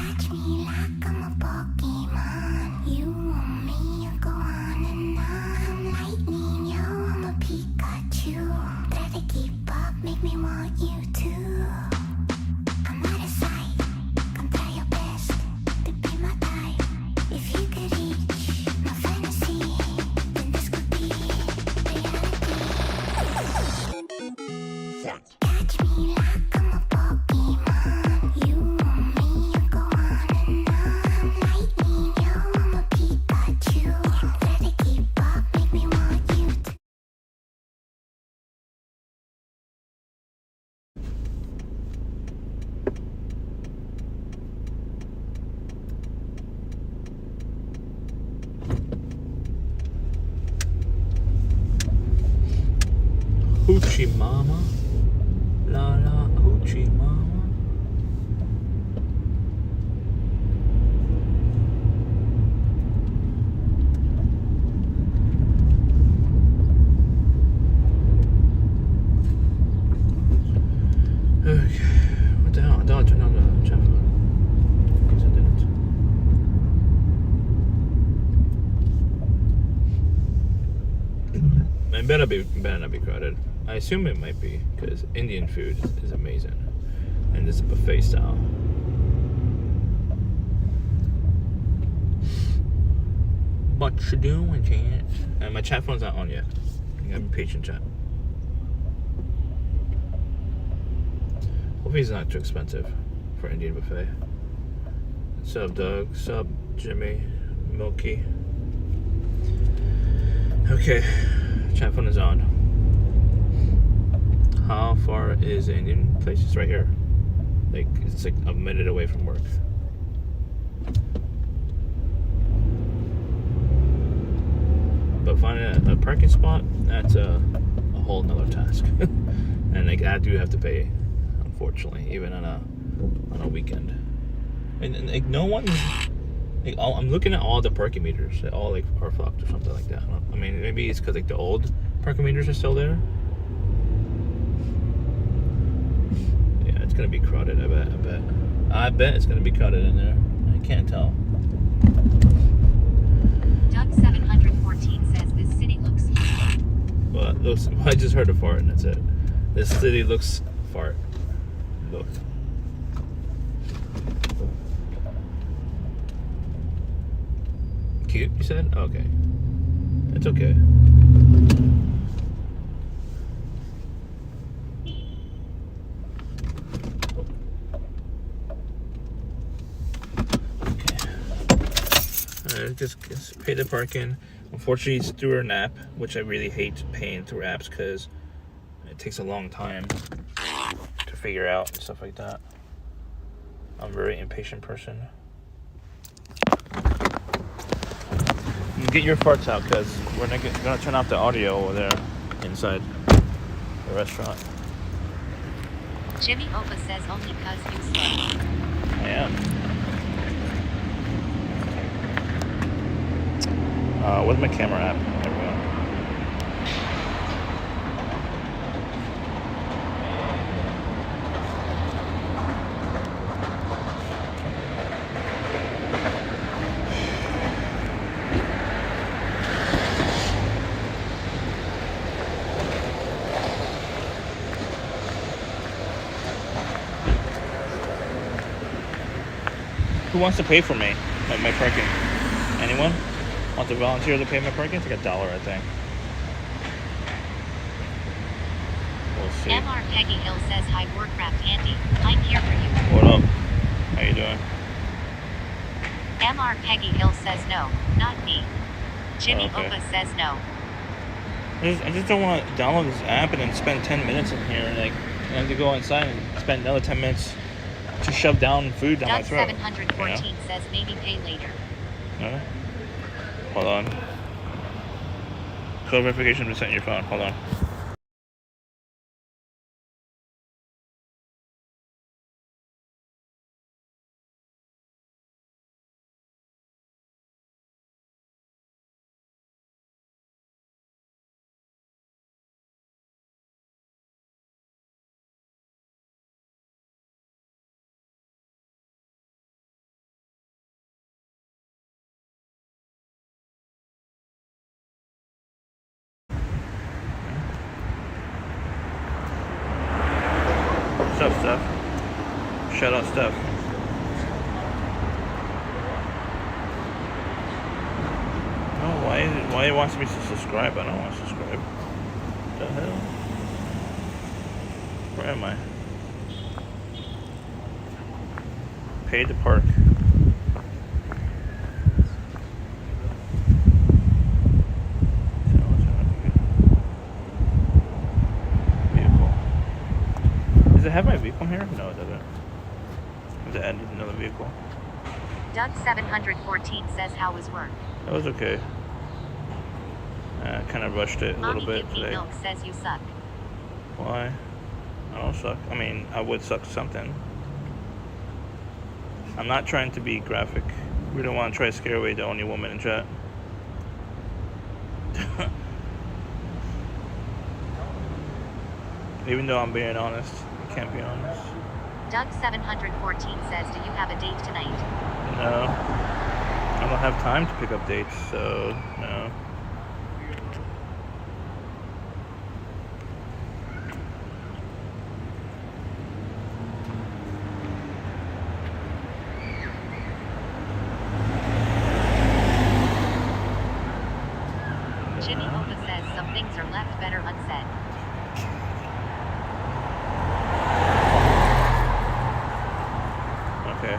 Catch me like I'm a Pokemon. You want me, I go on and on. I'm lightning, yo, I'm a Pikachu. Try to keep up, make me want you too. I'm out of sight, come try your best to be my type. If you could reach my fantasy, then this could be reality. Catch me like I'm a Pokemon. You want me, I go on and on. I'm lightning, yo, I'm a Pikachu. Try to keep up, make me want you too. Hoochie mama, la la hoochie mama. Okay, what the hell? I thought I turned on the chat phone. Guess I didn't. It better not be crowded. I assume it might be, because Indian food is amazing. And it's a buffet style. What you doing, chat? And my chat phone's not on yet. You gotta be patient, chat. Hopefully it's not too expensive for Indian buffet. Sub Doug, sub Jimmy, Milky. Okay, chat phone is on. How far is the Indian place? It's right here. Like, it's like a minute away from work. But finding a parking spot, that's a whole nother task. And like, I do have to pay, unfortunately, even on a weekend. And like, no one, like, I'm looking at all the parking meters. They all like are fucked or something like that. I mean, maybe it's because like the old parking meters are still there. It's gonna be crowded, I bet it's gonna be crowded in there. I can't tell. Doug 714 says this city looks Well, I just heard a fart and that's it. This city looks fart. Look. Cute, you said? Okay. It's okay. Just pay the parking. Unfortunately, it's through an app, which I really hate paying through apps because it takes a long time to figure out and stuff like that. I'm a very impatient person. Get your farts out because we're gonna turn off the audio over there inside the restaurant. Jimmy Opa says only cuz you slow. I am. Where's my camera app? There we go. Who wants to pay for me? My parking? Anyone? Want to volunteer to pay my parking? It's like $1, I think. We'll see. MR Peggy Hill says hi Warcraft Andy. I'm here for you. What up? How you doing? MR Peggy Hill says no, not me. Jimmy Okay. Opa says no. I just don't want to download this app and then spend 10 minutes in here and like I have to go inside and spend another 10 minutes to shove down food down my Doug throat. 714 says maybe pay later. No? Hold on. Code verification was sent to your phone. Hold on. Shout out Steph. No, why it wants me to subscribe? I don't want to subscribe. What the hell? Where am I? Pay to park. Vehicle. Does it have my vehicle here? No, it doesn't. Does it add another vehicle? Doug 714 says how was work? That was okay. I kind of rushed it a little Mommy bit Give Me today. Milk says you suck. Why? I don't suck. I mean, I would suck something. I'm not trying to be graphic. We don't want to try to scare away the only woman in chat. Even though I'm being honest, I can't be honest. Doug 714 says, do you have a date tonight? No. I don't have time to pick up dates, so no. Jimmy Opa says some things are left better unsaid. Okay.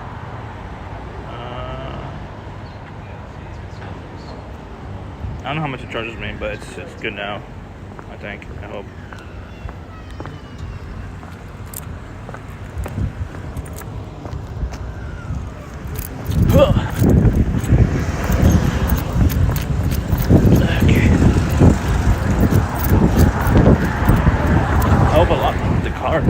I don't know how much it charges me, but it's good now. I think. I hope. I hope a lot the car.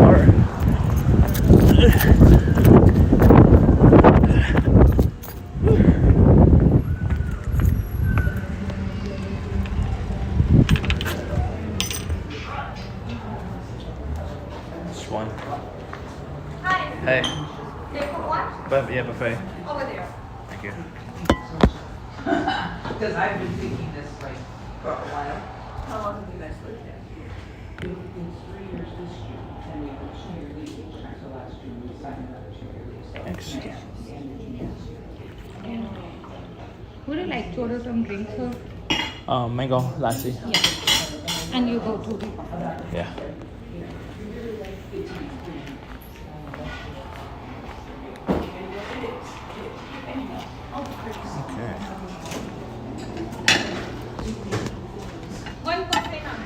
This one. Hi. Hey. They put what? Yeah, buffet. Over there. Thank you. Because I've been thinking this like for a while. How long have you guys lived there? It's 3 years this June, and we have a 2-year lease, which after last June, we signed another 2-year lease. So Thanks. it's the end of June next year. Would you like to order some drinks, sir? Mango lassi. Yeah. And you go to the Yeah. Okay. One buffet on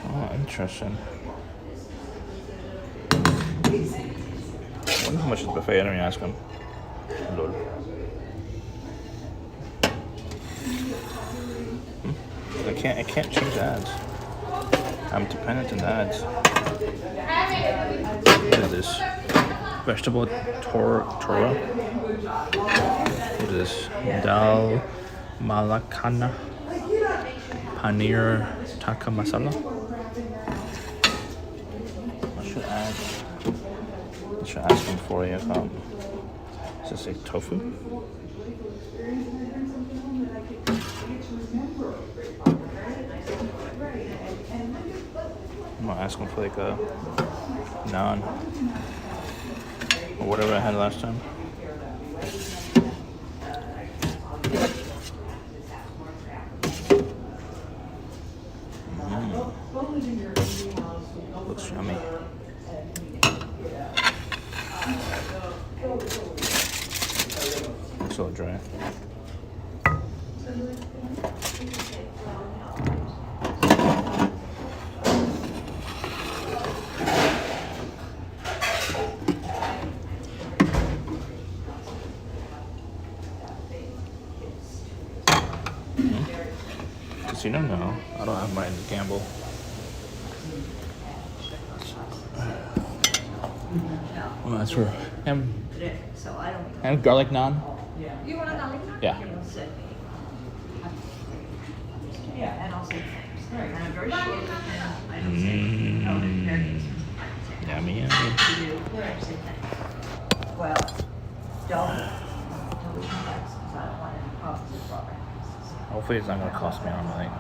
Oh, interesting. I wonder how much is the buffet. I didn't even ask him. Lord. I can't change ads. I'm dependent on ads. What is this? Vegetable tora? What is this? Dal malakana paneer taka masala. I should ask him for you. Does this say tofu? I'm gonna ask him for like a naan or whatever I had last time. Looks yummy. It's so dry. Casino? No, I don't have mine to gamble. Well, that's for him. So I don't. And garlic naan? You want a garlic naan? Yeah. Yeah, and also thanks. And I'm very short with him. I don't say, oh, they're very easy. Yummy, yummy. You do, I say thanks. Well, don't we come back, because I don't want any problems with property. Hopefully it's not gonna cost me anything.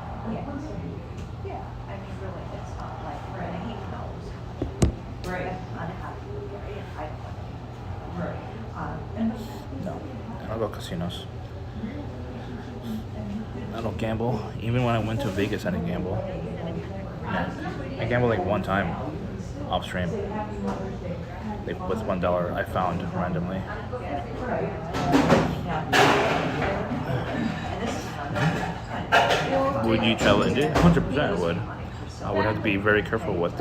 Yeah, I mean, really, it's not like, and he knows. Right. I'm unhappy with it. I No, I don't go casinos. I don't gamble. Even when I went to Vegas, I didn't gamble. No. I gambled like one time off stream. Like with $1 I found randomly. Would you travel India? 100% I would. I would have to be very careful with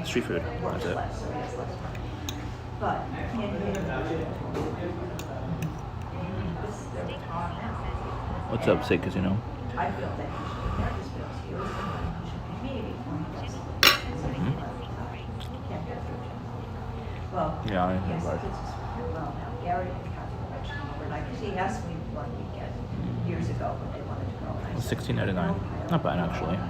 street food. That's it. But What's up, Say Casino? I feel that you should pay his bills. He was the one who should pay me before he does it. Can't get through Jim. Well, Yeah, I yes, right. this is well now. Gary and Kathy were mentioning overnight because he asked me one weekend years ago when they wanted to go. And I said, $16.99. Not bad actually.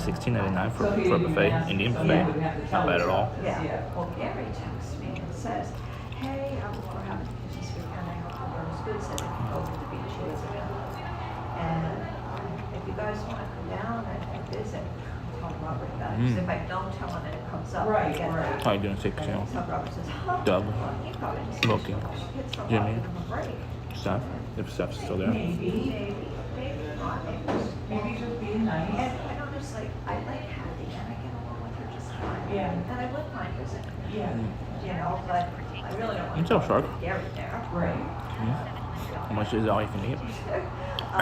$16.99 for a buffet, Indian buffet. Not bad at all. Yeah. Well, Gary texts me and says, "Hey, we're having this weekend. I hope the weather's good. Said if you go to the beach, he was available. And if you guys want to come down and visit, tell Robert about it. Because if I don't tell him and it comes up, I get that. How you doing, Say Casino? So Robert says, "Huh? Doug, Well, he probably just Smokey, gets from Jimmy, Robert on a break." Steph, if Steph's still there. Maybe not. Maybe just being nice. And I know there's like, I like Hattie and I get along with her just fine. Yeah. And I wouldn't mind visiting. Yeah. You know, but I really don't want You to tell go Shark. with Gary there. Right. How much is it all you can eat? I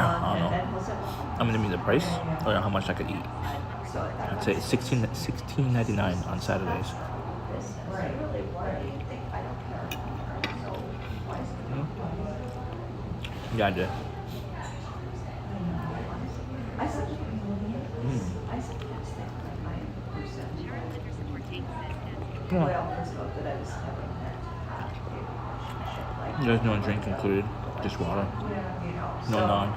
don't And know. then he'll say, well, I'm gonna mean the price or how much I could eat. so that I'd say $16.99 on Saturdays. business. Really, why do you think I don't care? So why is it? Yeah, I did. I said, I said, yes, like my percent. Yeah. Well, first of all, that I was never meant to have a relationship like There's no drink included, just water. you know. No so, naan. I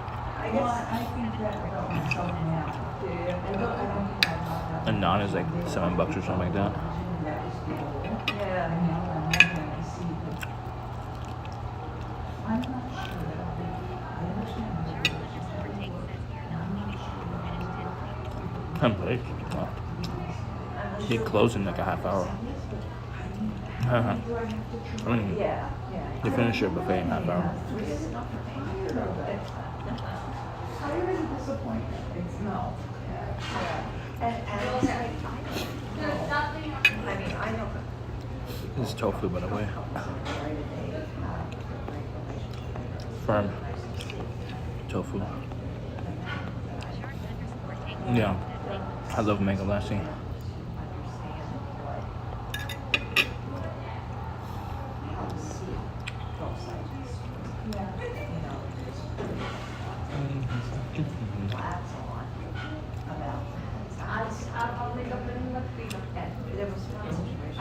Well, guess. I think that about myself now. I don't think I've A naan is like $7 or something like that. Yeah. I'm not sure. I understand. Template. Wow. They close in like a half hour. I mean, Yeah, yeah. they finish your buffet in half hour. Three is enough for me. I really disappointed. It's no. And it's like, I mean, I know. This is tofu, by the way. Firm tofu. Yeah, I love mango lassi. There was one situation.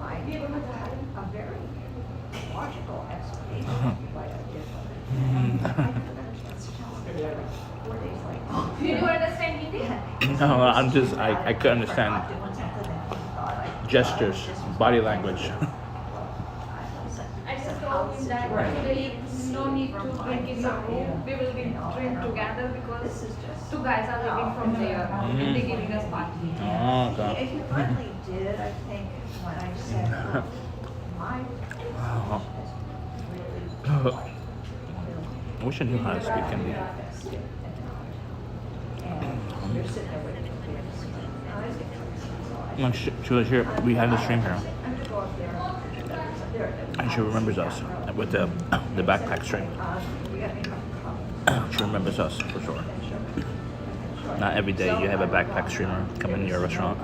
I had a very logical explanation why I did what I did. I never got a chance to tell him. Like 4 days later. Do you understand Hindi? No, I'm just, I could understand Doing something that he thought I gestures, body language. I just told him that today no need to drink in the room. We will drink together because two guys are living from there and they're giving us party. Oh, okay. He finally did, I think, when I said, "Look, my Oh. is really I wish I knew how to speak Hindi. manifested." And you're sitting there waiting for me to see. Now, I was getting so I Like, she was here, we had the stream here. I'm gonna go up there. And she remembers us with the backpack stream. We got me a cup. She remembers us for sure. Not every day you have a backpack streamer come into your restaurant.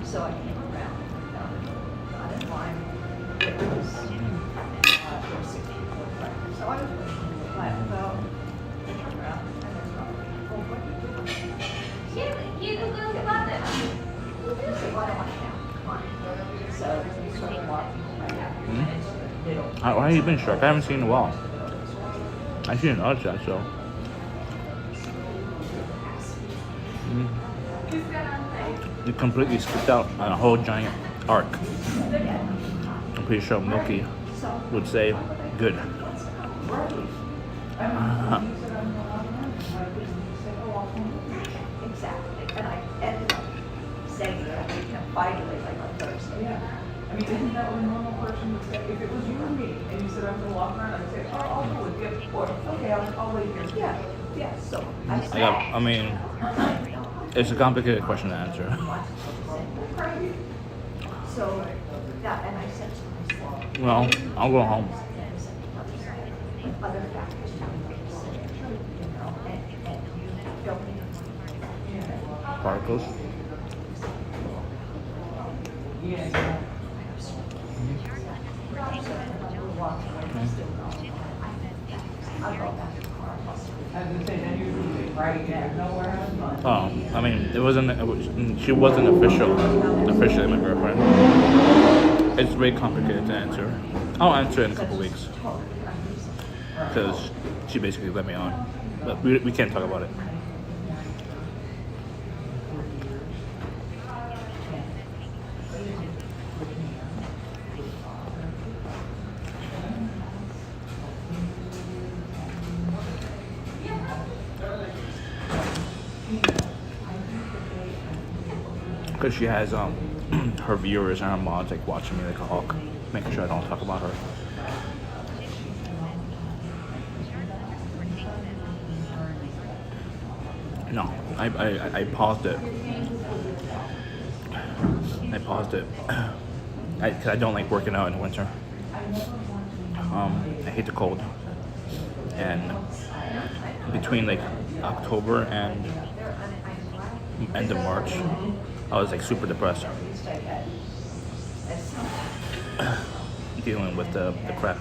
So I came around and found it not in line. It was for 60. So I was waiting in the flat. Well, I turned around and there's Robert. Oh, what are you doing? ये तो गलत बात है। I said, well, I don't want you now. Come on. So we sort of walked right after into the middle. Why have you been shark? I haven't seen you in a while. I see an other chat, so. You completely skipped out on a whole giant arc. I'm pretty sure Milky would say, good. Exactly. And I ended up saying that we can finally, like on Thursday. I mean, isn't that what a normal person would say? If it was you and me, and you said I'm gonna walk around, I'd say, oh, I'll go with you. Or, okay, I'll wait here. Yeah, so I said. I mean, it's a complicated question to answer. So, yeah, and I said to myself. Well, I'll go home. Other factors to consider, you know, and you don't need Particles. Oh, I mean, she wasn't officially my girlfriend. It's very complicated to answer. I'll answer in a couple weeks. Because she basically let me on. But we can't talk about it. Because she has her viewers and her mods like watching me like a hawk, making sure I don't talk about her. No, I paused it. Cause I don't like working out in the winter. I hate the cold. And between like October and end of March, I was like super depressed. Dealing with the crap,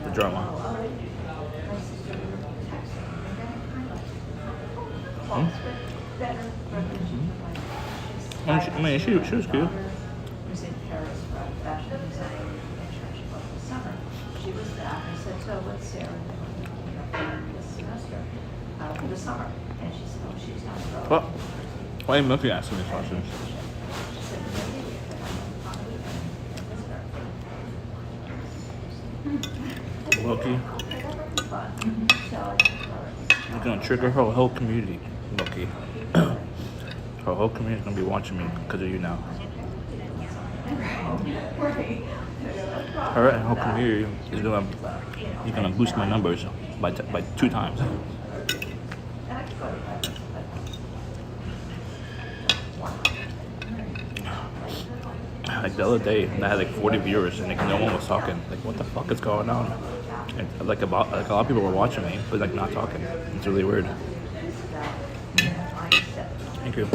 the drama. She was cute. Was in Paris for a fashion design internship over the summer. She was back. I said, so what's Sarah doing this semester for the summer? And she said, oh, she's not going. Well, why are you looking at some of these questions? She said, maybe we could have a visit her. Loki, Fun. So I said, you're gonna trigger her whole community, Loki. Her whole community is gonna be watching me because of you now. Her and her community is gonna boost my numbers by 2 times. Like the other day, I had like 40 viewers and like no one was talking. Like, what the fuck is going on? And like a lot of people were watching me, but like not talking. It's really weird. Thank you.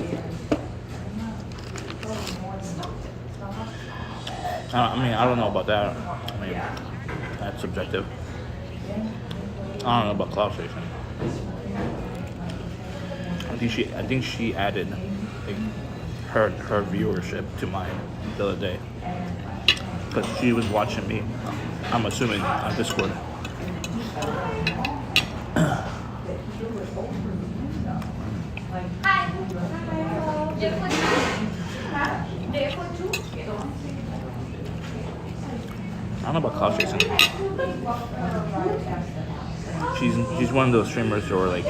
I mean, I don't know about that. I mean, that's subjective. I don't know about Cloud Station. I think she added like her viewership to mine the other day because she was watching me. I'm assuming on Discord. I don't know about Cloud Jason. She's one of those streamers who are like,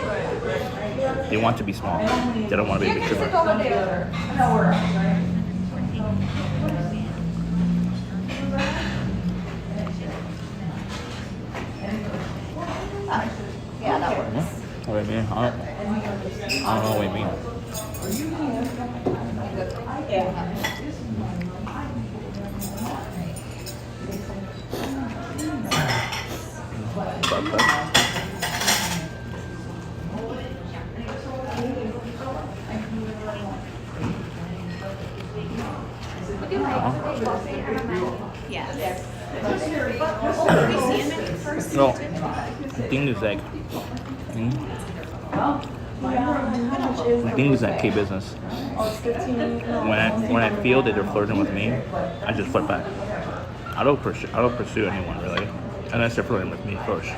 they want to be small. They don't want to be a big streamer. yeah, that works. What do you mean? I don't know what you mean. No, the thing is like, the thing is that K-business. When I feel that they're flirting with me, I just flirt back. I don't pursue anyone really, unless they're flirting with me first.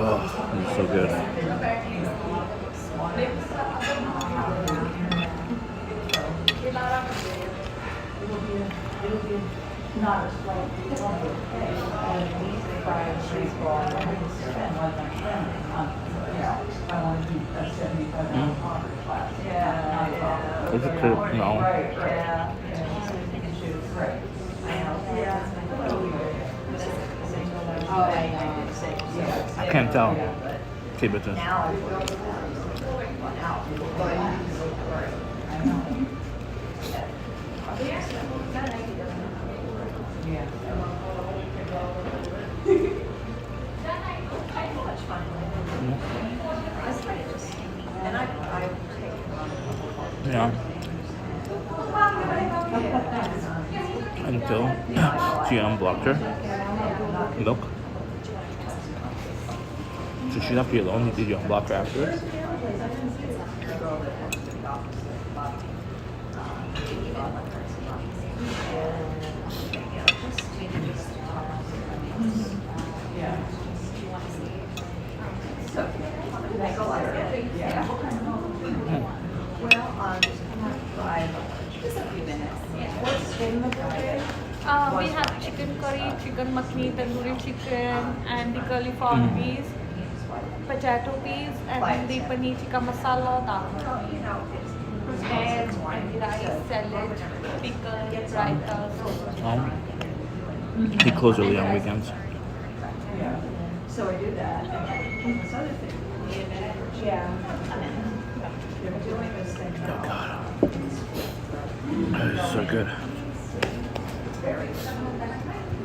Oh, it's so good. Is it clear? No. I can't tell. Keep it in. Yeah. Until she unblocked her. Look. So she's not be alone. Did you unblock her afterwards? We have chicken curry, chicken makhni, tandoori chicken, and the cauliflower peas, potato peas, and the paneer tikka masala, dal. Eggs, rice, salad, pickle, raita. He closes early on weekends. So I do that. And this other thing. Yeah. They're doing this thing now. Oh God. It's so good. Very.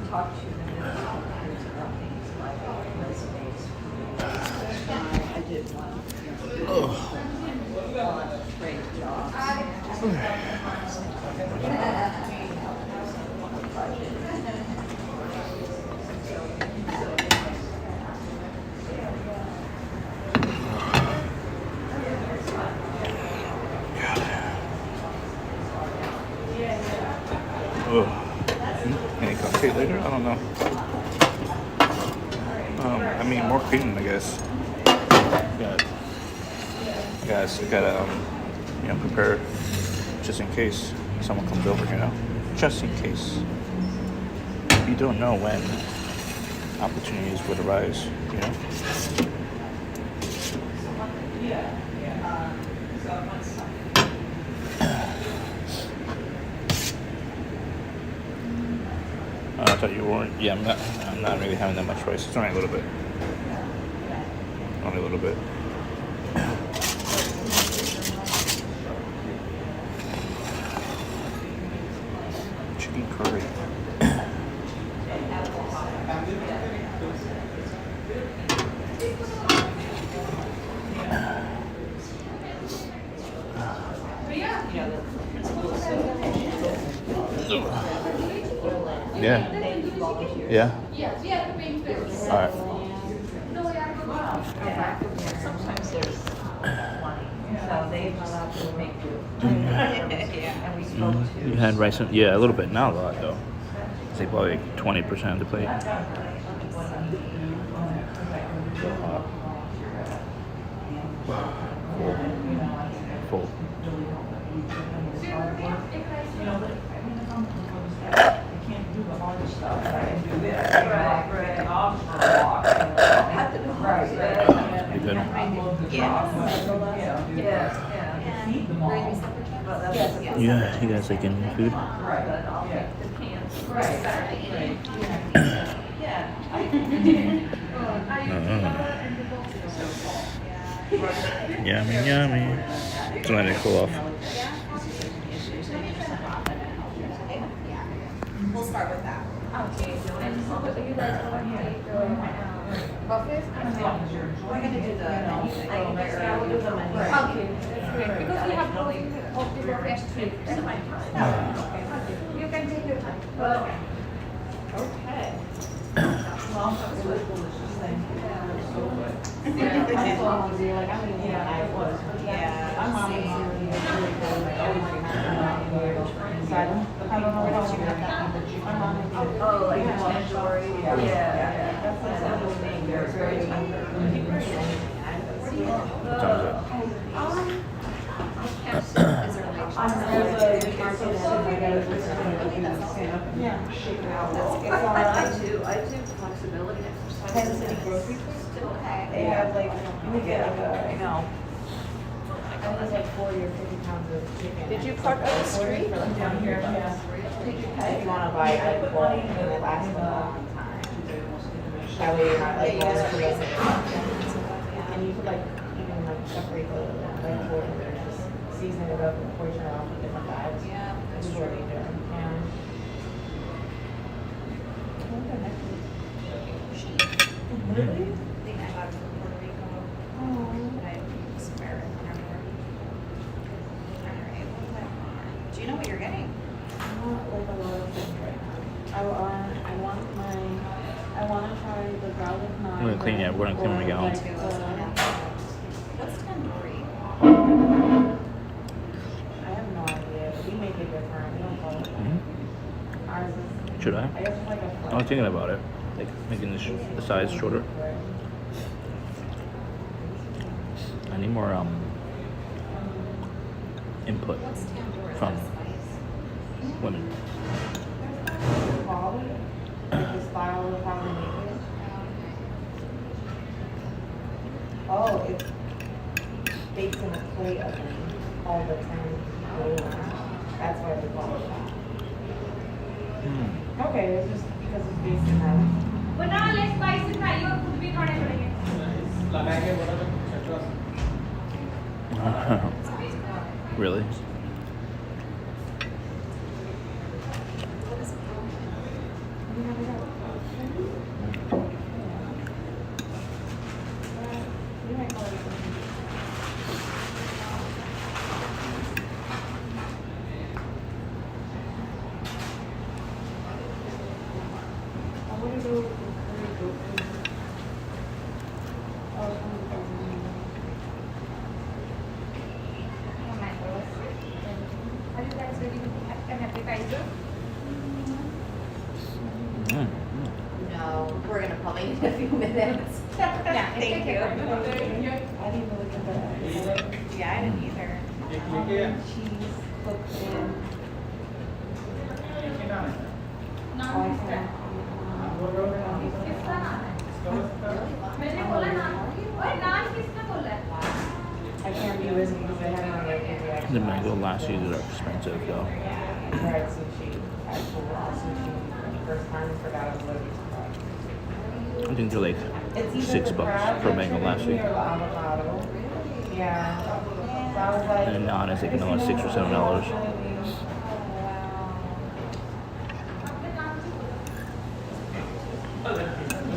Talk to them about things like resumes. I did one. Great job. Any coffee later? I don't know. I mean, more cream, I guess. Guys, I gotta, prepare just in case someone comes over, just in case. You don't know when opportunities would arise, I thought you weren't. Yeah, I'm not really having that much rice. It's only a little bit. Only a little bit. Chicken curry. Yeah. Yeah. All right. Sometimes there's money, so they've allowed to make do. And we spoke to. You had rice, a little bit. Not a lot though. They bought like 20% of the plate. Full. You good? Yeah, you guys like Indian food? Yummy, yummy. Just let it cool off. We'll start with that. Okay, and so you guys want to take buffets? We're gonna do the, I will do the menu. Okay, that's great. Because we have closing of the buffet at 3. That's fine. Okay. You can take your time. Okay. Oh, like the tandoori. Yeah. That's everything. They're very tender. What time is it? I do flexibility exercises. grocery store. They have like, we get like a, No. I think it's like 40 or 50 pounds of chicken. Did you park on the street? For like down here, yeah. If you wanna buy like bulk and it lasts a long time. That way you're not like going to the and you could like even like separate the vegetable and then just season it up and portion it off with different bags. Yeah, That's what they do. Yeah. Really? I think I got it from Puerto Rico. But I swear it never. Alright, what was that for? Do you know what you're getting? Not like a lot of things right now. I want to try the garlic naan. We're gonna clean it. We're gonna clean when we get home. What's tandoori? I have no idea. We make it different. We don't call it. Mhm. Ours is. Should I? I guess it's like a. I was thinking about it, like making the size shorter. I need more input What's tandoori? Is from that spice? women. Quality, like the style of how they make it. Oh, it's baked in a clay oven all the time. That's why they call it that. Mm. Okay, it's just because it's based in that. बना ले spices चाहिए और खुद भी खाने पड़ेंगे. Really? Are you guys ready to have an appetizer? Mm. No, we're gonna probably need a few minutes. Yeah, Thank you. I didn't even look at that. Yeah, I didn't either. Cheese cooked in. नान किसका नान है? मैंने बोला नान. ओए नान किसने बोला है? I can't be listening because I have my reaction. The mango lassis are expensive though. Fried sushi. Actual raw sushi. For the first time, I forgot I was allergic to crab. I think they're like It's either $6 the crab, for the mango chicken lassi. or the avocado. Yeah. So I was like, And naan is like another $6 or $7.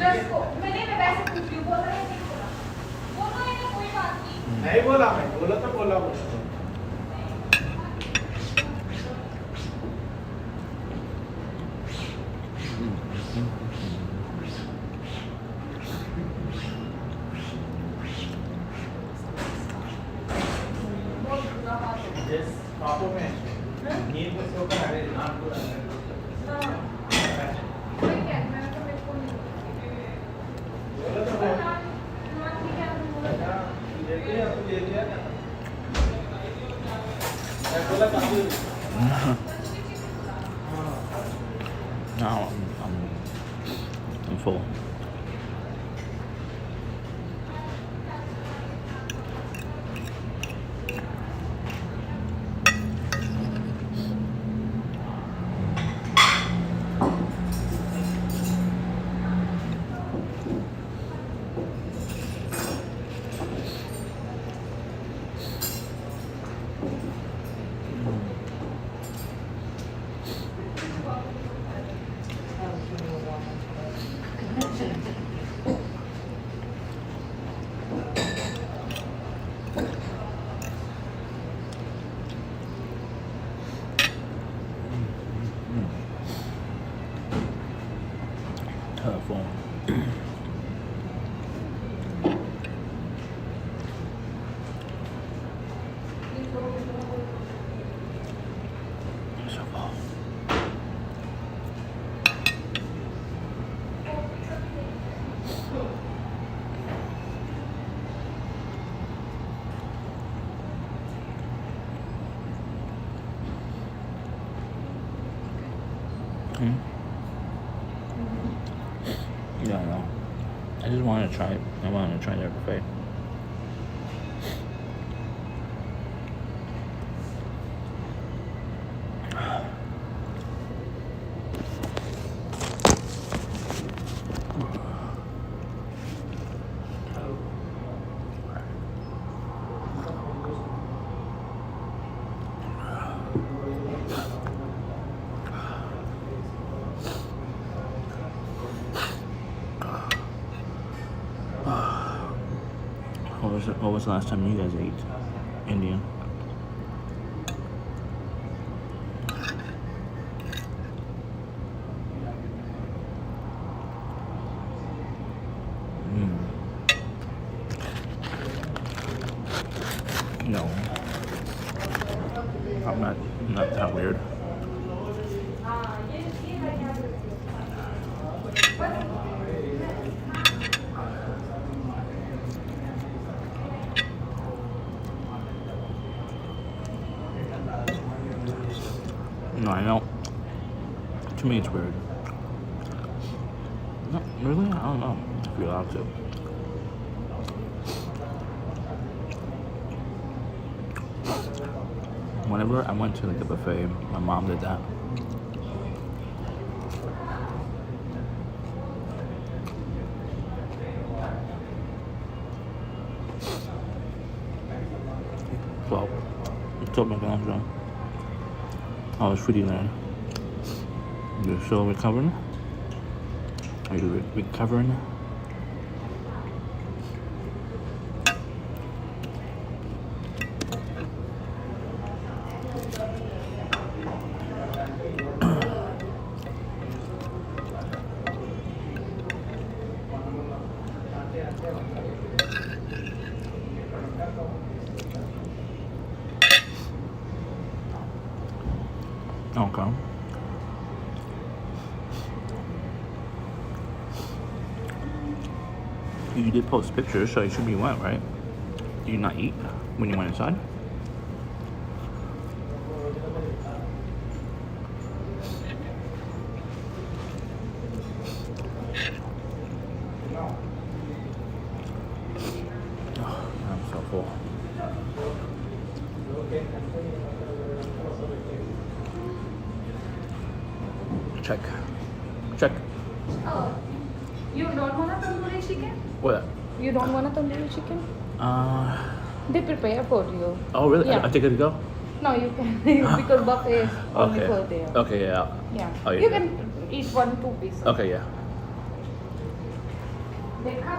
Just go. मैंने वैसे पूछ रही हूँ, बोल रहे हैं नहीं बोला. बोलो इन्हें कोई बात नहीं. नहीं बोला मैं बोला तो बोला बोला जिस पापों में नींद को सोकर अरे नाम को कोई क्या? मैं तो मेरे को नहीं. बोला तो बोला नान नान ठीक है आपने बोला. दे दिया तू दे दिया मैं बोला काफी No, I'm full. Tough one. So full. Hmm? Yeah, I know. I just wanted to try it. I wanted to try their buffet. What was the last time you guys ate Indian? No, I'm not that weird. No, I know. To me, it's weird. No, really? I don't know if you're allowed to. Whenever I went to like a buffet, my mom did that. Well, it's still McDonald's though. How was foodie land? You're still recovering? Are you recovering? Okay. You did post pictures, so you should be wet, right? Did you not eat when you went inside? Oh, I'm so full. Check. Oh, you don't want a tandoori chicken? What? You don't want a tandoori chicken? They prepare for you. Oh, really? Yeah. I take it to go? No, you can because buffet is only Okay. for there. Okay, yeah. Yeah. Oh, yeah. You can eat 1-2 pieces. Okay, yeah. देखा?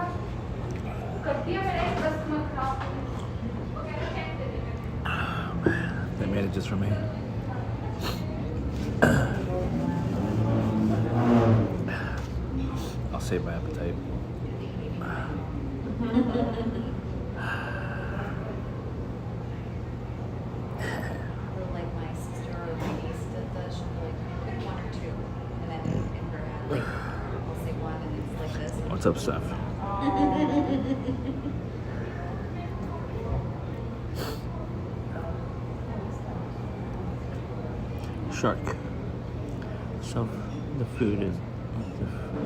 कर दिया मेरा एक customer खराब। They made it just for me. I'll save my appetite. Like my sister or my niece did this, she'll be like, pick one or two. And then in her head, like, I'll say one and it's like this. What's up, Steph? Shark. Stuff the food is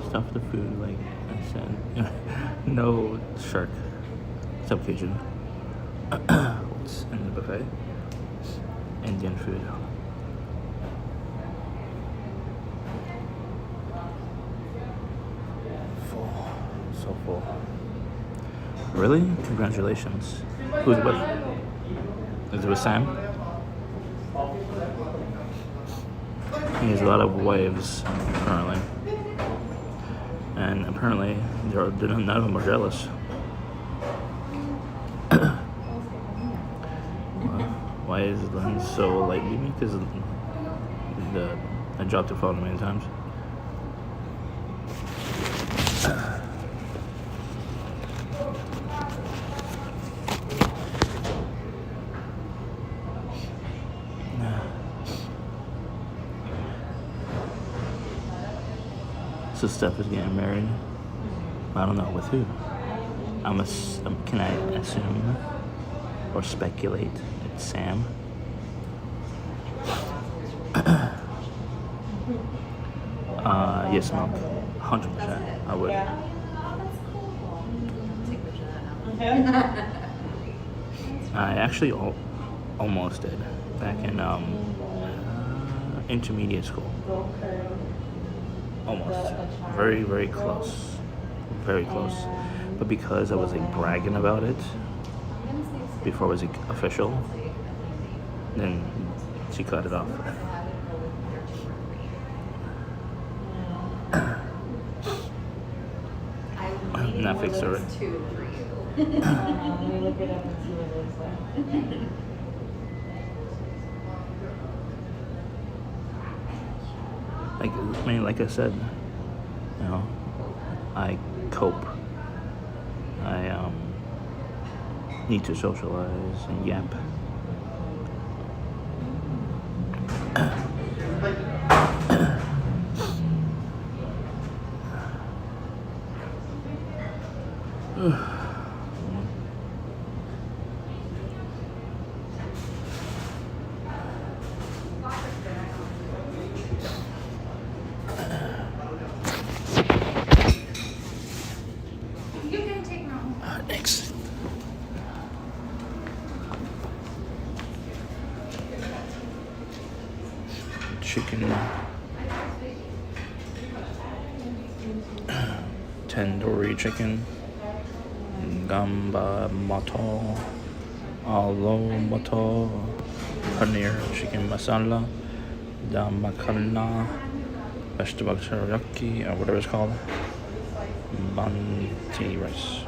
stuff the food like I said. No shark. Subcajun. What's in the buffet? Indian food. Full. So full. Really? Congratulations. Who's with? Is it with Sam? He has a lot of wives currently, and apparently none of them are jealous. Why is Lynn so light with me? Because I dropped the phone many times. So Steph is getting married. I don't know with who. Can I assume or speculate it's Sam? Yes, Mom. 100%. I would. Oh, that's cool. I actually almost did back in intermediate school. Almost. Very, very close. Very close. But because I was like bragging about it before it was like, official, then she cut it off. Not fixed her. Two for you. Let me look it up and see what it is. Like, I mean, like I said, you know, I cope. I need to socialize and yap. You can take now. Thanks. Chicken. Tandoori chicken. Gamba mato. Alo mato. Paneer chicken masala. Dal makhana. Vegetable teriyaki, or whatever it's called. Banti rice.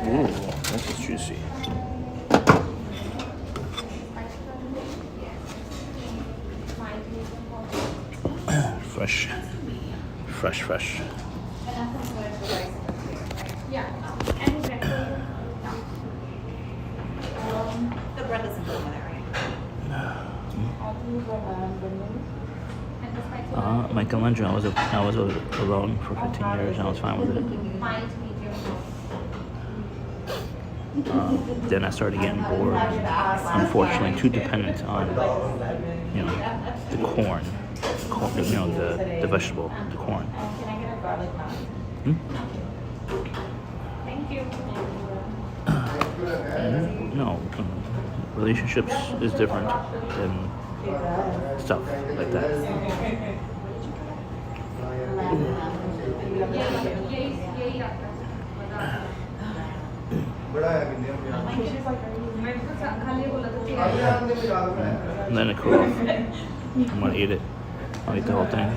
Ooh, this is juicy. Fresh. Fresh. The bread doesn't go with it, right? Michelangelo, I was alone for 15 years and I was fine with it. Then I started getting bored. Unfortunately, too dependent on, you know, the corn, you know, the vegetable, the corn. Can I get a garlic naan? Thank you. No, relationships is different than stuff like that. यही आता है मैं तो खाली बोला था And then it cool off. I'm gonna eat it. I'll eat the whole thing.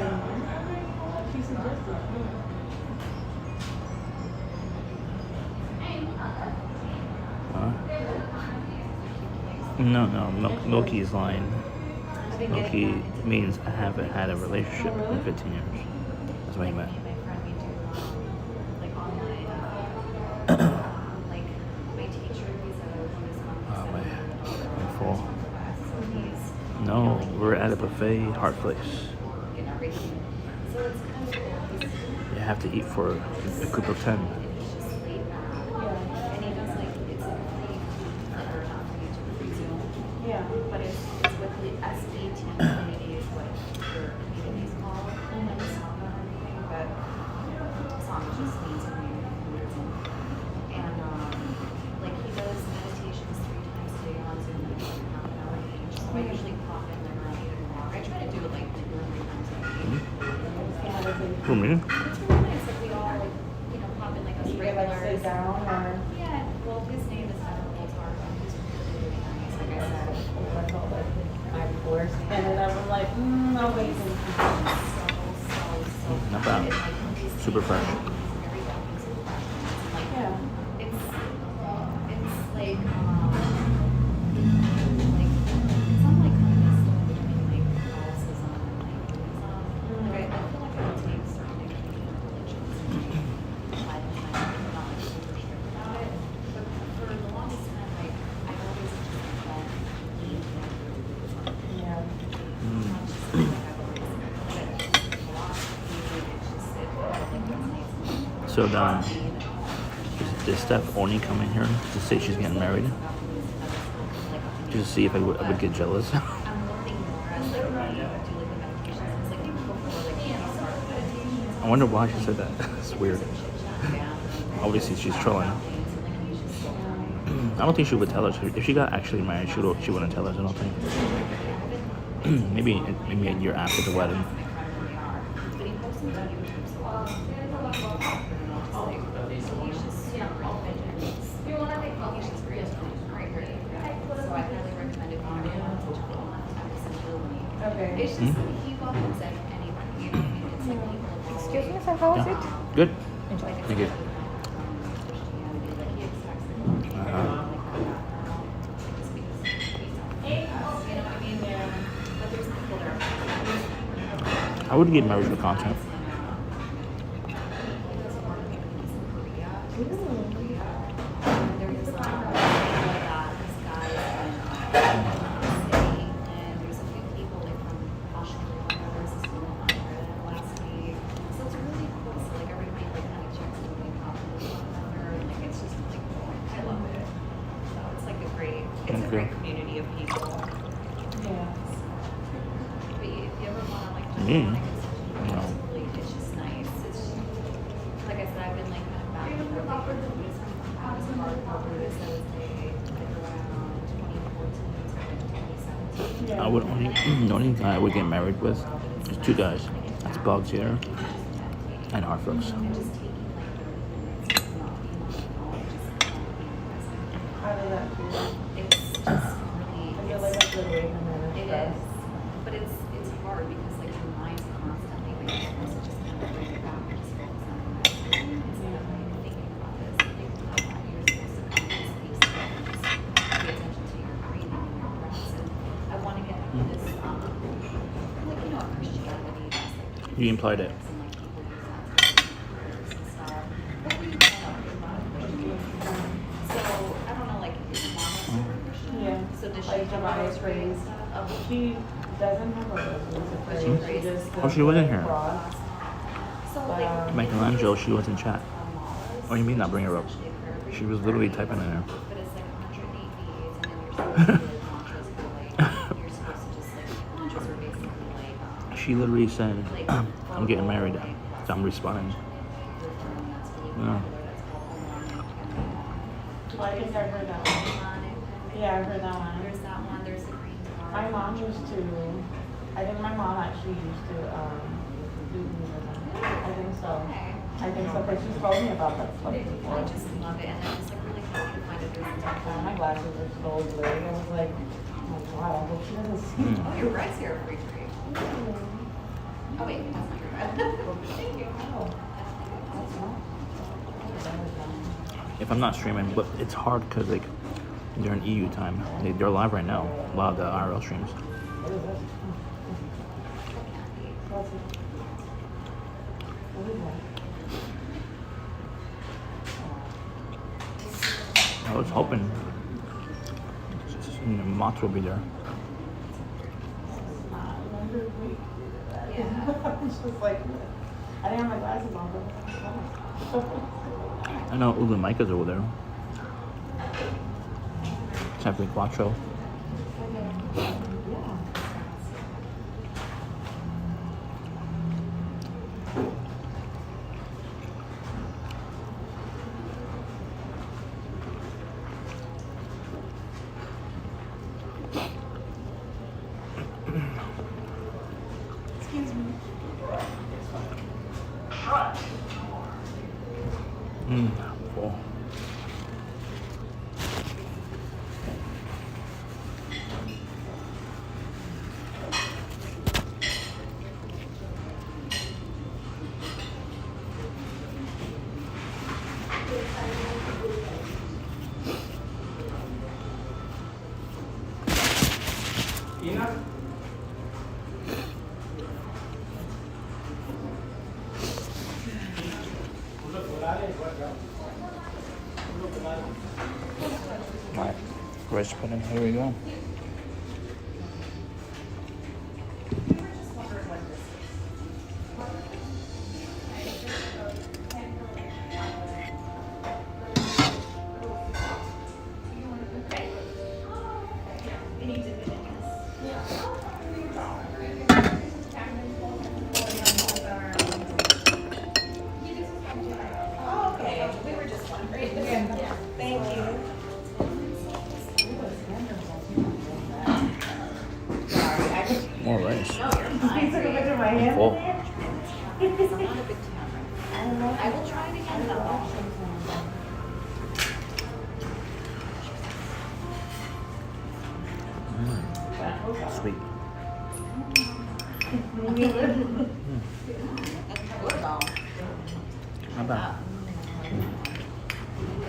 No, Milky is lying. Milky means I haven't had a relationship in 15 years. That's what he meant. My friend, we do like online, like my teacher, he's a Oh, I'm full. No, we're at a buffet, Heart Place. and everything. So it's kind of cool. You have to eat for a group of 10. He's just laid back. And he does like, it's like free, or not free, free Zoom. Yeah. But it's with the SAT community is what your community is called. And it's not or anything, but song just means something weird. And like he does meditations 3 times a day on Zoom, like half an hour each. So I usually pop in there around 8 o'clock. I try to do it like 2 or 3 times a day. For me? It's really nice that we all like, you know, pop in like us You get like regulars. sit down or? Yeah, well, his name is Heather Boltar. He's really nice, like I said. I felt like my force, and then I was like, I'll wait. So Not bad. and, like, he's Super fresh. very welcome to the questions. Like, Yeah. it's like, it's not like kind of slow between like Catholicism and like Buddhism. Like, I feel like I would take certain Asian religions and apply them to my life, but not like super strict about it. But for the longest time, like, I've always just felt lean towards Buddhism. Yeah. Not just like I've always said, but philosophy, it's just, I think it's nice. So, is Steph only coming here to say she's getting married? Just to see if I would get jealous. I'm looking more as like we do like the medications. It's like even before I wonder why she said that. It's weird. Obviously, she's trolling. I don't think she would tell us. If she got actually married, she wouldn't tell us, I don't think. maybe a year after the wedding. Okay. It's just he welcomes anybody. You know what I mean? It's like people. Excuse me, sir, how was it? Good. Enjoy. Thank you. I would get married for content. It's a Okay. great community of people. Yeah. But if you ever want to like just Me? it's No. really, it's just nice. It's like I said, I've been like kind of back and forth. I was a hardcore Buddhist. I would say like around 2014 to 2017. I would only the only guy I would get married with is two guys. That's Bugs here and Harfooks. And just taking like 30 minutes to not being on the phone, just being present. How did that feel? It's just really, I feel like that's the way from it is, but it's hard because like your mind's constantly like you're supposed to just kind of bring it back and just focus on the next thing instead of like thinking about this and thinking about that. You're supposed to come to this piece and just pay attention to your breathing and your breaths. And I want to get this, like you know, Christianity. That's, like, You implied it. and like people use that to prayers and stuff. What were you saying about Christianity? So I don't know, like is mom super Christian? Yeah. So does she Like have Divine those praise. She doesn't have a rosary to But she praise. prays. Just Oh, she wasn't here. cross. So like Michelangelo, she was in chat. Oh, you mean not bring her up? She was literally typing in there. But it's like 108 beads, and then you're supposed to do mantras for like you're supposed to just like mantras are basically like She literally said, I'm getting married. So I'm responding. Yeah. I think I've heard that one. Yeah, I've heard that one. There's that one. There's the green card. My mom used to, I think my mom actually used to do Buddhism. I think so. Okay. I think so, because she's told me about that stuff I before. just love it, and then it's like really helps you find a different And my glasses are so blurry. I was like, oh my god, I hope she doesn't see. Mm. Oh, your bride's here for free tree. Oh wait, that's not your bride. Thank you. Oh, that's not. If I'm not streaming, but it's hard because like they're in EU time. They're live right now. A lot of the IRL streams. What is this? What's it? What is that? I was hoping Mott's will be there. Yeah. It's just like, I didn't have my glasses on, but I know Ulu Micah's over there. Champion Quattro. excuse me. Full. Alright, rice pudding, here we go. More rice. Take a picture of my I'm hand. full. I'm not a big tamarind. I will try it again though. Sweet. Good though. Not bad.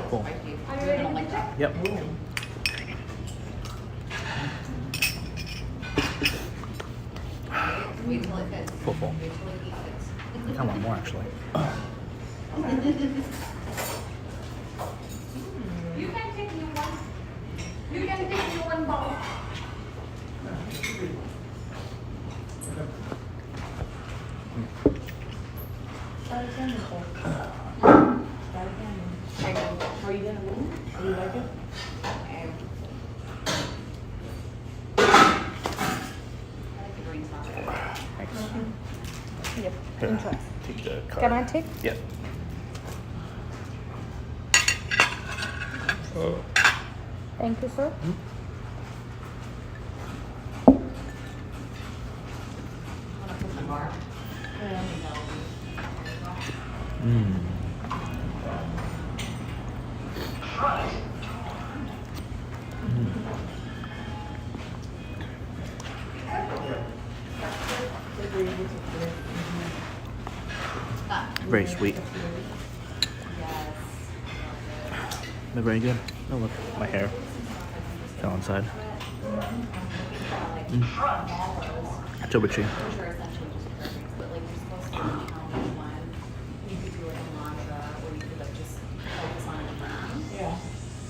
Cool. You're gonna like that. Yep. Wait till it fits. Full. Wait till it fits. I think I want more actually. You can take new one. You can take new one bowl. Are you gonna move? Do you like it? I like the green sauce. Thanks. Yep. Here, Enjoy. take the card. Can I take? Yep. Oh. Thank you, sir. Wanna put the bar? Mm. Very sweet. Yes. They're very good. Oh look, my hair fell inside. Chobachi. Which are essentially just perfect, but like you're supposed to count each one. You could do like a mantra, or you could like just focus on it. Yeah.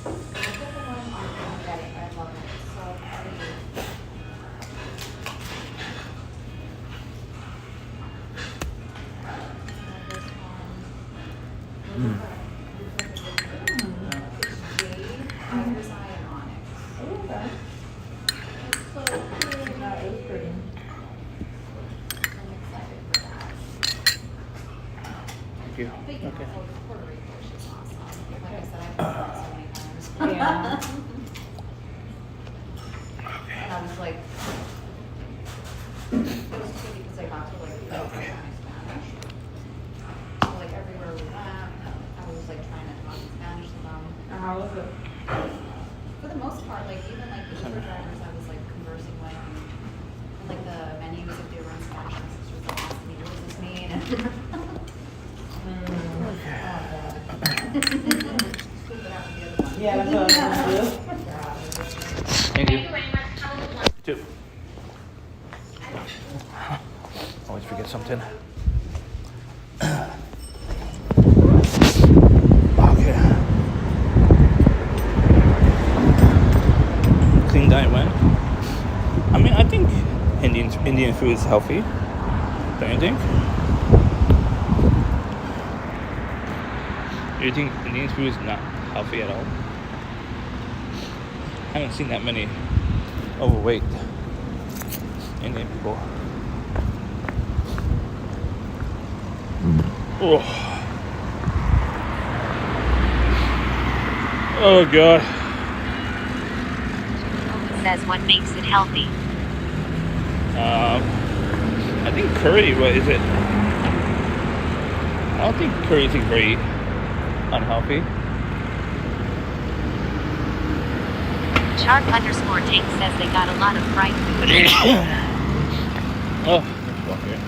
Look at the one on Reddit. I love it. It's so pretty. Mm. It's jade, tiger's eye, and onyx. Okay. So pretty. That is pretty. I'm excited for that. Thank you. But yeah, Okay. Puerto Rico is just awesome. Like I said, I've been there so many times. Yeah. And I was like, it was cool because I got to like practice my Spanish. So like everywhere we went, I was like trying to talk in Spanish to them. How was it? For the most part, like even like the Uber drivers I was like conversing with, and like the menus if they were in Spanish, my sister was like asking me, what does this mean? And scoop it out with the other one. Yeah, that's what I was gonna do. Thank you. Two. Always forget something. Okay. Clean diet when? I mean, I think Indian food is healthy. Don't you think? Do you think Indian food is not healthy at all? I haven't seen that many overweight Indian people. Oh. Oh god. Says what makes it healthy. I think curry, what is it? I don't think curry is very unhealthy. Sharp_Tank says they got a lot of fried food. Oh, let's walk here.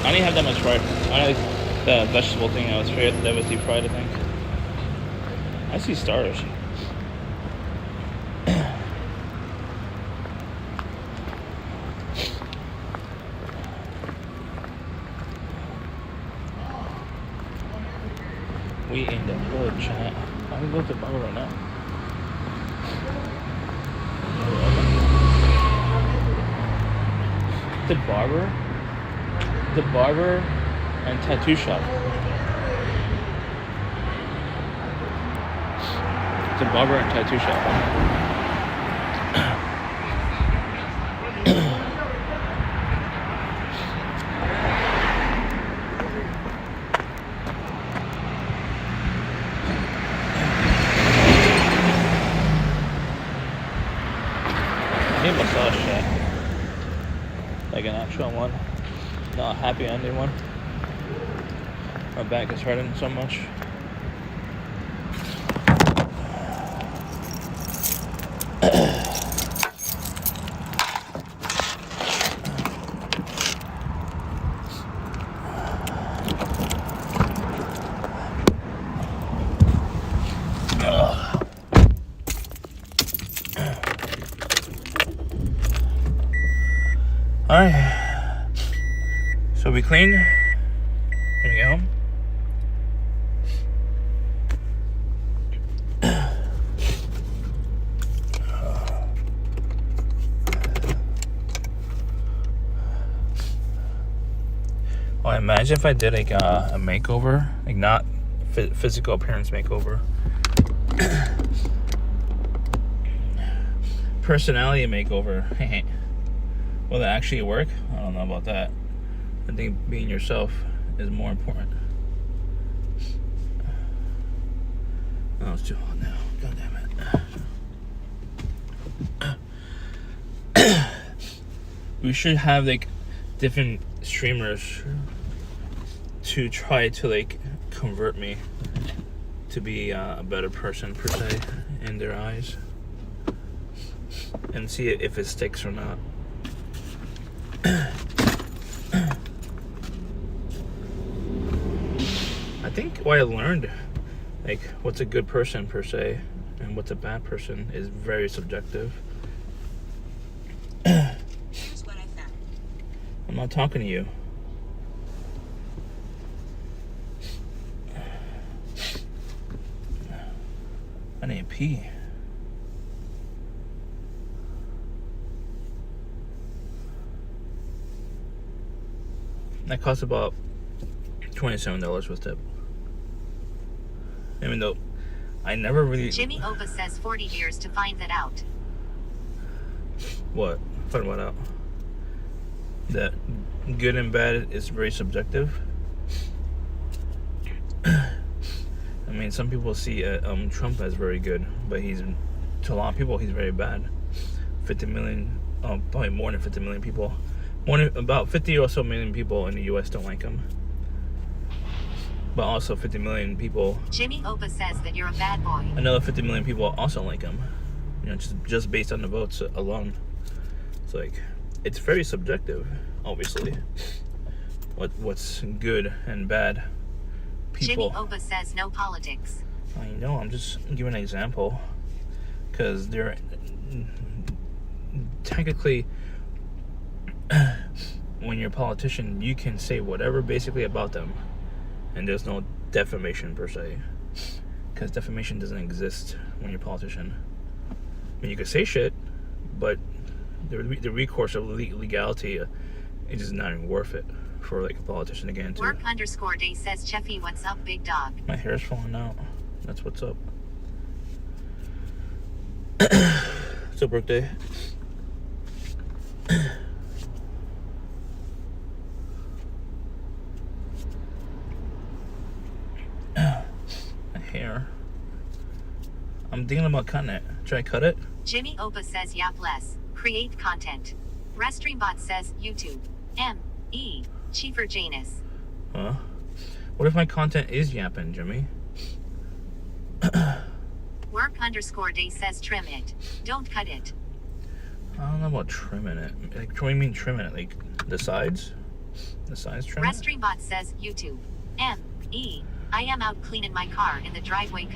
I didn't have that much fried. I like the vegetable thing that was deep fried, I think. I see stars. We in the hood, chat. I'm gonna go to the bar right now. The barber and tattoo shop. The barber and tattoo shop. I need a massage chat. Like an actual one. Not a happy ending one. My back is hurting so much. Alright. So we cleaned. Here we go. Well, imagine if I did like a makeover, like not physical appearance makeover. Personality makeover. Will it actually work? I don't know about that. I think being yourself is more important. Oh, it's too hot now. God damn it. We should have like different streamers to try to like convert me to be a better person per se in their eyes, and see if it sticks or not. I think what I learned, like what's a good person per se and what's a bad person, is very subjective. Here's what I found. I'm not talking to you. I need to pee. That cost about $27 with tip. Even though I never really... Jimmy Opa says 40 years to find that out. What? Find what out? That good and bad is very subjective. I mean, some people see Trump as very good, but to a lot of people, he's very bad. 50 million, probably more than 50 million people. About 50 or so million people in the U.S. don't like him. But also 50 million people. Jimmy Opa says that you're a bad boy. Another 50 million people also like him. You know, just based on the votes alone. It's like, it's very subjective, obviously. What's good and bad people. Jimmy Opa says no politics. I know, I'm just giving an example. Because they're technically, when you're a politician, you can say whatever basically about them. And there's no defamation per se. Because defamation doesn't exist when you're a politician. I mean, you could say shit, but the recourse of legality is just not even worth it for like a politician to get into. Work_day says Cheffy, what's up, big dog? My hair's falling out. That's what's up. What's up, birthday? My hair. I'm thinking about cutting it. Should I cut it? Jimmy Opa says yap less. Create content. Restreambot says YouTube. M.E. Chiefur Janus. Huh? What if my content is yapping, Jimmy? Work_day says trim it. Don't cut it. I don't know about trimming it. Like, what do you mean trimming it? Like, the sides? The sides trim it? Restreambot says YouTube. M.E. I am out cleaning my car in the driveway.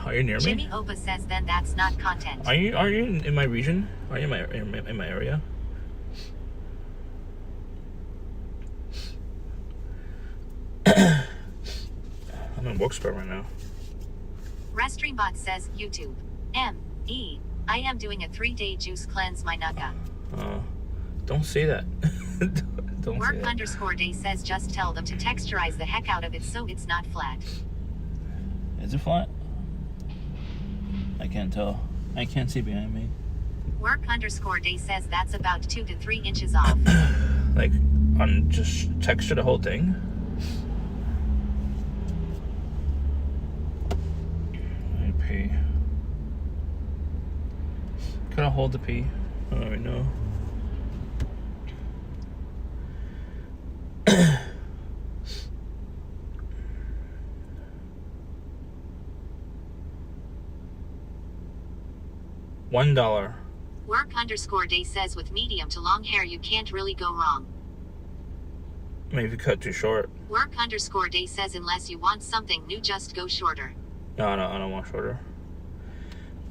Are you near me? Jimmy Opa says then that's not content. Are you in my region? Are you in my area? I'm in Wilkes-Barre right now. Restreambot says YouTube. M.E. I am doing a 3-day juice cleanse my nuka. Don't say that. Don't say that. Work_day says just tell them to texturize the heck out of it so it's not flat. Is it flat? I can't tell. I can't see behind me. Work_day says that's about 2 to 3 inches off. Like, just texture the whole thing. I pee. Could I hold the pee? I don't even know. $1. Work_day says with medium to long hair you can't really go wrong. Maybe if you cut too short. Work_day says unless you want something new just go shorter. No, I don't want shorter.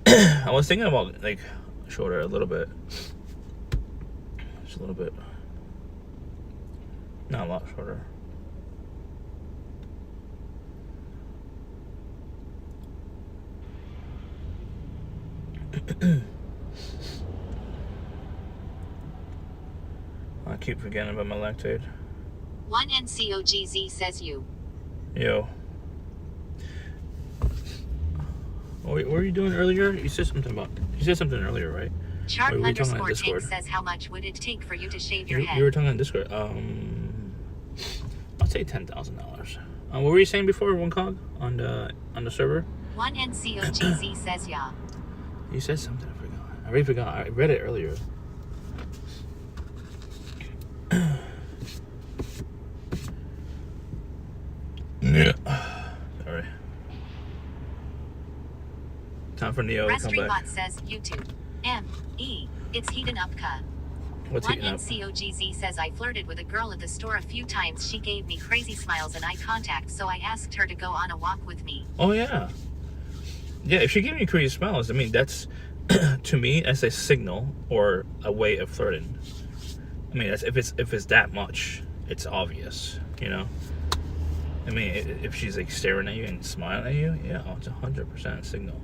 I was thinking about like shorter a little bit. Just a little bit. Not a lot shorter. I keep forgetting about my lactate. 1NCOGZ says you. Yo. What were you doing earlier? You said something earlier, right? Sharp Wait, we were talking on _tank Discord. says how much would it take for you to shave your You head? were talking on Discord. I'll say $10,000. What were you saying before, one cog on the server? 1NCOGZ says yeah. You said something. I forgot. I already forgot. I read it earlier. Yeah. Sorry. Time for Neo to come Restream back. bot says YouTube. M.E. It's heating up, ka. What's heating up? 1NCOGZ says I flirted with a girl at the store a few times. She gave me crazy smiles and eye contact, so I asked her to go on a walk with me. Oh yeah. Yeah, if she gave me crazy smiles, I mean that's to me as a signal or a way of flirting. I mean, that's, if it's that much, it's obvious, you know. I mean, if she's like staring at you and smiling at you, yeah, it's 100% a signal.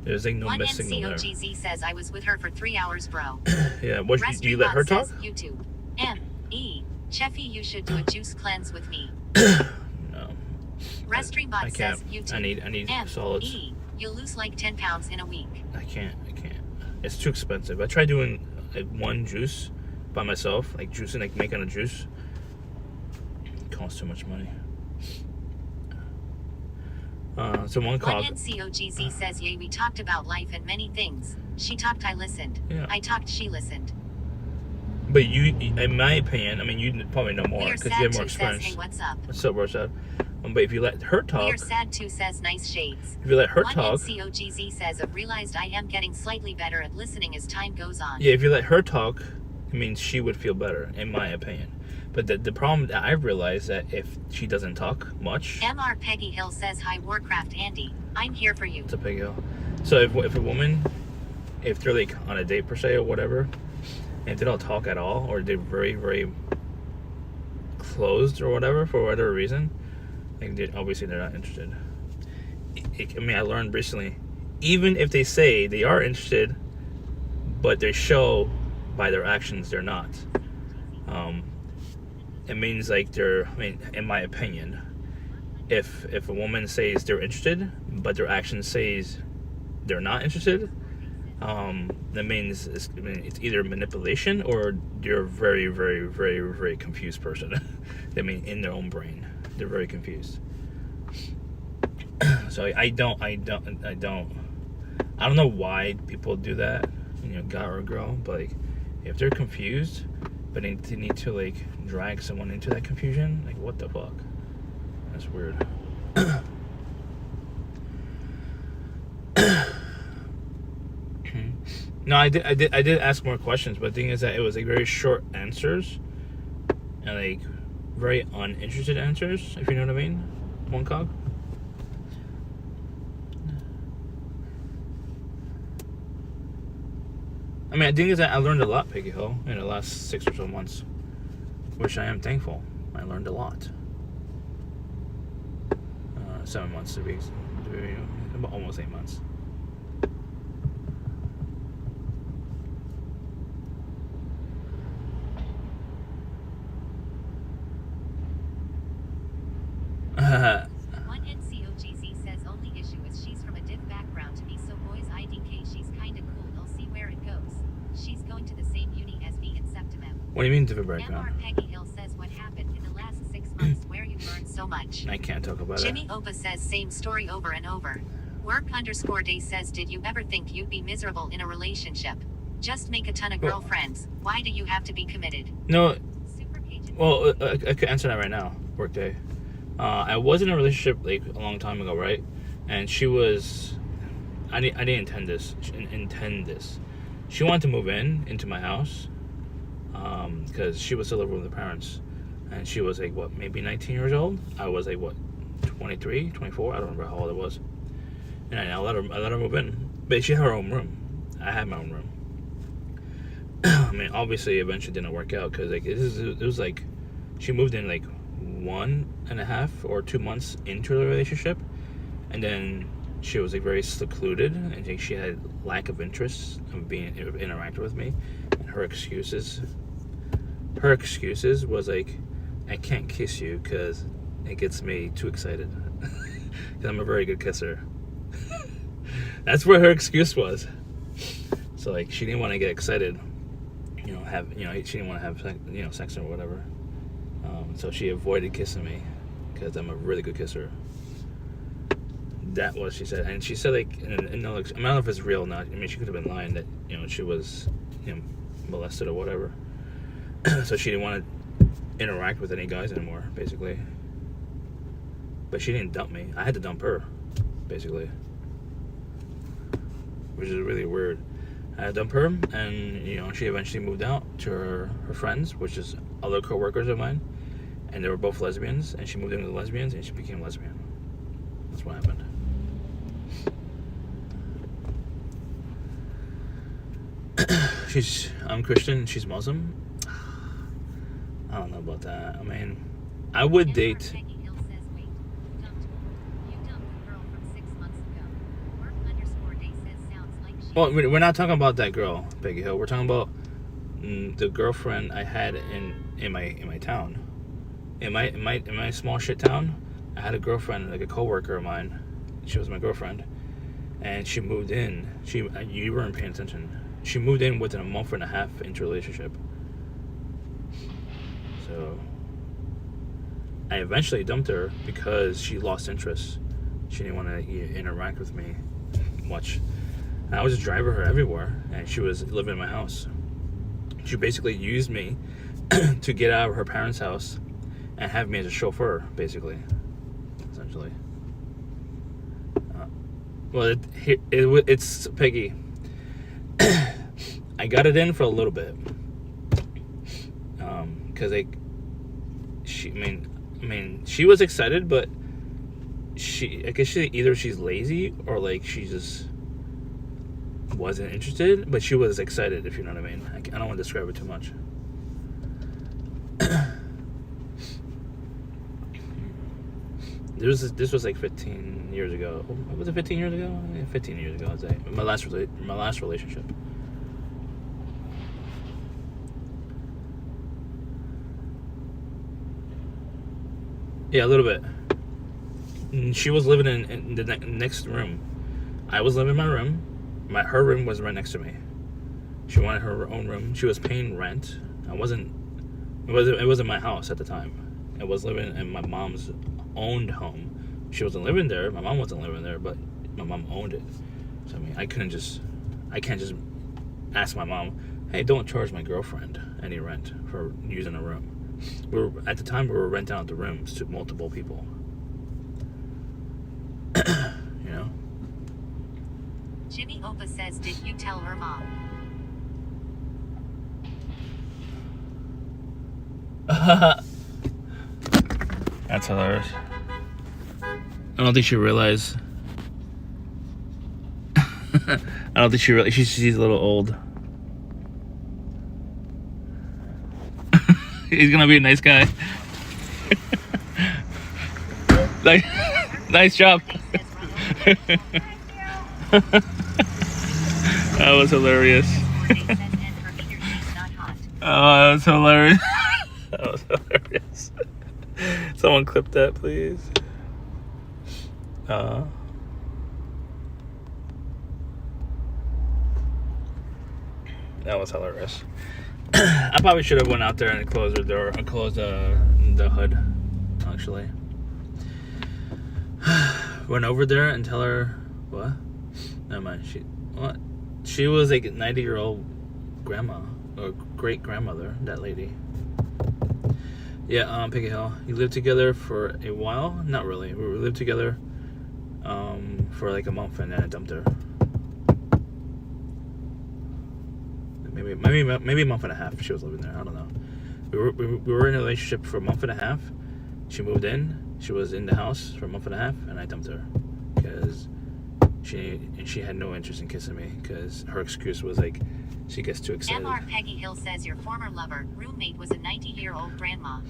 There's like no missed signal there. 1NCOGZ says I was with her for 3 hours, bro. Yeah, what do you let her talk? Says YouTube. M.E. Cheffy, you should do a juice cleanse with me. No. Restream bot I can't. says YouTube. I need solids. M.E. You'll lose like 10 pounds in a week. I can't. It's too expensive. I tried doing like one juice by myself, like juicing, like making a juice. It costs too much money. So one cog. 1NCOGZ says yay, we talked about life and many things. She talked, I listened. Yeah. I talked, she listened. But you, in my opinion, I mean, you probably know more We are because sad you have more too says experience. hey, what's up? What's up, Rosad? But if you let her We talk, are sad too says nice shades. if you let her talk, 1NCOGZ says I've realized I am getting slightly better at listening as time goes on. yeah, if you let her talk, it means she would feel better, in my opinion. But the problem that I've realized that if she doesn't talk much, MR Peggy Hill says hi Warcraft Andy. I'm here for you. it's a big deal. So if a woman, if they're like on a date per se or whatever, and if they don't talk at all, or they're very, very closed or whatever, for whatever reason, like obviously they're not interested. I mean, I learned recently, even if they say they are interested, but they show by their actions they're not. It means like they're, I mean, in my opinion, if a woman says they're interested, but their actions says they're not interested, that means it's either manipulation or you're a very, very, very, very confused person. I mean, in their own brain, they're very confused. So I don't know why people do that, you know, guy or girl, but like, if they're confused, but they need to like drag someone into that confusion, like what the fuck? That's weird. No, I did ask more questions, but the thing is that it was like very short answers and like very uninterested answers, if you know what I mean. One cog. I mean, the thing is that I learned a lot, Piggy Hill, in the last 6 or so months, which I am thankful. I learned a lot. 7 months to be about almost 8 months. One NCOGZ says only issue is she's from a div background to me, so boys IDK she's kinda cool. I'll see where it goes. She's going to the same uni as me in Septimem. What do you mean different background? MR Peggy Hill says what happened in the last 6 months where you learned so much. I can't talk about Jimmy it. Opa says same story over and over. Work_day says did you ever think you'd be miserable in a relationship? Just make a ton of girlfriends. Why do you have to be committed? No, Super Cajun. well, I could answer that right now. Workday. I was in a relationship like a long time ago, right? And she was. I didn't intend this. She wanted to move into my house, because she was still living with her parents, and she was like what, maybe 19 years old. I was like what, 23, 24. I don't remember how old I was. And I let her move in, but she had her own room. I had my own room. I mean, obviously, eventually didn't work out because like it was like she moved in like 1.5 or 2 months into the relationship, and then she was like very secluded, and like, she had lack of interest of being interacting with me, and her excuses was like, I can't kiss you because it gets me too excited because I'm a very good kisser. That's what her excuse was. So like she didn't want to get excited, she didn't want to have sex or whatever. So she avoided kissing me because I'm a really good kisser. That was she said, and she said like, I don't know if it's real or not. I mean, she could have been lying that she was molested or whatever. So she didn't want to interact with any guys anymore, basically. But she didn't dump me. I had to dump her, basically, which is really weird. I had to dump her, and she eventually moved out to her friends, which is other co-workers of mine, and they were both lesbians, and she moved in with the lesbians, and she became lesbian. That's what happened. I'm Christian, she's Muslim. I don't know about that. I mean, I would date. Peggy Hill says, wait, you dumped the girl from 6 months ago. Work_day says sounds like she. Well, we're not talking about that girl, Peggy Hill. We're talking about the girlfriend I had in my town, in my small shit town. I had a girlfriend, like a coworker of mine. She was my girlfriend, and she moved in. You weren't paying attention. She moved in within a month and a half into a relationship. So I eventually dumped her because she lost interest. She didn't want to interact with me much. And I was just driving her everywhere, and she was living in my house. She basically used me to get out of her parents' house and have me as a chauffeur, basically, essentially. It's Peggy. I got it in for a little bit, because she was excited, but I guess she's lazy or like she just wasn't interested, but she was excited, if you know what I mean. I don't want to describe it too much. This was like 15 years ago. Was it 15 years ago? Yeah, 15 years ago, I'd say. My last relationship. Yeah, a little bit. She was living in the next room. I was living in my room. Her room was right next to me. She wanted her own room. She was paying rent. It wasn't my house at the time. I was living in my mom's owned home. She wasn't living there. My mom wasn't living there, but my mom owned it. So I mean, I can't just ask my mom, hey, don't charge my girlfriend any rent for using a room. At the time we were renting out the rooms to multiple people. Jimmy Opa says, did you tell her mom? That's hilarious. I don't think she realized. I don't think she realized. She's a little old. He's gonna be a nice guy. Nice job. That was hilarious. Oh, that was hilarious. That was hilarious. Someone clip that, please. That was hilarious. I probably should have went out there and closed the door, and closed the hood, actually. Went over there and tell her, what? Never mind. She was like a 90-year-old grandma or great grandmother. That lady. Yeah, Piggy Hill. You lived together for a while? Not really. We lived together for like a month, and then I dumped her. Maybe a month and a half. She was living there. I don't know. We were in a relationship for a month and a half. She moved in. She was in the house for a month and a half, and I dumped her because she had no interest in kissing me because her excuse was like she gets too excited. MR Peggy Hill says your former lover, roommate was a 90-year-old grandma.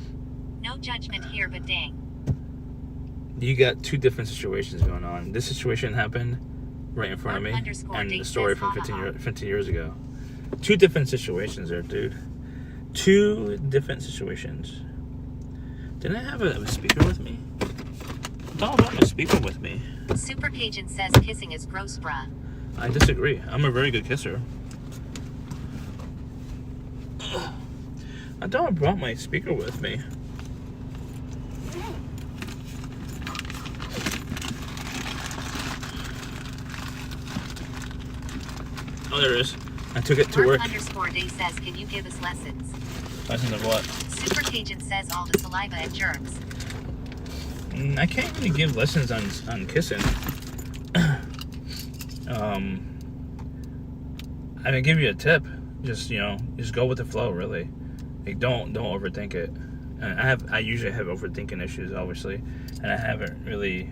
No judgment here, but dang. You got two different situations going on. This situation happened right in front of me, and the story from 15 years ago. Two different situations there, dude. Two different situations. Didn't I have a speaker with me? I thought I had a speaker with me. Super Cajun says kissing is gross, bruh. I disagree. I'm a very good kisser. I thought I brought my speaker with me. Oh, there it is. I took it to work. _day says, can you give us lessons? Lessons of what? Super Cajun says all the saliva and germs. I can't really give lessons on kissing. I can give you a tip. Just go with the flow. Really, like don't overthink it. And I usually have overthinking issues, obviously, and I haven't really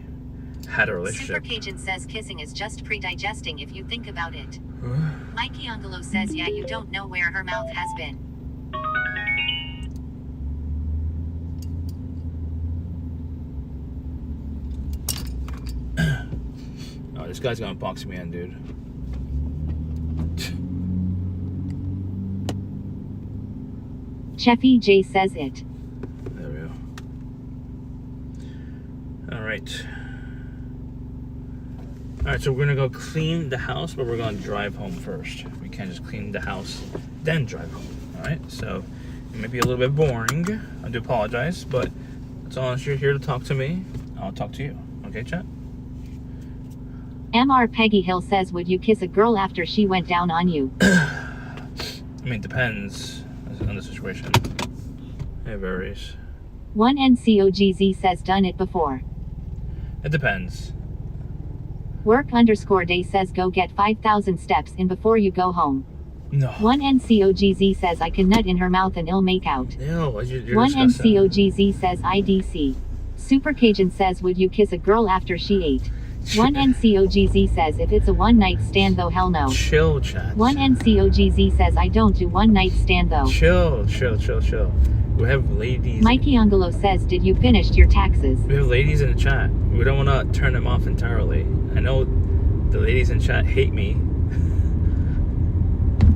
had a relationship. Super Cajun says kissing is just pre-digesting if you think about it. Mikey Angelo says yeah, you don't know where her mouth has been. Oh, this guy's gonna box me in, dude. Cheffy J says it. There we go. Alright. Alright, so we're gonna go clean the house, but we're gonna drive home first. We can't just clean the house, then drive home. Alright, so it may be a little bit boring. I do apologize, but as long as you're here to talk to me, I'll talk to you. Okay, chat? MR Peggy Hill says, would you kiss a girl after she went down on you? I mean, it depends on the situation. It varies. 1NCOGZ says done it before. It depends. Work_day says go get 5,000 steps in before you go home. No. 1NCOGZ says I can nut in her mouth and ill make out. No, you're disgusting. 1NCOGZ says IDC. Super Cajun says would you kiss a girl after she ate? 1NCOGZ says if it's a one-night stand though, hell no. Chill, chat. 1NCOGZ says I don't do one-night stand though. Chill. We have ladies. Mikey Angelo says did you finish your taxes? We have ladies in the chat. We don't want to turn them off entirely. I know the ladies in chat hate me.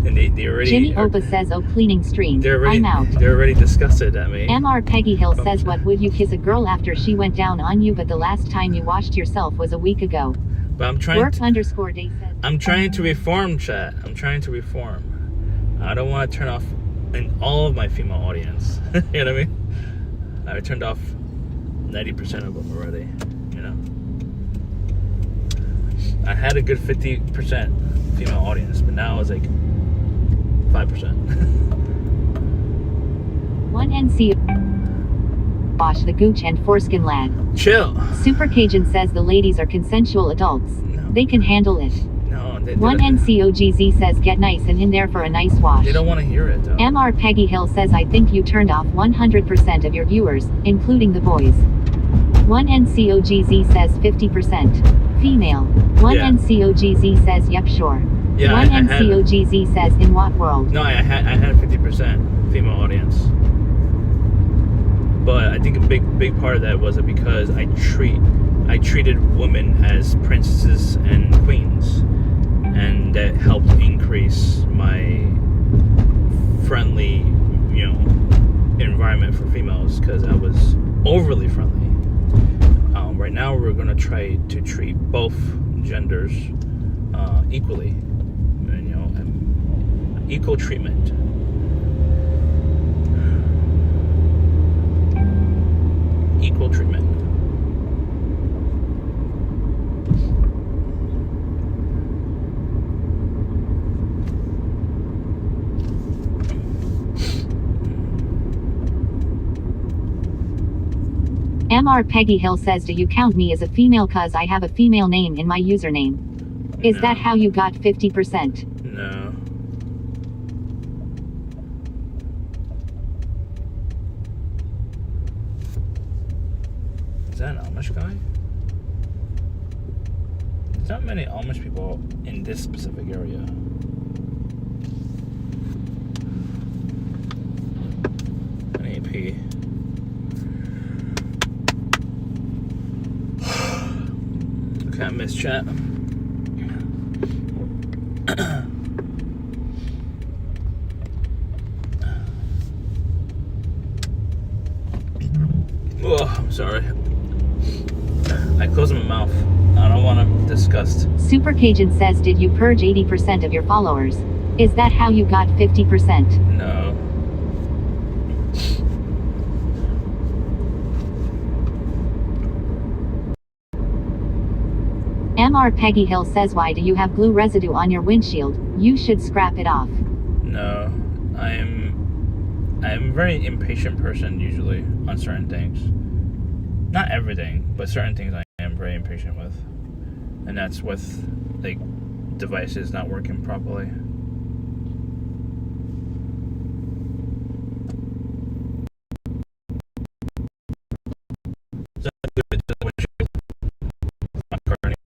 And they already... Jimmy Opa says oh cleaning stream. I'm out. They're already disgusted at me. MR Peggy Hill says what would you kiss a girl after she went down on you but the last time you washed yourself was a week ago? But I'm trying Work_day says I'm trying to reform, chat. I'm trying to reform. I don't want to turn off all of my female audience. You know what I mean? I turned off 90% of them already. You know? I had a good 50% female audience, but now it's like 5%. 1NC Wash the gooch and foreskin lad. Chill. Super Cajun says the ladies are consensual adults. No. They can handle it. No, they 1NCOGZ says get nice and in there for a nice wash. They don't want to hear it though. MR Peggy Hill says I think you turned off 100% of your viewers, including the boys. 1NCOGZ says 50%. Female. 1NCOGZ says yep sure. Yeah, 1NCOGZ says in what world? No, I had 50% female audience. But I think a big part of that was because I treated women as princesses and queens, and that helped increase my friendly, environment for females because I was overly friendly. Right now, we're gonna try to treat both genders equally, equal treatment. Equal treatment. MR Peggy Hill says, do you count me as a female cuz I have a female name in my username? Is No. that how you got 50%? No. Is that an Amish guy? There's not many Amish people in this specific area. An AP. Okay, I missed chat. Oh, I'm sorry. I closed my mouth. I don't want to disgust. Super Cajun says, did you purge 80% of your followers? Is that how you got 50%? No. MR Peggy Hill says, why do you have glue residue on your windshield? You should scrap it off. No. I'm a very impatient person usually on certain things. Not everything, but certain things I am very impatient with. And that's with like devices not working properly. Is that good to the windshield? My car anyway.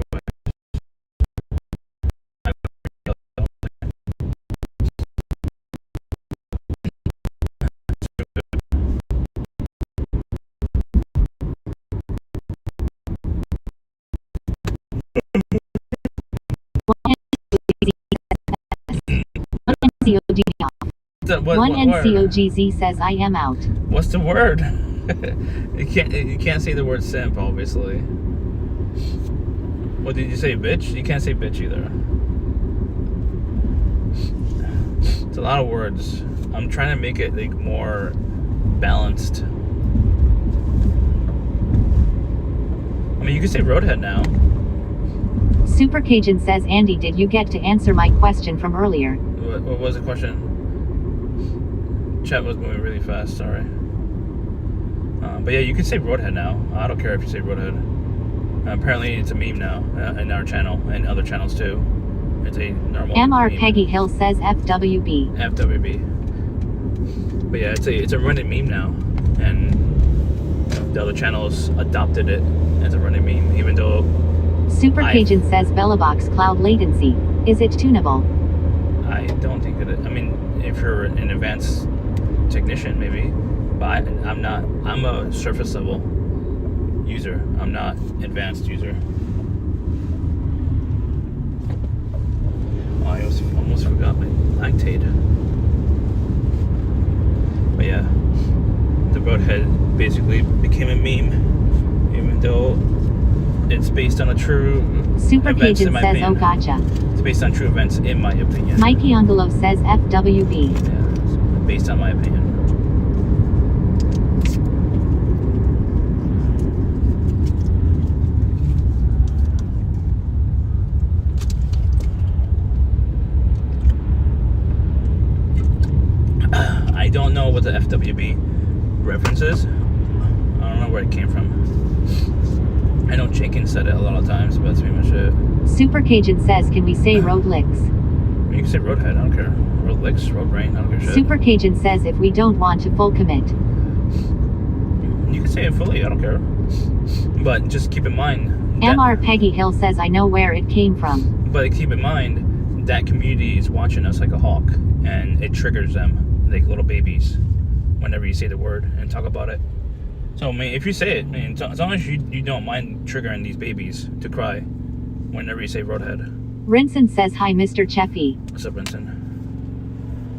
One NCOGZ says, I am out. What's the word? You can't say the word simp, obviously. What did you say, bitch? You can't say bitch either. It's a lot of words. I'm trying to make it like more balanced. I mean, you can say roadhead now. Super Cajun says, Andy, did you get to answer my question from earlier? What was the question? Chat was moving really fast, sorry. But yeah, you can say roadhead now. I don't care if you say roadhead. Apparently it's a meme now in our channel and other channels too. It's a normal MR meme. Peggy Hill says FWB. FWB. But yeah, it's a running meme now, and the other channels adopted it as a running meme, even though Super Cajun says Bellabox cloud latency. Is it tunable? I don't think it is. I mean, if you're an advanced technician, maybe, but I'm not. I'm a surface level user. I'm not advanced user. Oh, I almost forgot my lactate. But yeah, the roadhead basically became a meme, even though it's based on a true Super events in Cajun my says, opinion. oh gotcha. It's based on true events in my opinion. Mikey Angelo says FWB. Yeah, it's based on my opinion. I don't know what the FWB reference is. I don't know where it came from. I know Chicken said it a lot of times, but that's pretty much it. Super Cajun says, can we say road licks? You can say roadhead, I don't care. Road licks, road brain, I don't give a shit. Super Cajun says, if we don't want to full commit. You can say it fully, I don't care. But just keep in mind. MR Peggy Hill says, I know where it came from. But keep in mind, that community is watching us like a hawk, and it triggers them like little babies whenever you say the word and talk about it. So, I mean, if you say it, I mean, as long as you don't mind triggering these babies to cry whenever you say roadhead. Rinson says, hi, Mr. Cheffy. What's up, Vincent?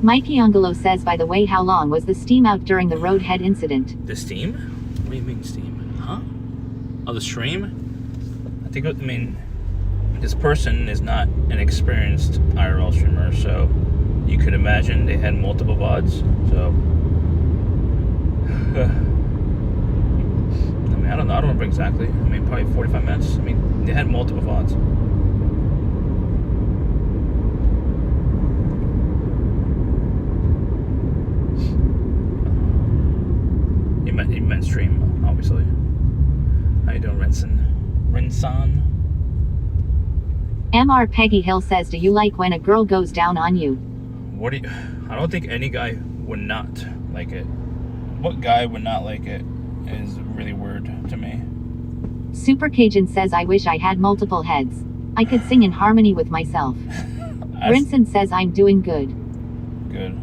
Mikey Angelo says, by the way, how long was the steam out during the roadhead incident? The steam? What do you mean steam? Huh? Oh, the stream? I think, I mean, this person is not an experienced IRL streamer, so you could imagine they had multiple VODs, so I mean, I don't remember exactly. I mean, probably 45 minutes. I mean, they had multiple VODs. You meant stream, obviously. doing, Rinsan? MR Peggy Hill says, do you like when a girl goes down on you? I don't think any guy would not like it. What guy would not like it is really weird to me. Super Cajun says, I wish I had multiple heads. I could sing in harmony with myself. Rinson says, I'm doing good. Good.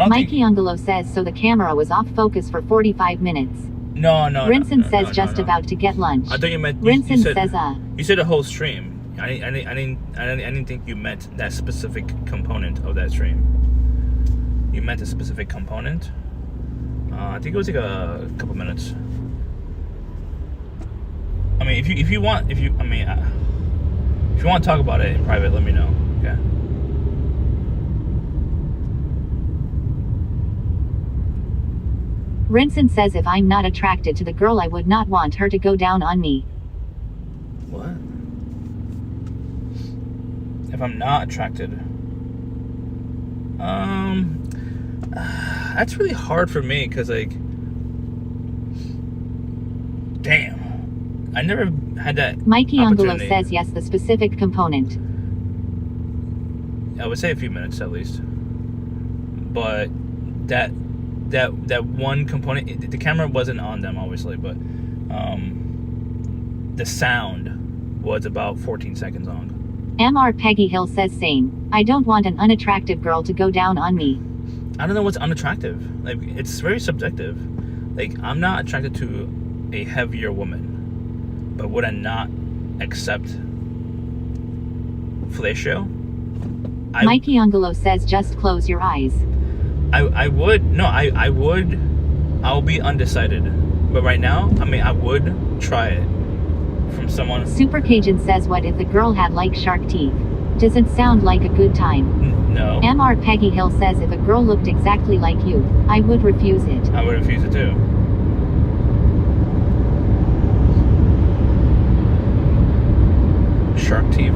Mikey Ungolo says, so the camera was off focus for 45 minutes. No. Rinson says, just about to get lunch. I thought you meant. Rinson says, You said the whole stream. I didn't think you meant that specific component of that stream. You meant a specific component. I think it was like a couple minutes. I mean, if you want to talk about it in private, let me know. Okay. Rinson says, if I'm not attracted to the girl, I would not want her to go down on me. What? If I'm not attracted, that's really hard for me because, like, damn, I never had that. Mikey Ungolo opportunity. says, yes, the specific component. I would say a few minutes at least, but that one component, the camera wasn't on them obviously, but the sound was about 14 seconds on. MR Peggy Hill says, same. I don't want an unattractive girl to go down on me. I don't know what's unattractive. Like, it's very subjective. Like, I'm not attracted to a heavier woman, but would I not accept fellatio? Mikey Ungolo says, just close your eyes. I would. No, I would. I'll be undecided. But right now, I mean, I would try it from someone. Super Cajun says, what if the girl had like shark teeth? Doesn't sound like a good time. No. MR Peggy Hill says, if a girl looked exactly like you, I would refuse it. I would refuse it too. Shark teeth.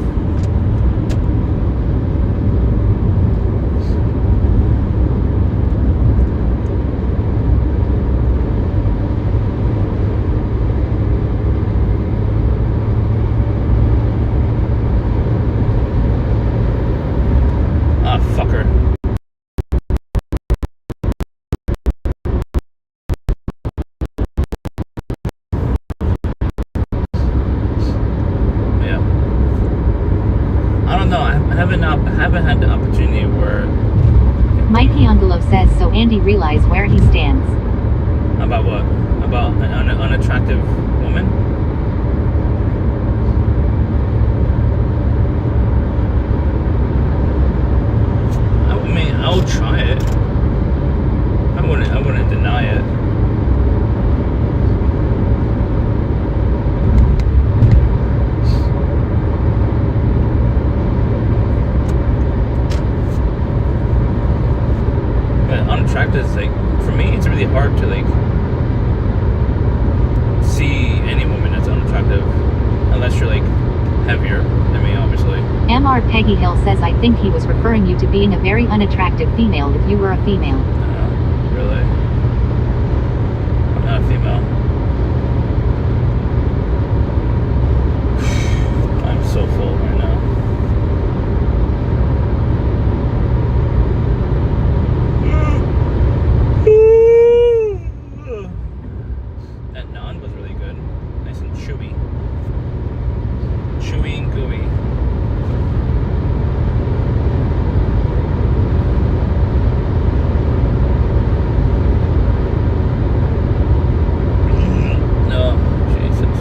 I haven't had the opportunity where. Mikey Ungolo says, so Andy realize where he stands. About what? About an unattractive woman? I mean, I'll try it. I wouldn't deny it. Unattractive is like, for me, it's really hard to like see any woman that's unattractive unless you're like heavier than me, obviously. MR Peggy Hill says, I think he was referring you to being a very unattractive female if you were a female. Really? I'm not a female. I'm so full right now. That naan was really good. Nice and chewy. Chewy and gooey. No, Jesus.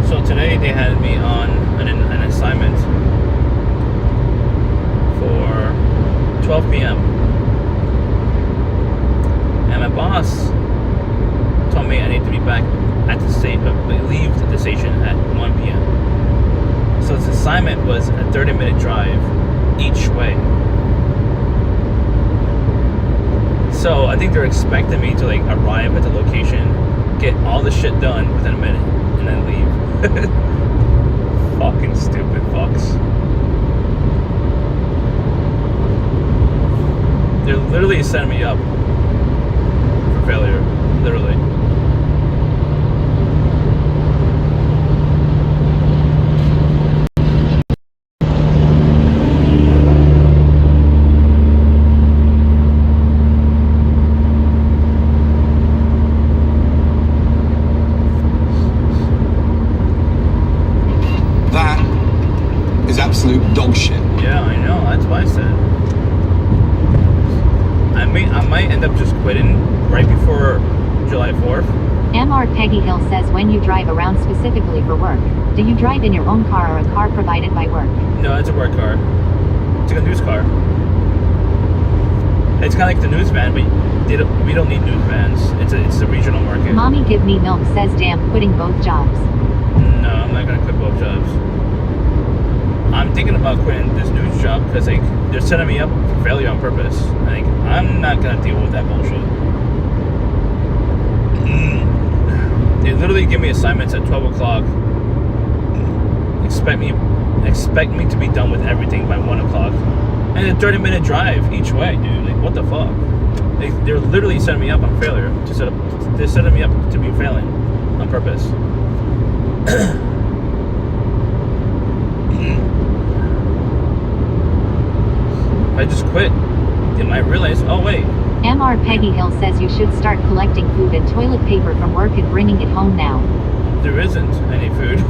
So today they had me on an assignment for 12 p.m. and my boss told me I need to be back at the station, leave the station at 1 p.m. So this assignment was a 30-minute drive each way. So I think they're expecting me to like arrive at the location, get all the shit done within a minute, and then leave. Fucking stupid fucks. They're literally setting me up absolute dog shit. Yeah, I know. That's what I said. I might end up just quitting right before July 4th. MR Peggy Hill says when you drive around specifically for work, do you drive in your own car or a car provided by work? No, it's a work car. It's like a news car. It's kind of like the news van, but we don't need news vans. It's a regional market. Mommy Give Me Milk says damn, quitting both jobs. No, I'm not gonna quit both jobs. I'm thinking about quitting this news job because like they're setting me up for failure on purpose. Like I'm not gonna deal with that bullshit. They literally give me assignments at 12 o'clock. Expect me to be done with everything by 1 o'clock. And a 30-minute drive each way, dude. Like, what the fuck? They're literally setting me up on failure. They're setting me up to be failing on purpose. If I just quit, they might realize, oh wait. MR Peggy Hill says you should start collecting food and toilet paper from work and bringing it home now. There isn't any food.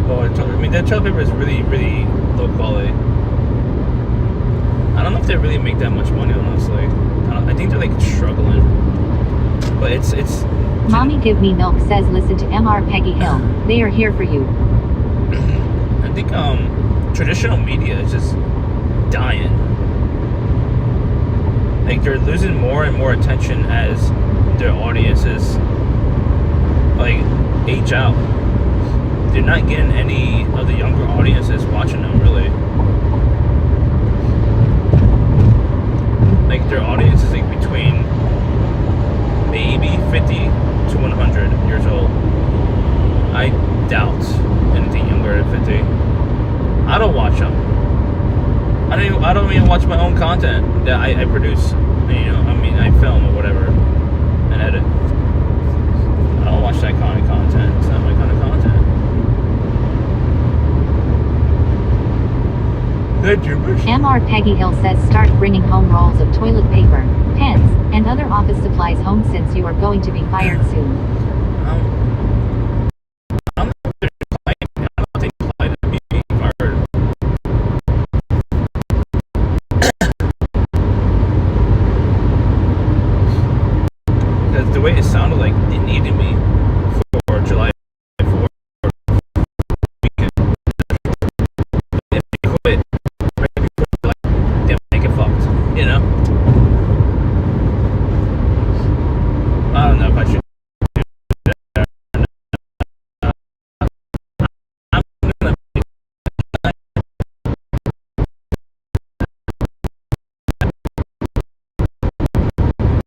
Oh, I mean, that toilet paper is really, really low quality. I don't know if they really make that much money, honestly. I think they're like struggling. But it's. Mommy Give Me Milk says listen to MR Peggy Hill. They are here for you. I think traditional media is just dying. Like they're losing more and more attention as their audiences like age out. They're not getting any of the younger audiences watching them really. Like their audience is like between maybe 50 to 100 years old. I doubt anything younger than 50. I don't watch them. I don't even watch my own content that I produce. You know, I mean, I film or whatever and edit. I don't watch that kind of content. It's not my kind of content. MR Peggy Hill says start bringing home rolls of toilet paper, pens, and other office supplies home since you are going to be fired soon. I'm not I don't think I to be fired. Because the way it sounded like they needed me for July 4th weekend. If they quit right before July, they'll make it fucked, you know? I don't know if I should do that. I'm gonna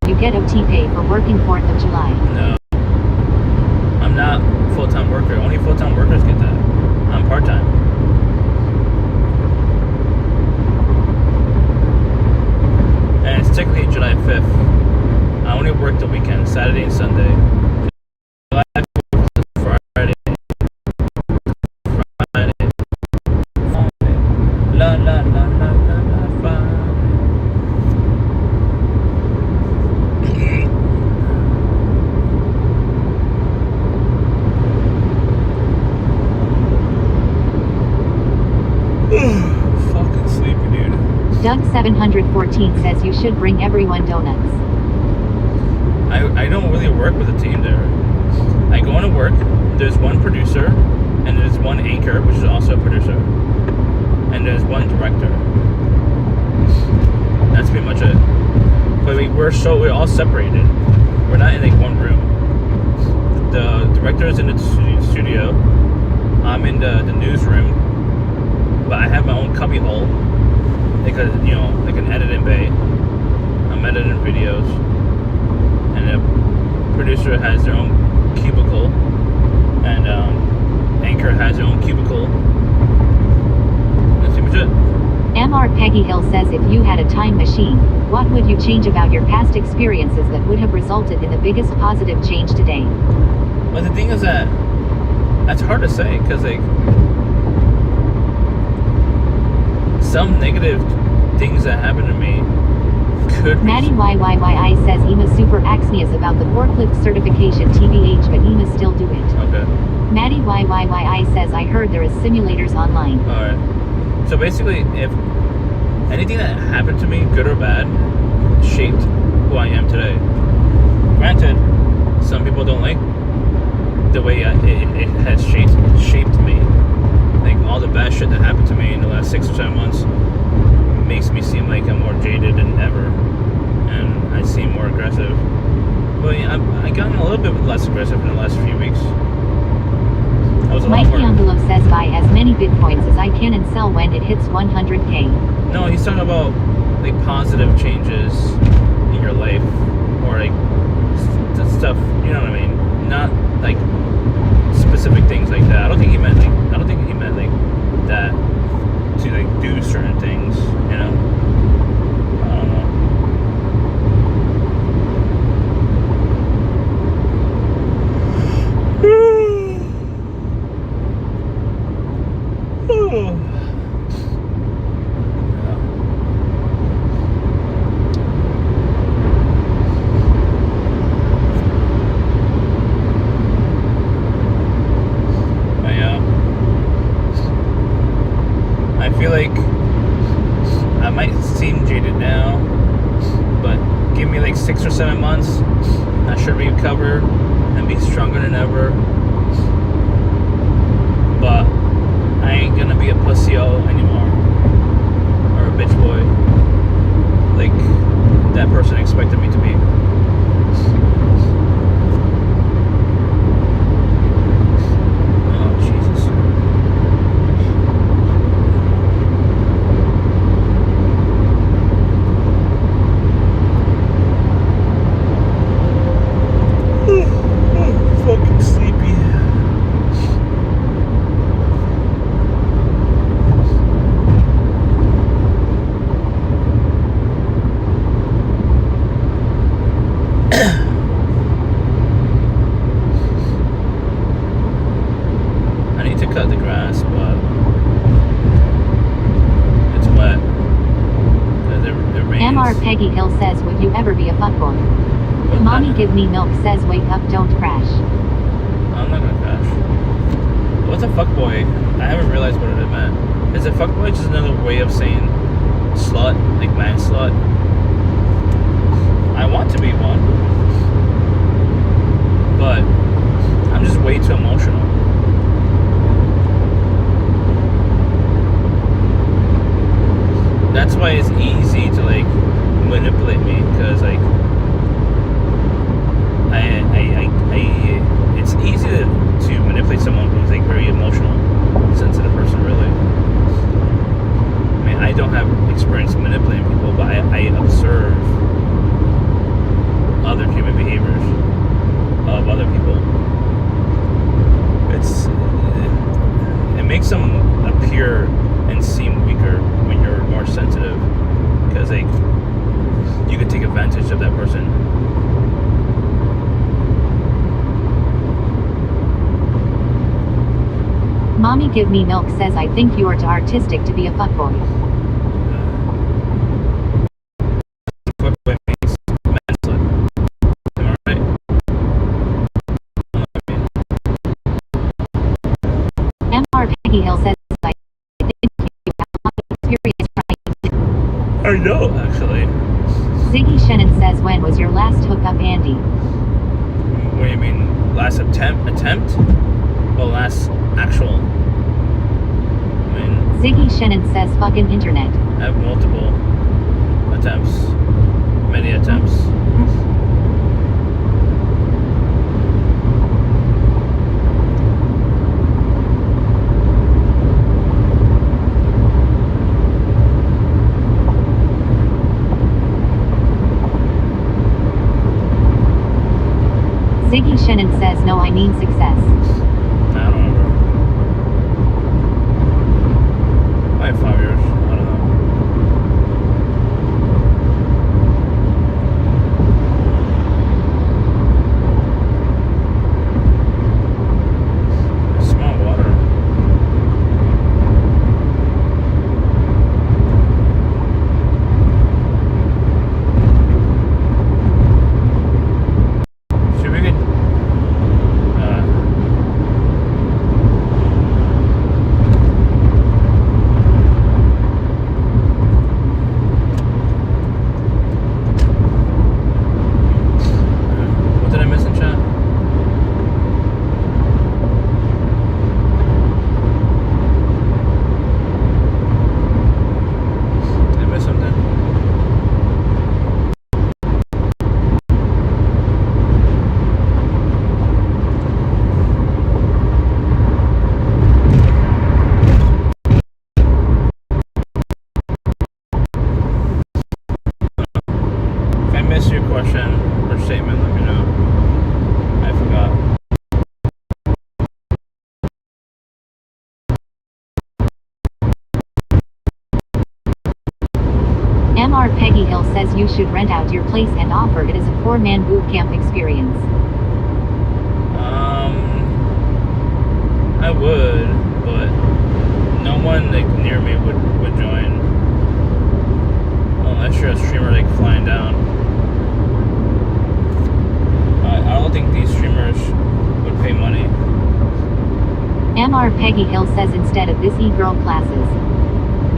You get OT pay for working 4th of July. No. I'm not a full-time worker. Only full-time workers get that. I'm part-time. And it's technically July 5th. I only work the weekend, Saturday and Sunday. July 4th is Friday. La la la la la la Friday. Fucking sleepy, dude. Doug714 says you should bring everyone donuts. I don't really work with a team there. I go into work, there's one producer, and there's one anchor, which is also a producer. And there's one director. That's pretty much it. But we're all separated. We're not in like one room. The director is in the studio. I'm in the newsroom. But I have my own cubby hole. Because, you know, like an editing bay. I'm editing videos. And the producer has their own cubicle. And anchor has their own cubicle. That's pretty much it. MR Peggy Hill says if you had a time machine, what would you change about your past experiences that would have resulted in the biggest positive change today? But the thing is that's hard to say, because like some negative things that happened to me could Maddie YYYI says Ema super axnious about the forklift certification TBH, but Ema still do it. Okay. Maddie YYYI says I heard there is simulators online. Alright. So basically, if anything that happened to me, good or bad, shaped who I am today. Granted, some people don't like the way it has shaped me. Like all the bad shit that happened to me in the last 6 or 7 months makes me seem like I'm more jaded than ever, and I seem more aggressive. But yeah, I gotten a little bit less aggressive in the last few weeks. I was a lot Mikey more. Envelope says buy as many bitcoins as I can and sell when it hits 100K. No, he's talking about like positive changes in your life, or like stuff. You know what I mean? Not like specific things like that. I don't think he meant like that to like do certain things. You know? I don't know. I feel like I might seem jaded now, but give me like 6 or 7 months, I should recover and be stronger than ever. But I ain't gonna be a pussy-o anymore, or a bitch boy, like that person expected me to be. Oh, Jesus. Fucking sleepy. I need to cut the grass, but it's wet. It rains. MR Peggy Hill says would you ever be a fuckboy? What Mommy the- Give Me Milk says wake up, don't crash. I'm not gonna crash. What's a fuckboy? I haven't realized what it meant. Is a fuckboy just another way of saying slut, like man slut? I want to be one, but I'm just way too emotional. That's why it's easy to like manipulate me, because like it's easy to manipulate someone who's like very emotional, sensitive person, really. I mean, I don't have experience manipulating people, but I observe other human behaviors of other people. It makes them appear and seem weaker when you're more sensitive, because like you can take advantage of that person. Mommy Give Me Milk says I think you are too artistic to be a fuckboy. Fuckboy means man slut. Am I right? MR Peggy Hill says I think you have a lot of experience trying. I know, actually. Ziggy Shannon says when was your last hookup, Andy? What do you mean? Last attempt? Well, last actual. I mean, Ziggy Shannon says fucking internet. I have multiple attempts. Many attempts. Ziggy Shannon says no, I mean success. I don't remember. Like 5 years. I don't know. I smell water. Should we get MR Peggy Hill says you should rent out your place and offer it as a poor man boot camp experience. I would, but no one like near me would join. Unless you're a streamer like flying down. I don't think these streamers would pay money. MR Peggy Hill says instead of this e-girl classes.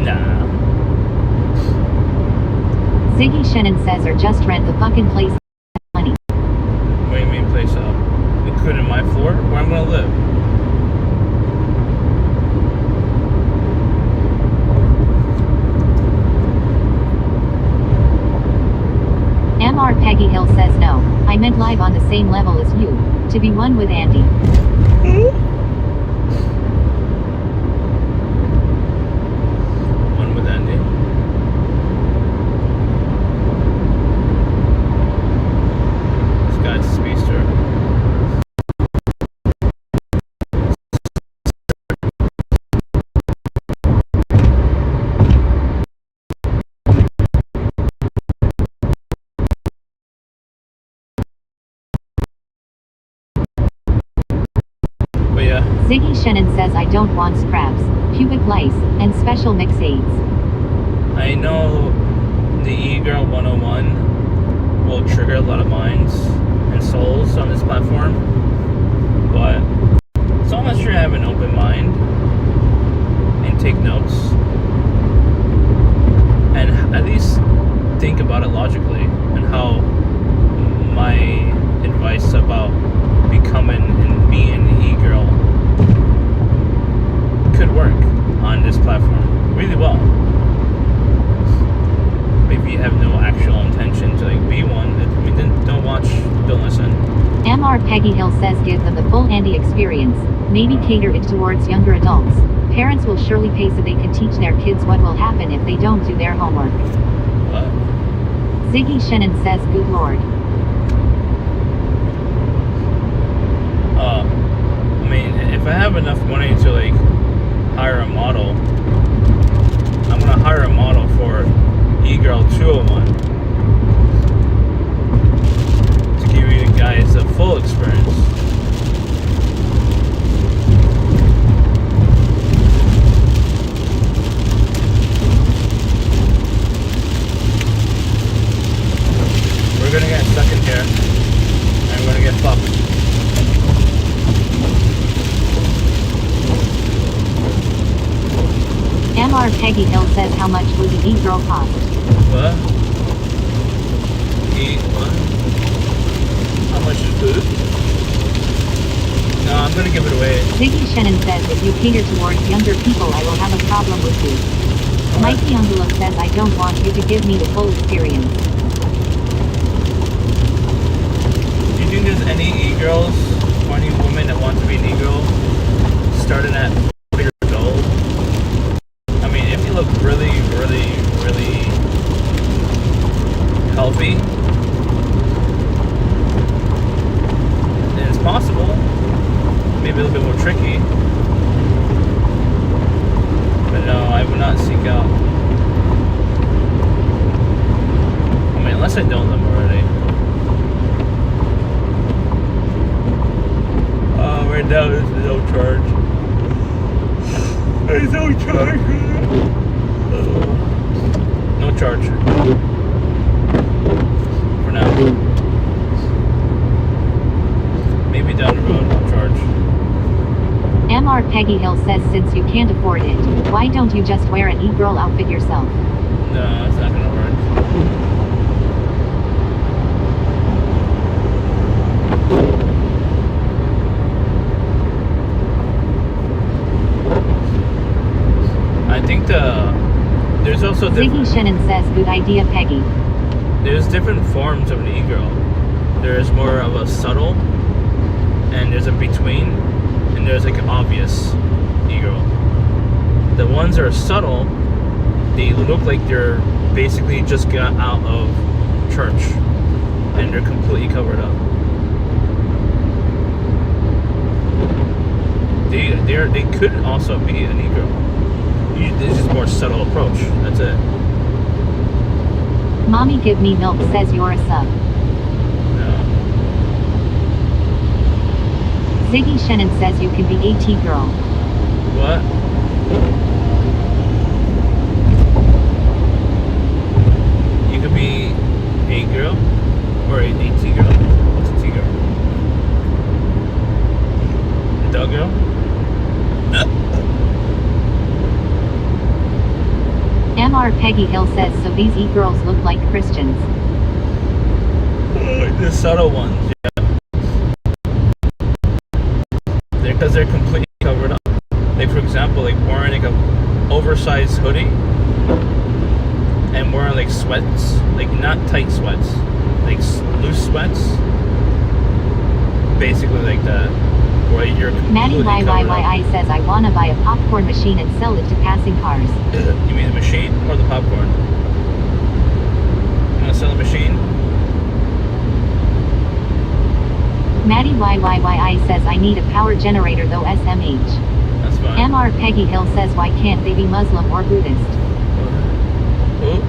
Nah. Ziggy Shannon says or just rent the fucking place money. What do you mean place up? Including my floor? Where I'm gonna live? MR Peggy Hill says no. I meant live on the same level as you. To be one with Andy. One with Andy. This guy's a speedster. But yeah. Ziggy Shannon says I don't want scraps, pubic lice, and special mix aids. I know the e-girl 101 will trigger a lot of minds and souls on this platform, but as long as you have an open mind and take notes and at least think about it logically and how my advice about becoming and being an e-girl could work on this platform really well. Maybe you have no actual intention to like be one, then don't watch, don't listen. MR Peggy Hill says give them the full Andy experience, maybe cater it towards younger adults. Parents will surely pay so they can teach their kids what will happen if they don't do their homework. What? Ziggy Shannon says good lord. I mean, if I have enough money to like hire a model, I'm gonna hire a model for e-girl 201 to give you guys a full experience. We're gonna get stuck in here and we're gonna get fucked. MR Peggy Hill says how much will the e-girl cost? What? What? How much is food? No, I'm gonna give it away. Ziggy Shannon says if you cater towards younger people I will have a problem with you. Mikey Angelo says I don't want you to give me the full experience. Do you think there's any e-girls or any women that want to be an e-girl starting at 40 years old? I mean, if you look really, really, really healthy, then it's possible. Maybe a little bit more tricky. But no, I would not seek out. I mean, unless I know them already. Right now there's no charge. There's no charge. No charge. For now. Maybe down the road, no charge. MR Peggy Hill says since you can't afford it, why don't you just wear an e-girl outfit yourself? No, it's not gonna work. I think there's also Ziggy Shannon says good idea Peggy. There's different forms of an e-girl. There's more of a subtle, and there's a between, and there's like an obvious e-girl. The ones that are subtle, they look like they're basically just got out of church, and they're completely covered up. They could also be an e-girl. This is more subtle approach. That's it. Mommy give me milk says you're a sub. No. Ziggy Shannon says you can be AT girl. What? You could be a girl or a T girl. What's a T girl? A dog girl? MR Peggy Hill says so these e-girls look like Christians. The subtle ones, yeah. Because they're completely covered up. Like for example, like wearing like a oversized hoodie and wearing like sweats, like not tight sweats, like loose sweats. Basically like that, where you're Maddie completely covered up. YYYI says I wanna buy a popcorn machine and sell it to passing cars. You mean the machine or the popcorn? You wanna sell a machine? Maddie YYYI says I need a power generator though SMH. That's fine. MR Peggy Hill says why can't they be Muslim or Buddhist? Who?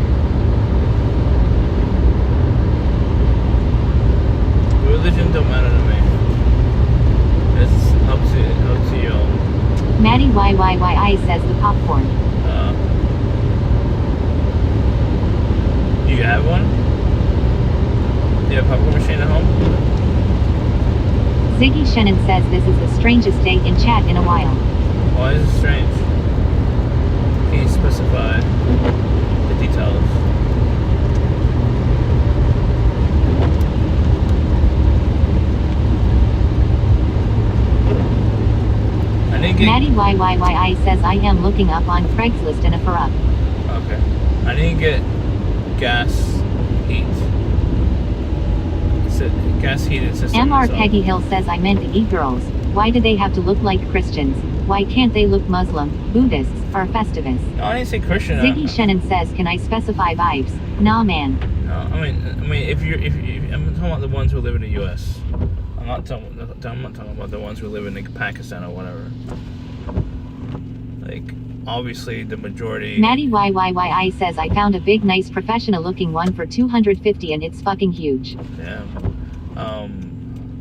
Religion don't matter to me. It's up to you. Maddie YYYI says the popcorn. Do you have one? Do you have a popcorn machine at home? Ziggy Shannon says this is the strangest day in chat in a while. Why is it strange? Can you specify the details? I didn't get... Maddie YYYI says I am looking up on Craigslist and a for up. Okay. I didn't get gas heat. It said gas heated system. MR so- Peggy Hill says I meant the e-girls. Why do they have to look like Christians? Why can't they look Muslim, Buddhists, or Festivus? No, I didn't say Christian. Ziggy Shannon says can I specify vibes? Nah man. No, I mean, if I'm talking about the ones who live in the U.S. I'm not talking about the ones who live in like Pakistan or whatever. Like, obviously, the majority. Maddie YYYI says I found a big, nice, professional-looking one for $250 and it's fucking huge. Yeah.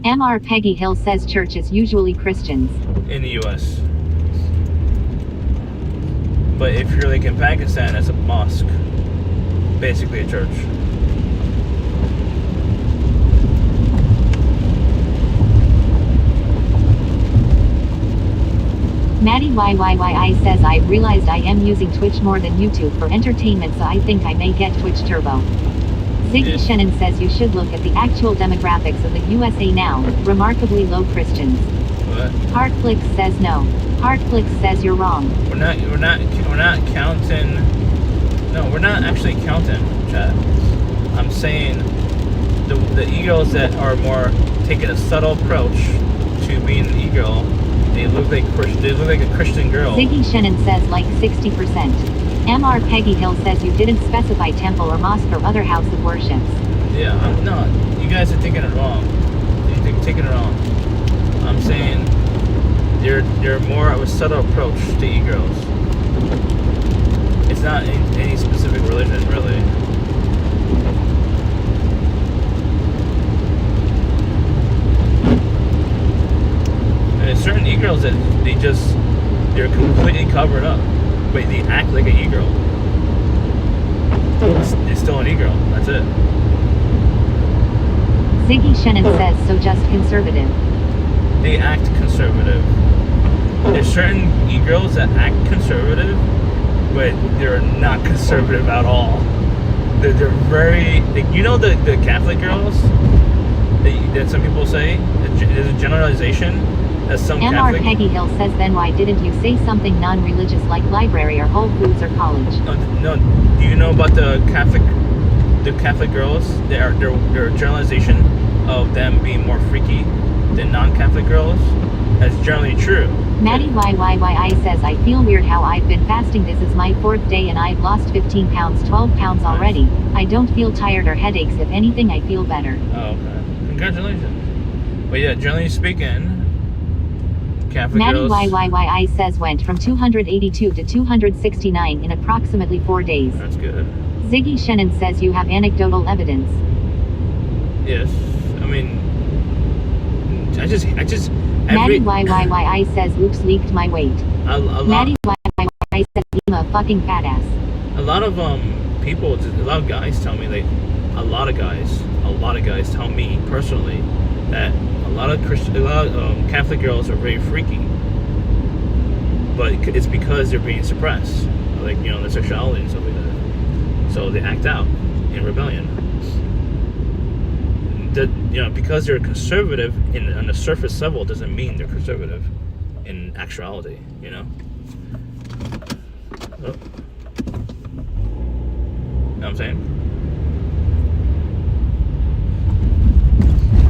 MR Peggy Hill says church is usually Christians. In the U.S. But if you're like in Pakistan, it's a mosque, basically a church. Maddie YYYI says I realized I am using Twitch more than YouTube for entertainment, so I think I may get Twitch Turbo. Ziggy Shannon says you should look at the actual demographics of the USA now, remarkably low Christians. What? Heartflix says no. Heartflix says you're wrong. We're not counting. No, we're not actually counting, chat. I'm saying the egos that are more taking a subtle approach to being an ego, they look like a Christian girl. Ziggy Shannon says like 60%. MR Peggy Hill says you didn't specify temple or mosque or other house of worships. Yeah, I'm not. You guys are thinking it wrong. You're taking it wrong. I'm saying you're more of a subtle approach to e-girls. It's not any specific religion, really. And there's certain e-girls that they're completely covered up, but they act like an e-girl. It's still an e-girl. That's it. Ziggy Shannon says so just conservative. They act conservative. There's certain e-girls that act conservative, but they're not conservative at all. They're very, like, you know the Catholic girls that some people say? There's a generalization that some MR Catholic... Peggy Hill says then why didn't you say something non-religious like library or Whole Foods or college? No, do you know about the Catholic girls? They're a generalization of them being more freaky than non-Catholic girls. That's generally true. Maddie YYYI says I feel weird how I've been fasting. This is my 4th day and I've lost 15 pounds, 12 pounds already. I don't feel tired or headaches. If anything, I feel better. Oh, okay. Congratulations. But yeah, generally speaking, Catholic Maddie girls... YYYI says went from 282 to 269 in approximately 4 days. That's good. Ziggy Shannon says you have anecdotal evidence. Yes. I mean, I just Maddie YYYI says oops leaked my weight. Maddie YYYI says I'm a fucking fat ass. A lot of people, a lot of guys tell me, like, a lot of guys tell me personally that a lot of Catholic girls are very freaky, but it's because they're being suppressed, like, you know, their sexuality and stuff like that. So they act out in rebellion. You know, because they're conservative on the surface level doesn't mean they're conservative in actuality. You know. Oh. Know what I'm saying?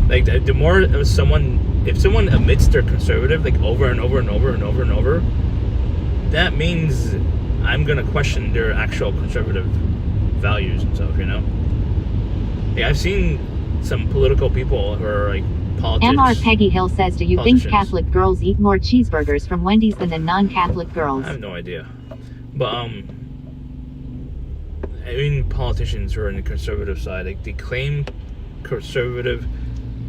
Like, the more if someone admits they're conservative, like, over and over and over and over and over, that means I'm gonna question their actual conservative values and stuff, you know? Like, I've seen some political people who are, like, politics. MR Peggy Hill says, do you think Catholic girls eat more cheeseburgers from Wendy's than the non-Catholic girls? I have no idea. But, I mean, politicians who are on the conservative side, like, they claim conservative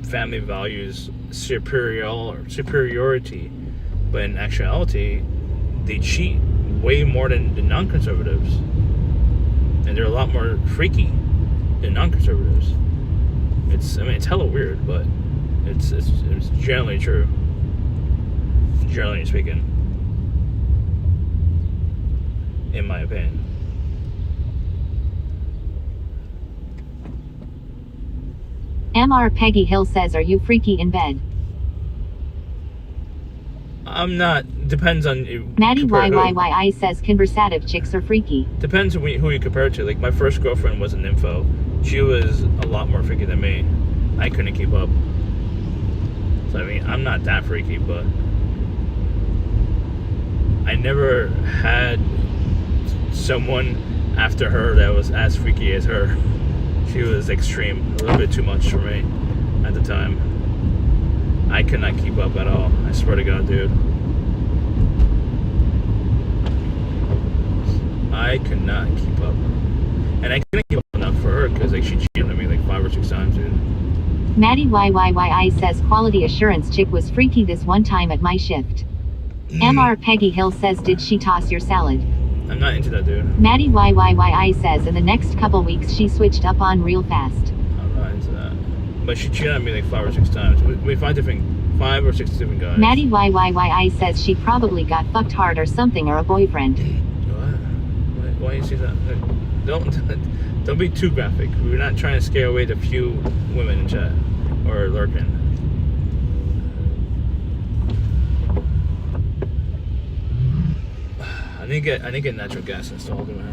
family values superiority, but in actuality, they cheat way more than the non-conservatives, and they're a lot more freaky than non-conservatives. It's hella weird, but it's generally true. Generally speaking, in my opinion. MR Peggy Hill says, are you freaky in bed? I'm not. Depends on Maddie YYYI says conversative chicks are freaky. Depends who you compare it to. Like, my first girlfriend was an info. She was a lot more freaky than me. I couldn't keep up. So, I mean, I'm not that freaky, but I never had someone after her that was as freaky as her. She was extreme, a little bit too much for me at the time. I could not keep up at all. I swear to God, dude. I could not keep up. And I couldn't keep up enough for her because, like, she cheated on me like 5 or 6 times, dude. Maddie YYYI says quality assurance chick was freaky this one time at my shift. MR Peggy Hill says, did she toss your salad? I'm not into that, dude. Maddie YYYI says in the next couple weeks she switched up on real fast. I'm not into that. But she cheated on me like 5 or 6 times. We 5 or 6 different guys. Maddie YYYI says she probably got fucked hard or something, or a boyfriend. What? Why do you say that? Don't be too graphic. We're not trying to scare away the few women in chat or lurking. I need to get natural gas installed in my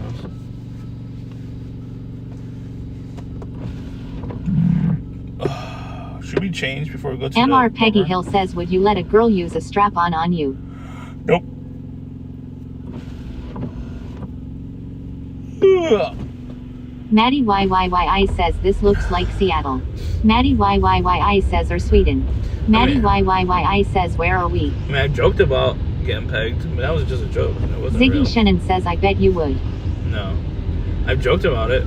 house. Should we change before we go to MR Peggy Hill says, would you let a girl use a strap-on on you? Nope. Maddie YYYI says this looks like Seattle. Maddie YYYI says, or Sweden. Maddie YYYI says, where are we? I mean, I joked about getting pegged, but that was just a joke. It wasn't Ziggy real. Shannon says, I bet you would. No. I've joked about it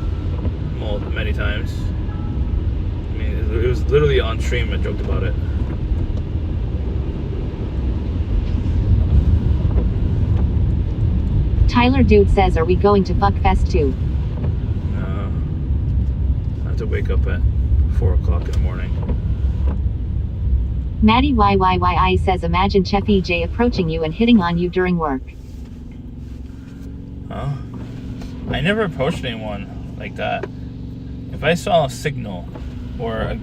many times. I mean, it was literally on stream I joked about it. Tyler Dude says, are we going to Fuckfest too? No. I have to wake up at 4 o'clock in the morning. Maddie YYYI says, imagine Chef EJ approaching you and hitting on you during work. Huh? I never approached anyone like that. If I saw a signal or a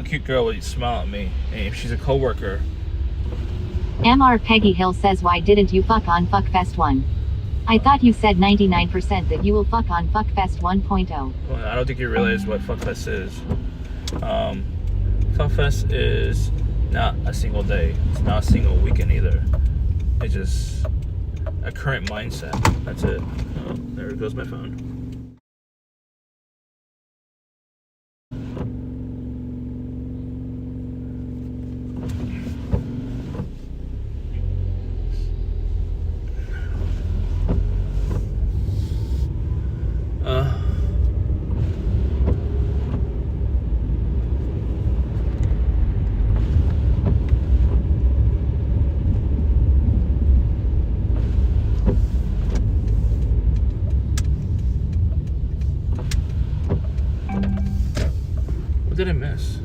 cute girl would smile at me, and if she's a coworker. MR Peggy Hill says, why didn't you fuck on Fuckfest 1? I thought you said 99% that you will fuck on Fuckfest 1.0. Well, I don't think you realize what Fuckfest is. Fuckfest is not a single day. It's not a single weekend either. It's just a current mindset. That's it. Oh, there goes my phone. did I miss?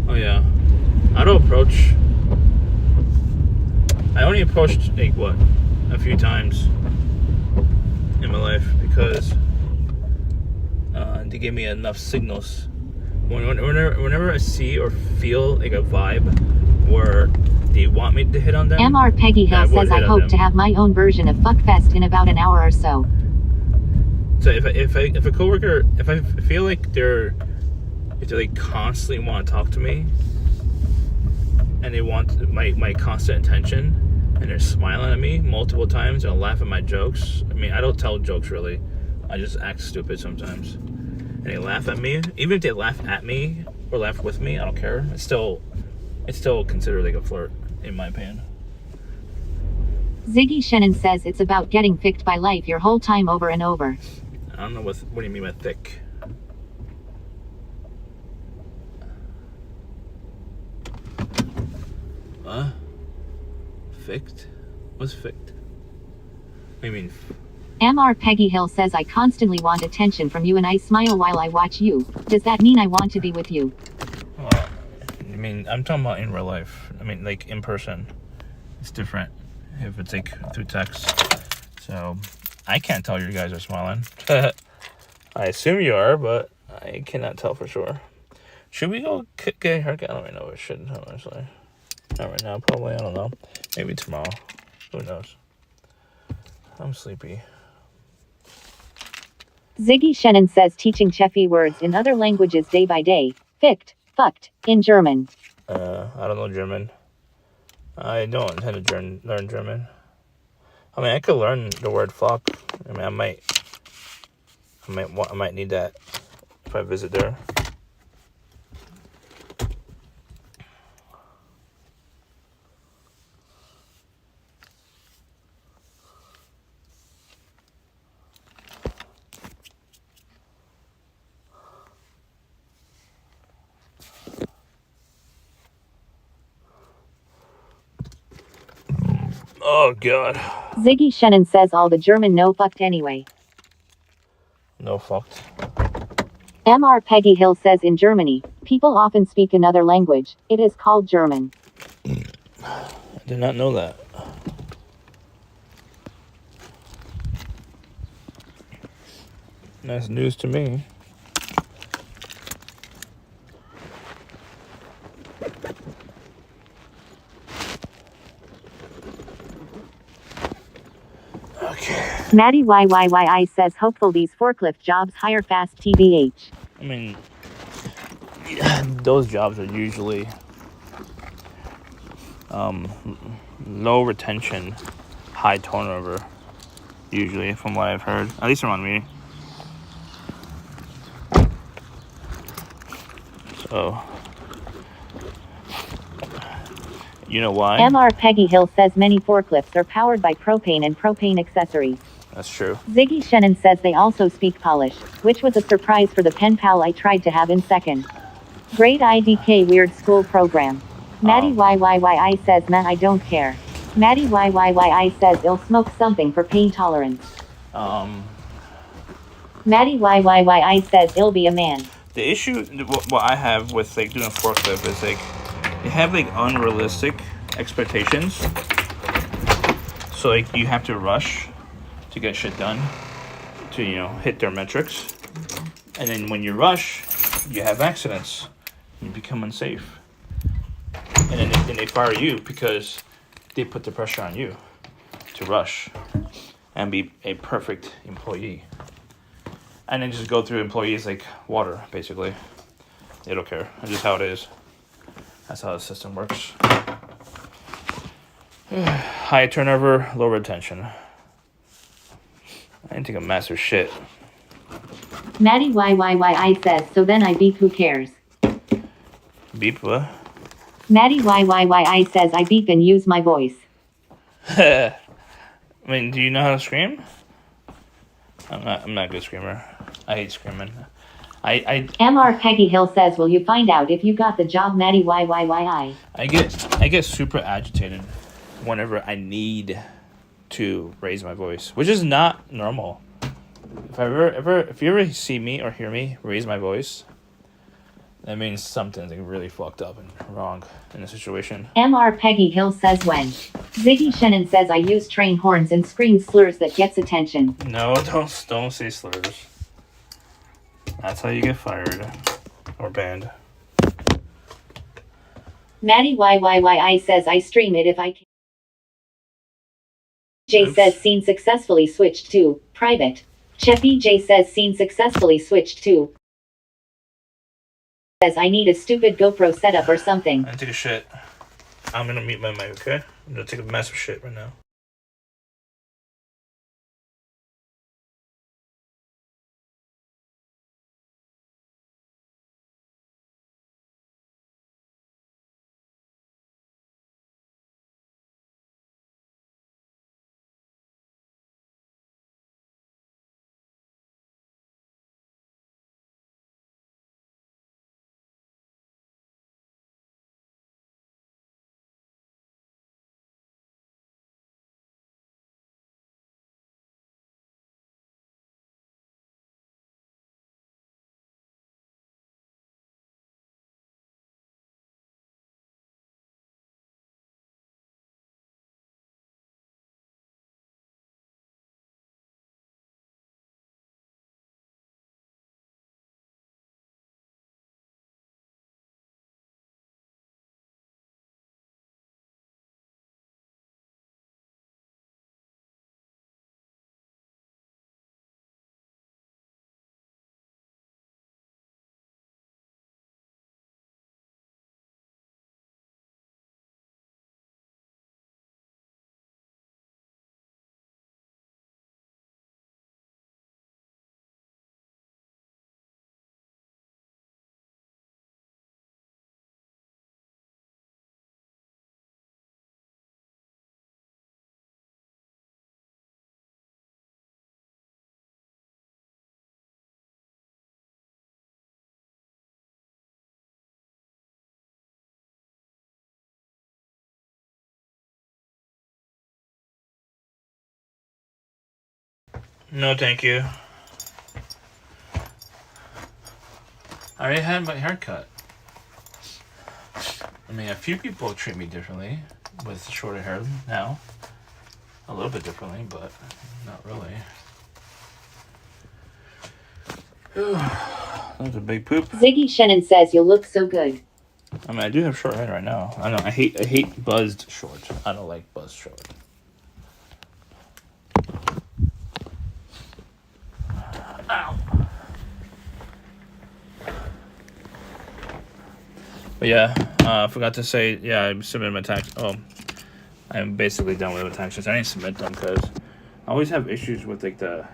Oh yeah, auto approach. I only approached like what, a few times in my life because they give me enough signals. Whenever I see or feel like a vibe where they want me to hit on them. MR Peggy Hill says I hope to have my own version of Fuckfest in about an hour or so. So if a coworker, if I feel like if they like constantly want to talk to me and they want my constant attention and they're smiling at me multiple times and laugh at my jokes. I mean, I don't tell jokes really. I just act stupid sometimes. And they laugh at me. Even if they laugh at me or laugh with me, I don't care. It's still considered like a flirt, in my opinion. Ziggy Shannon says it's about getting ficked by life your whole time over and over. I don't know what do you mean by thick? Ficked? What's ficked? What do you mean? MR Peggy Hill says I constantly want attention from you and I smile while I watch you. Does that mean I want to be with you? Well, I mean, I'm talking about in real life. I mean, like in person. It's different if it's like through text. So, I can't tell you guys are smiling. I assume you are, but I cannot tell for sure. Should we go get a haircut? I don't really know if we should, honestly. Not right now, probably. I don't know. Maybe tomorrow. Who knows? I'm sleepy. Ziggy Shannon says teaching Chefi words in other languages day by day. Ficked, fucked, in German. I don't know German. I don't intend to learn German. I mean, I could learn the word fuck. I mean, I might need that if I visit there. Oh, God. Ziggy Shannon says all the German no fucked anyway. No fucked. MR Peggy Hill says in Germany, people often speak another language. It is called German. I did not know that. That's news to me. Okay. Maddie YYYI says hopeful these forklift jobs hire fast TBH. I mean, those jobs are usually low retention, high turnover. Usually, from what I've heard, at least around me. So, you know why? MR Peggy Hill says many forklifts are powered by propane and propane accessories. That's true. Ziggy Shannon says they also speak Polish, which was a surprise for the pen pal I tried to have in second. Great IDK weird school program. Maddie YYYI says nah I don't care. Maddie YYYI says I'll smoke something for pain tolerance. Maddie YYYI says I'll be a man. The issue, what I have with like doing a forklift is like, they have like unrealistic expectations. So like you have to rush to get shit done, to hit their metrics, and then when you rush, you have accidents, you become unsafe, and then they fire you because they put the pressure on you to rush and be a perfect employee. And then just go through employees like water, basically. They don't care. That's just how it is. That's how the system works. High turnover, low retention. I didn't take a massive shit. Maddie YYYI says, so then I beep who cares? Beep what? Maddie YYYI says I beep and use my voice. I mean, do you know how to scream? I'm not a good screamer. I hate screaming. MR Peggy Hill says, will you find out if you got the job, Maddie YYYI? I get super agitated whenever I need to raise my voice, which is not normal. If you ever see me or hear me raise my voice, that means something's like really fucked up and wrong in the situation. MR Peggy Hill says when. Ziggy Shannon says I use train horns and scream slurs that gets attention. No, don't say slurs. That's how you get fired or banned. Maddie YYYI says I stream it if I can. J Oops. says scene successfully switched to private. Cheffy J says scene successfully switched to. Says I need a stupid GoPro setup or something. I take a shit. I'm gonna mute my mic, okay? I'm gonna take a massive shit right now. No, thank you. I already had my haircut. I mean, a few people treat me differently with shorter hair now. A little bit differently, but not really. That's a big poop. Ziggy Shannon says you look so good. I mean, I do have short hair right now. I know. I hate buzzed short. I don't like buzzed short. Ow. But yeah, I forgot to say, yeah, I submitted my tax. Oh, I'm basically done with my taxes. I didn't submit them because I always have issues with like the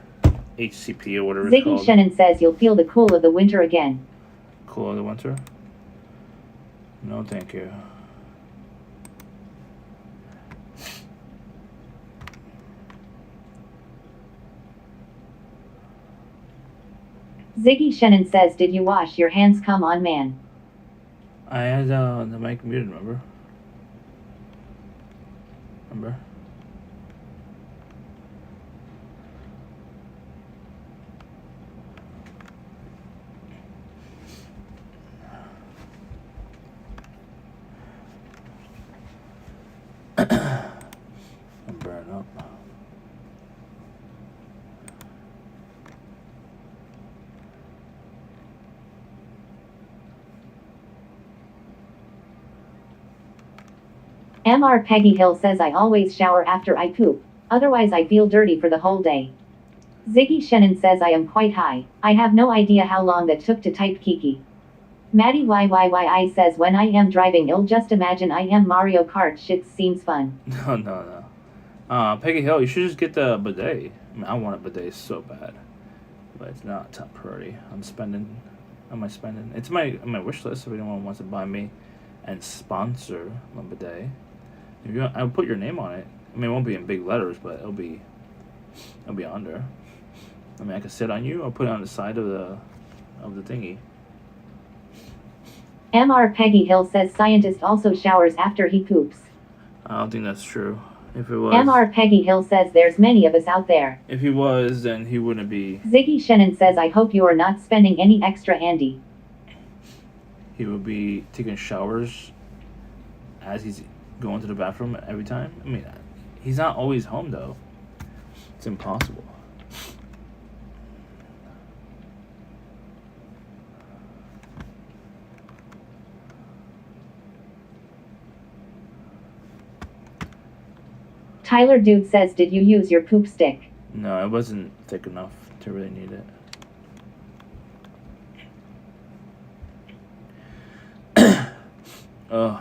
HCP or whatever it's Ziggy called. Shannon says you'll feel the cool of the winter again. Cool of the winter? No, thank you. Ziggy Shannon says did you wash your hands? Come on, man. I had the mic muted, remember? I'm burning up. MR Peggy Hill says I always shower after I poop, otherwise I feel dirty for the whole day. Ziggy Shannon says I am quite high. I have no idea how long that took to type Kiki. Maddie YYYI says when I am driving I'll just imagine I am Mario Kart. Shit seems fun. No. Peggy Hill, you should just get the bidet. I mean, I want a bidet so bad, but it's not top priority. It's my wish list if anyone wants to buy me and sponsor my bidet. If you want, I'll put your name on it. I mean, it won't be in big letters, but it'll be under. I mean, I can sit on you. I'll put it on the side of the thingy. MR Peggy Hill says scientist also showers after he poops. I don't think that's true. If it was, MR Peggy Hill says there's many of us out there. if he was, then he wouldn't be. Ziggy Shannon says I hope you are not spending any extra Andy. He would be taking showers as he's going to the bathroom every time. I mean, he's not always home though. It's impossible. Tyler Dude says did you use your poop stick? No, it wasn't thick enough to really need it. Ugh.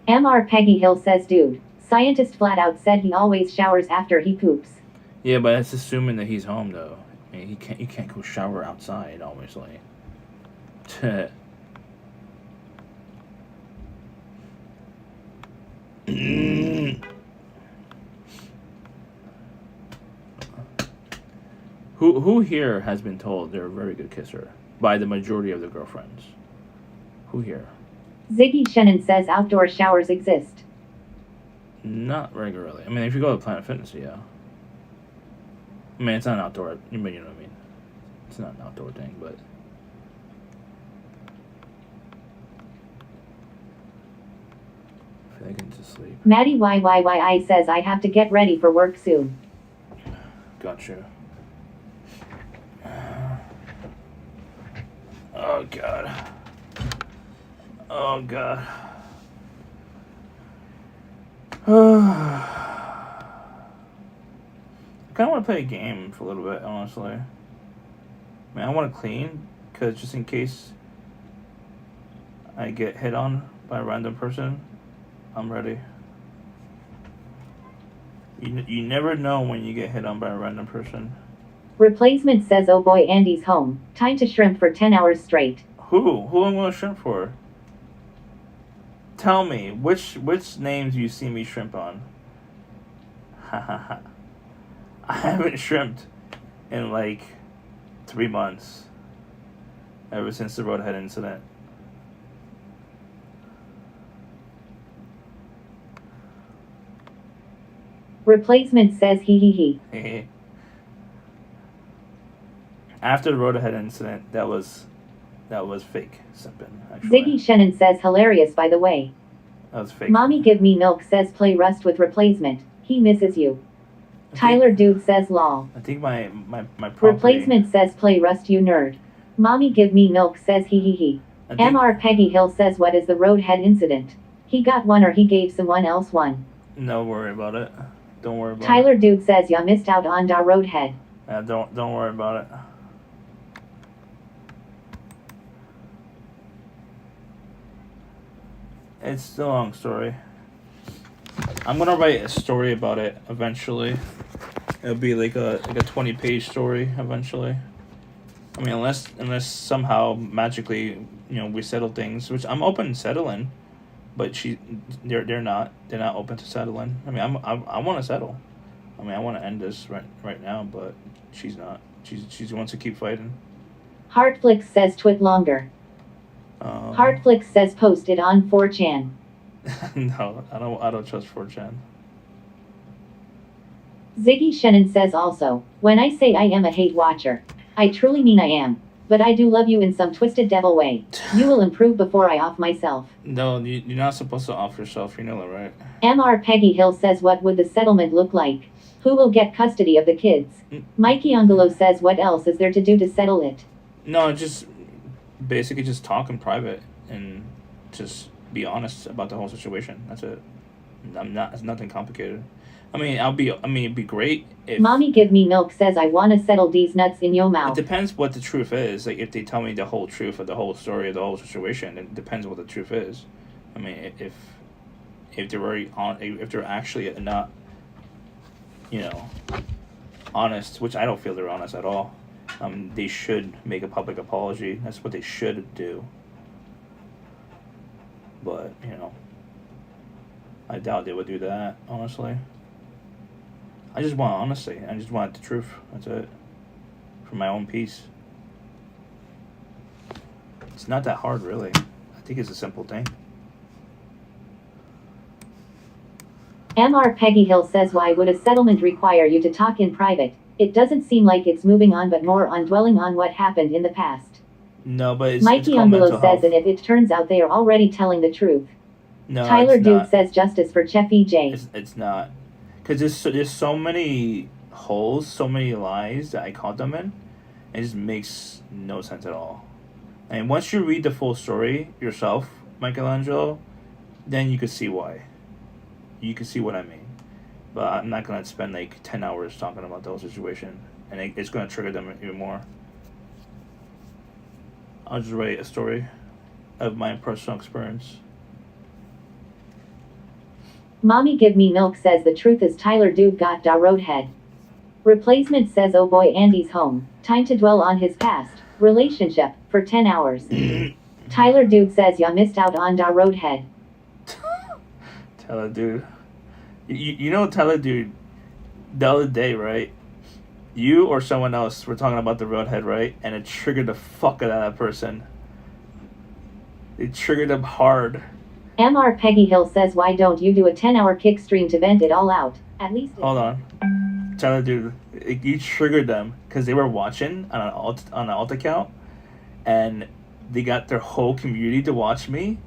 MR Peggy Hill says dude. Scientist flat out said he always showers after he poops. Yeah, but it's assuming that he's home though. I mean, you can't go shower outside, obviously. Who here has been told they're a very good kisser by the majority of the girlfriends? Who here? Ziggy Shannon says outdoor showers exist. Not regularly. I mean, if you go to Planet Fitness, yeah. I mean, it's not an outdoor. You know what I mean? It's not an outdoor thing, but. I feel like I can just sleep. Maddie YYYI says I have to get ready for work soon. Gotcha. Oh god. Oh god. I kind of want to play a game for a little bit, honestly. I mean, I want to clean, because just in case I get hit on by a random person, I'm ready. You never know when you get hit on by a random person. Replacement says oh boy Andy's home. Time to shrimp for 10 hours straight. Who am I going to shrimp for? Tell me, which names you see me shrimp on? Ha ha ha. I haven't shrimped in like 3 months. Ever since the Roadhead incident. Replacement says he he. After the Roadhead incident, that was fake simping, actually. Ziggy Shannon says hilarious by the way. That was fake. Mommy give me milk says play Rust with replacement. He misses you. Tyler Dude says lol. I think my property. Replacement says play Rust you nerd. Mommy give me milk says he. MR Peggy Hill says what is the Roadhead incident? He got one or he gave someone else one. No worry about it. Don't worry about Tyler Dude says ya missed out on da Roadhead. it. Don't worry about it. It's a long story. I'm gonna write a story about it eventually. It'll be like a 20-page story eventually. I mean, unless somehow magically, we settle things, which I'm open to settling, but they're not open to settling. I mean, I want to settle. I mean, I want to end this right now, but she's not. She wants to keep fighting. Heartflix says twit longer. Heartflix says post it on 4chan. No, I don't trust 4chan. Ziggy Shannon says also, when I say I am a hate watcher, I truly mean I am. But I do love you in some twisted devil way. You will improve before I off myself. No, you're not supposed to off yourself. You know that, right? MR Peggy Hill says what would the settlement look like? Who will get custody of the kids? Mikey Angelo says what else is there to do to settle it? No, just basically just talk in private and just be honest about the whole situation. That's it. It's nothing complicated. I mean, it'd be great if... Mommy give me milk says I wanna settle these nuts in your mouth. It depends what the truth is. Like, if they tell me the whole truth of the whole story of the whole situation, it depends what the truth is. I mean, if they're actually not, honest, which I don't feel they're honest at all, they should make a public apology. That's what they should do. But, I doubt they would do that, honestly. I just want honesty. I just want the truth. That's it. For my own peace. It's not that hard, really. I think it's a simple thing. MR Peggy Hill says, why would a settlement require you to talk in private? It doesn't seem like it's moving on, but more on dwelling on what happened in the past. No, but it's Mikey called Angelo mental says, health. and if it turns out they are already telling the truth. No, Tyler it's Dude not. says justice for Chef EJ. It's not. Because there's so many holes, so many lies that I caught them in. It just makes no sense at all. And once you read the full story yourself, Michelangelo, then you can see why. You can see what I mean. But I'm not going to spend like 10 hours talking about the whole situation. And it's going to trigger them even more. I'll just write a story of my personal experience. Mommy Give Me Milk says the truth is Tyler Dude got da roadhead. Replacement says, oh boy, Andy's home. Time to dwell on his past relationship for 10 hours. Tyler Dude says, ya missed out on da roadhead. Tyler Dude. You know Tyler Dude, the other day, right? You or someone else were talking about the roadhead, right? And it triggered the fuck out of that person. It triggered them hard. MR Peggy Hill says, why don't you do a 10-hour kick stream to vent it all out? At least Hold on. Tyler Dude, you triggered them because they were watching on an alt account, and they got their whole community to watch me,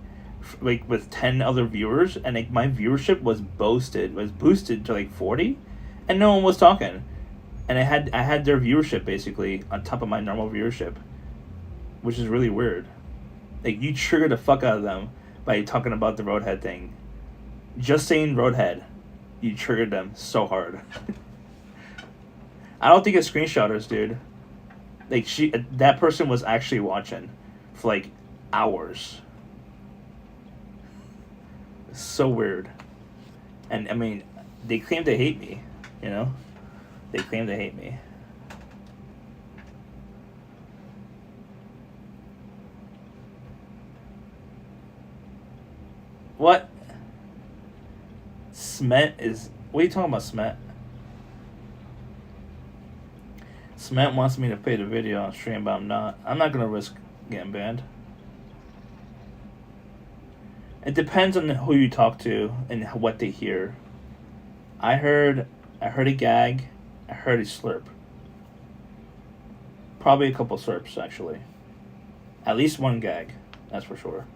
like with 10 other viewers, and like my viewership was boosted to like 40, and no one was talking, and I had their viewership basically on top of my normal viewership, which is really weird. Like, you triggered the fuck out of them by talking about the roadhead thing. Just saying roadhead, you triggered them so hard. I don't think it's screenshoters, dude. Like, that person was actually watching for like hours. It's so weird. And I mean, they claim to hate me, you know? They claim to hate me. What? Smet is... What are you talking about, Smet? Smet wants me to pay the video on stream, but I'm not. I'm not going to risk getting banned. It depends on who you talk to and what they hear. I heard a gag. I heard a slurp. Probably a couple slurps, actually. At least one gag. That's for sure.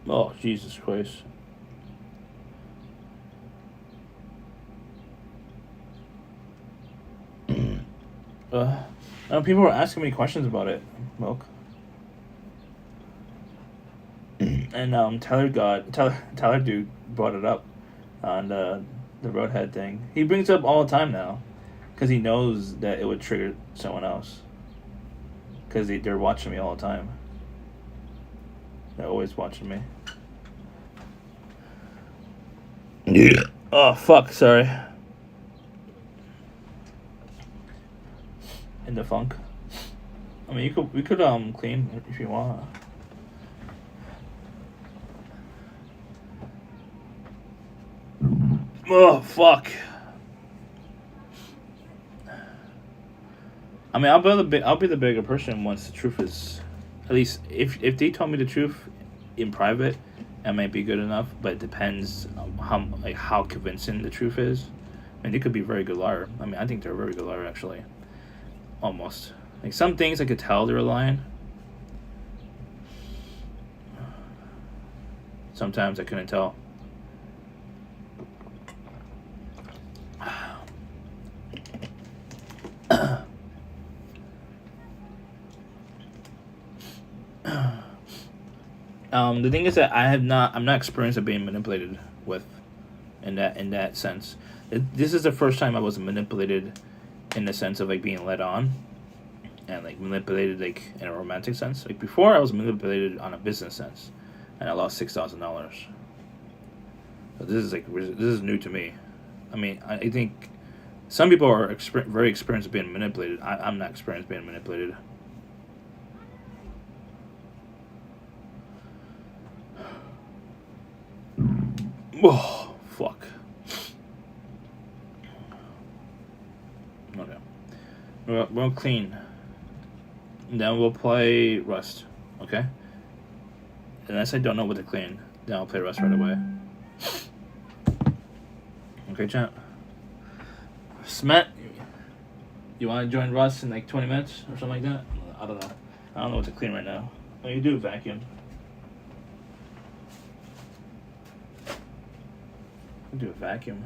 Oh, Jesus Christ. People were asking me questions about it, Milk. And Tyler Dude brought it up on the roadhead thing. He brings it up all the time now, because he knows that it would trigger someone else. Because they're watching me all the time. They're always watching me. Yeah. Oh fuck! Sorry. In the funk. I mean, we could clean if you want. Oh fuck! I mean, I'll be the bigger person once the truth is, at least if they told me the truth in private, it might be good enough. But it depends on how convincing the truth is. I mean, they could be a very good liar. I mean, I think they're a very good liar actually. Almost. Like, some things I could tell they're lying. Sometimes I couldn't tell. The thing is that I'm not experienced at being manipulated with, in that sense. This is the first time I was manipulated in the sense of like being led on, and like manipulated like in a romantic sense. Like, before, I was manipulated on a business sense, and I lost $6,000. But this is new to me. I mean, I think some people are very experienced at being manipulated. I'm not experienced being manipulated. Oh, fuck. Okay. We'll clean. And then we'll play Rust. Okay? Unless I don't know what to clean, then I'll play Rust right away. Okay, chat. Smet, you want to join Rust in like 20 minutes or something like that? I don't know. I don't know what to clean right now. Oh, you do vacuum. You do a vacuum.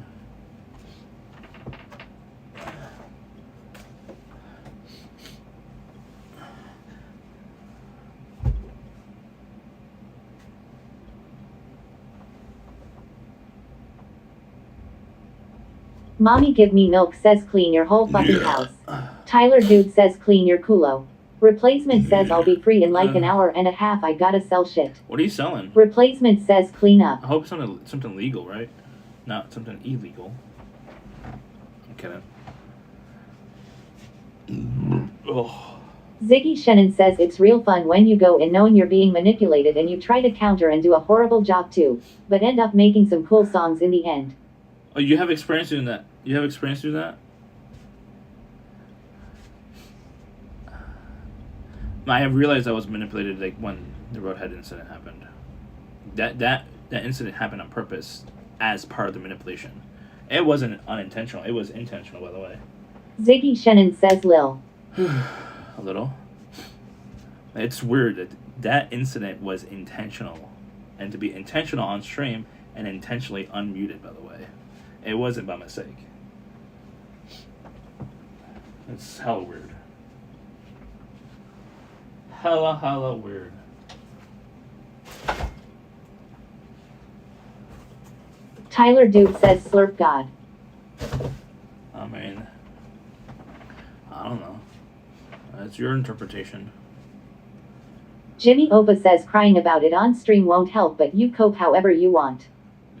Mommy Give Me Milk says clean your whole fucking house. Tyler Dude says clean your culo. Replacement says I'll be free in like an hour and a half. I gotta sell shit. What are you selling? Replacement says clean up. I hope something legal, right? Not something illegal. I'm kidding. Oh. Ziggy Shannon says it's real fun when you go in knowing you're being manipulated and you try to counter and do a horrible job too, but end up making some cool songs in the end. Oh, you have experience doing that? You have experience doing that? I have realized I was manipulated like when the Roadhead incident happened. That incident happened on purpose as part of the manipulation. It wasn't unintentional. It was intentional, by the way. Ziggy Shannon says Lil. A little. It's weird that that incident was intentional. And to be intentional on stream and intentionally unmuted, by the way. It wasn't by mistake. It's hella weird. Hella weird. Tyler Dude says slurp God. I mean, I don't know. That's your interpretation. Jimmy Opa says crying about it on stream won't help, but you cope however you want.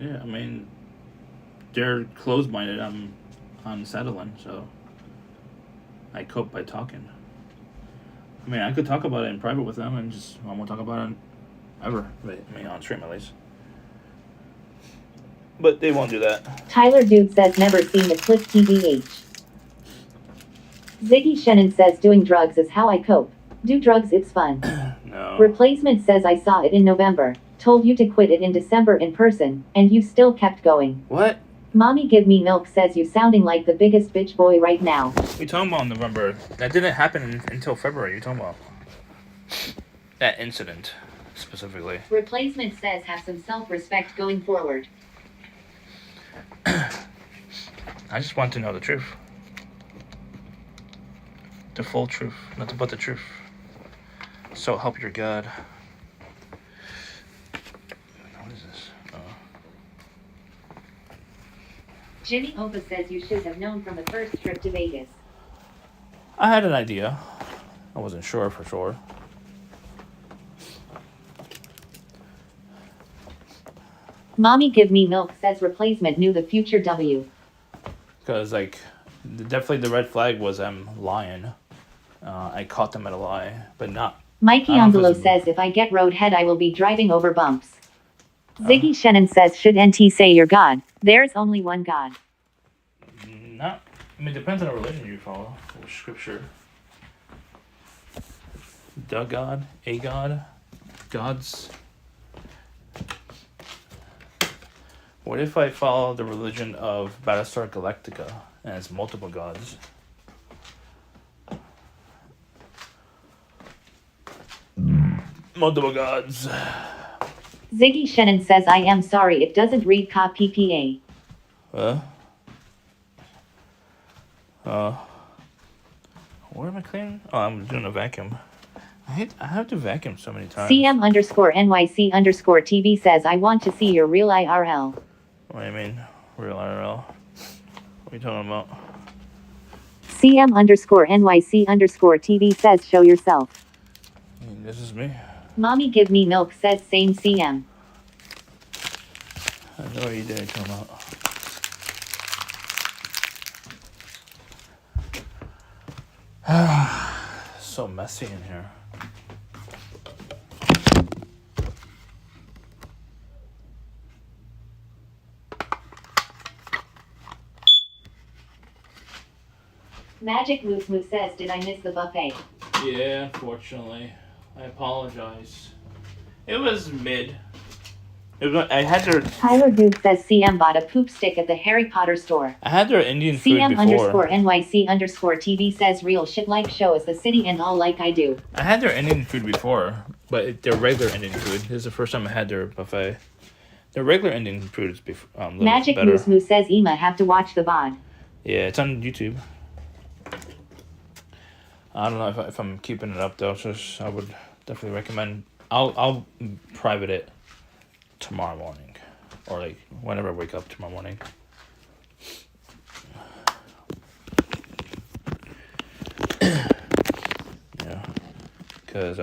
Yeah, I mean, they're closed-minded. I'm unsettling, so I cope by talking. I mean, I could talk about it in private with them and just I won't talk about it ever. I mean, on stream at least. But they won't do that. Tyler Dude says never seen the clip TBH. Ziggy Shannon says doing drugs is how I cope. Do drugs, it's fun. No. Replacement says I saw it in November. Told you to quit it in December in person, and you still kept going. What? Mommy Give Me Milk says you sounding like the biggest bitch boy right now. We talking about November. That didn't happen until February. You talking about that incident specifically? Replacement says have some self-respect going forward. I just want to know the truth. The full truth. Nothing but the truth. So help your God. What is this? Jimmy Opa says you should have known from the first trip to Vegas. I had an idea. I wasn't sure for sure. Mommy Give Me Milk says replacement knew the future W. Because, like, definitely the red flag was I'm lying. I caught them at a lie, but not. Mikey Angelo says if I get roadhead I will be driving over bumps. Ziggy Shannon says should NT say you're God? There's only one God. Not. I mean, it depends on the religion you follow, or scripture. The God, a God, gods. What if I follow the religion of Battlestar Galactica and it's multiple gods? Multiple gods. Ziggy Shannon says I am sorry it doesn't read ka PPA. Where am I cleaning? Oh, I'm doing a vacuum. I have to vacuum so many times. CM_NYC_TV says I want to see your real IRL. What do you mean, real IRL? What are you talking about? CM_NYC_TV says show yourself. This is me. Mommy Give Me Milk says same CM. I know you didn't come out. So messy in here. Magic Moose Moose says, did I miss the buffet? Yeah, unfortunately. I apologize. It was mid. I had their Tyler Duke says CM bought a poop stick at the Harry Potter store. Indian food CM before. _NYC _ TV says real shit like show us the city and all like I do. I had their Indian food before, but their regular Indian food. This is the first time I had their buffet. Their regular Indian food is Magic better. Moose Moose says Ema have to watch the VOD. Yeah, it's on YouTube. I don't know if I'm keeping it up though. So I would definitely recommend. I'll private it tomorrow morning, or like whenever I wake up tomorrow morning. Yeah, because